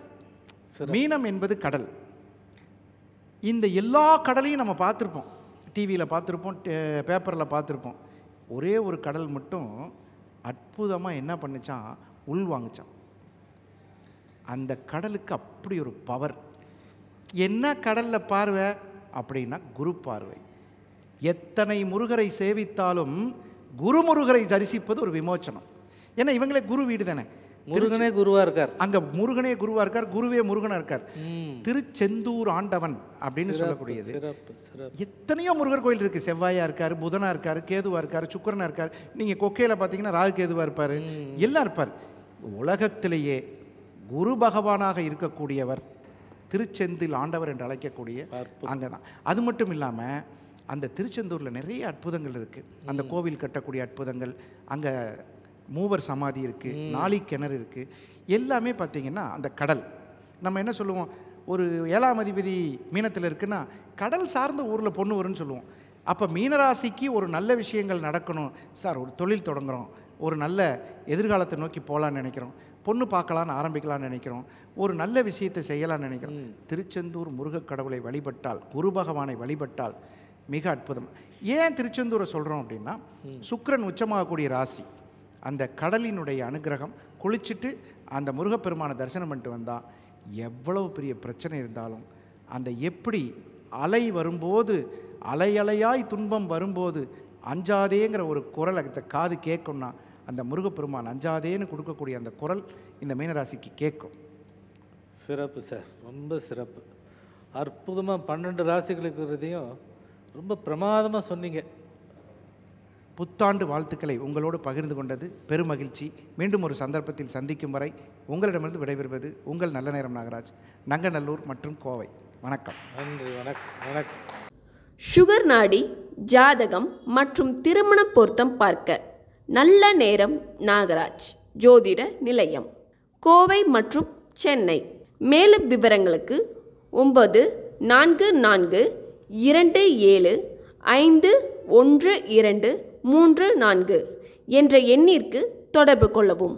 மீனம் என்பது கடல். இந்த எல்லா கடலையும் நம்ம பார்த்துருப்போம், டிவியில் பார்த்துருப்போம், பேப்பரில் பார்த்துருப்போம். ஒரே ஒரு கடல் மட்டும் அற்புதமாக என்ன பண்ணிச்சான், உள்வாங்கிச்சான். அந்த கடலுக்கு அப்படி ஒரு பவர். என்ன கடலில் பார்வை அப்படின்னா குரு பார்வை. எத்தனை முருகரை சேவித்தாலும் குருமுருகரை தரிசிப்பது ஒரு விமோச்சனம். ஏன்னா இவங்களே குரு வீடு தானே, முருகனே குருவா இருக்கார். அங்கே முருகனே குருவா இருக்கார், குருவே முருகனாக இருக்கார். திருச்செந்தூர் ஆண்டவன் அப்படின்னு சொல்லக்கூடியது. எத்தனையோ முருகர் கோயில் இருக்குது. செவ்வாயாக இருக்கார், புதனாக இருக்கார், கேதுவாக இருக்கார், சுக்கிரனாக இருக்கார். நீங்கள் கொக்கையில் பார்த்தீங்கன்னா ராகு கேதுவாக இருப்பார், எல்லாம் இருப்பார். உலகத்திலேயே குரு பகவானாக இருக்கக்கூடியவர் திருச்செந்தில் ஆண்டவர் என்று அழைக்கக்கூடிய அங்கே தான். அது மட்டும் இல்லாமல் அந்த திருச்செந்தூரில் நிறைய அற்புதங்கள் இருக்குது. அந்த கோவில் கட்டக்கூடிய அற்புதங்கள், அங்கே மூவர் சமாதி இருக்குது, நாளி கிணறு இருக்குது. எல்லாமே பார்த்திங்கன்னா அந்த கடல். நம்ம என்ன சொல்லுவோம், ஒரு 7ஆம் அதிபதி மீனத்தில் இருக்குன்னா கடல் சார்ந்த ஊரில் பொண்ணு வரும்னு சொல்லுவோம். அப்போ மீனராசிக்கு ஒரு நல்ல விஷயங்கள் நடக்கணும் சார், ஒரு தொழில் தொடங்குகிறோம், ஒரு நல்ல எதிர்காலத்தை நோக்கி போகலான்னு நினைக்கிறோம், பொண்ணு பார்க்கலான்னு ஆரம்பிக்கலான்னு நினைக்கிறோம், ஒரு நல்ல விஷயத்தை செய்யலான்னு நினைக்கிறோம். திருச்செந்தூர் முருகக் கடவுளை வழிபட்டால், குரு பகவானை வழிபட்டால் மிக அற்புதம். ஏன் திருச்செந்தூரை சொல்கிறோம் அப்படின்னா, சுக்கிரன் உச்சமாகக்கூடிய ராசி. அந்த கடலினுடைய அனுகிரகம், குளிச்சுட்டு அந்த முருகப்பெருமானை தரிசனம் பண்ணிட்டு வந்தால் எவ்வளவு பெரிய பிரச்சனை இருந்தாலும், அந்த எப்படி அலை வரும்போது, அலை அலையாய் துன்பம் வரும்போது அஞ்சாதேங்கிற ஒரு குரல் அந்த காது கேட்கும்னா, அந்த முருகப்பெருமான் அஞ்சாதேன்னு கொடுக்கக்கூடிய அந்த குரல் இந்த மீனராசிக்கு கேட்கும். சிறப்பு சார், ரொம்ப சிறப்பு. அற்புதமாக 12 ராசிகளுக்குறதையும் ரொம்ப பிரமாதமாக சொன்னீங்க. புத்தாண்டு வாழ்த்துக்களை உங்களோடு பகிர்ந்து கொண்டது பெருமகிழ்ச்சி. மீண்டும் ஒரு சந்தர்ப்பத்தில் சந்திக்கும் வரை உங்களிடமிருந்து விடைபெறுவது உங்கள் நல்ல நேரம் நாகராஜ், நங்கநல்லூர் மற்றும் கோவை. வணக்கம். நன்றி. வணக்கம். வணக்கம். சுகர் நாடி, ஜாதகம் மற்றும் திருமண பொருத்தம் பார்க்க நல்ல நேரம் நாகராஜ் ஜோதிட நிலையம், கோவை மற்றும் சென்னை. மேலும் விவரங்களுக்கு 9442751234 என்ற எண்ணிற்கு தொடர்பு கொள்ளவும்.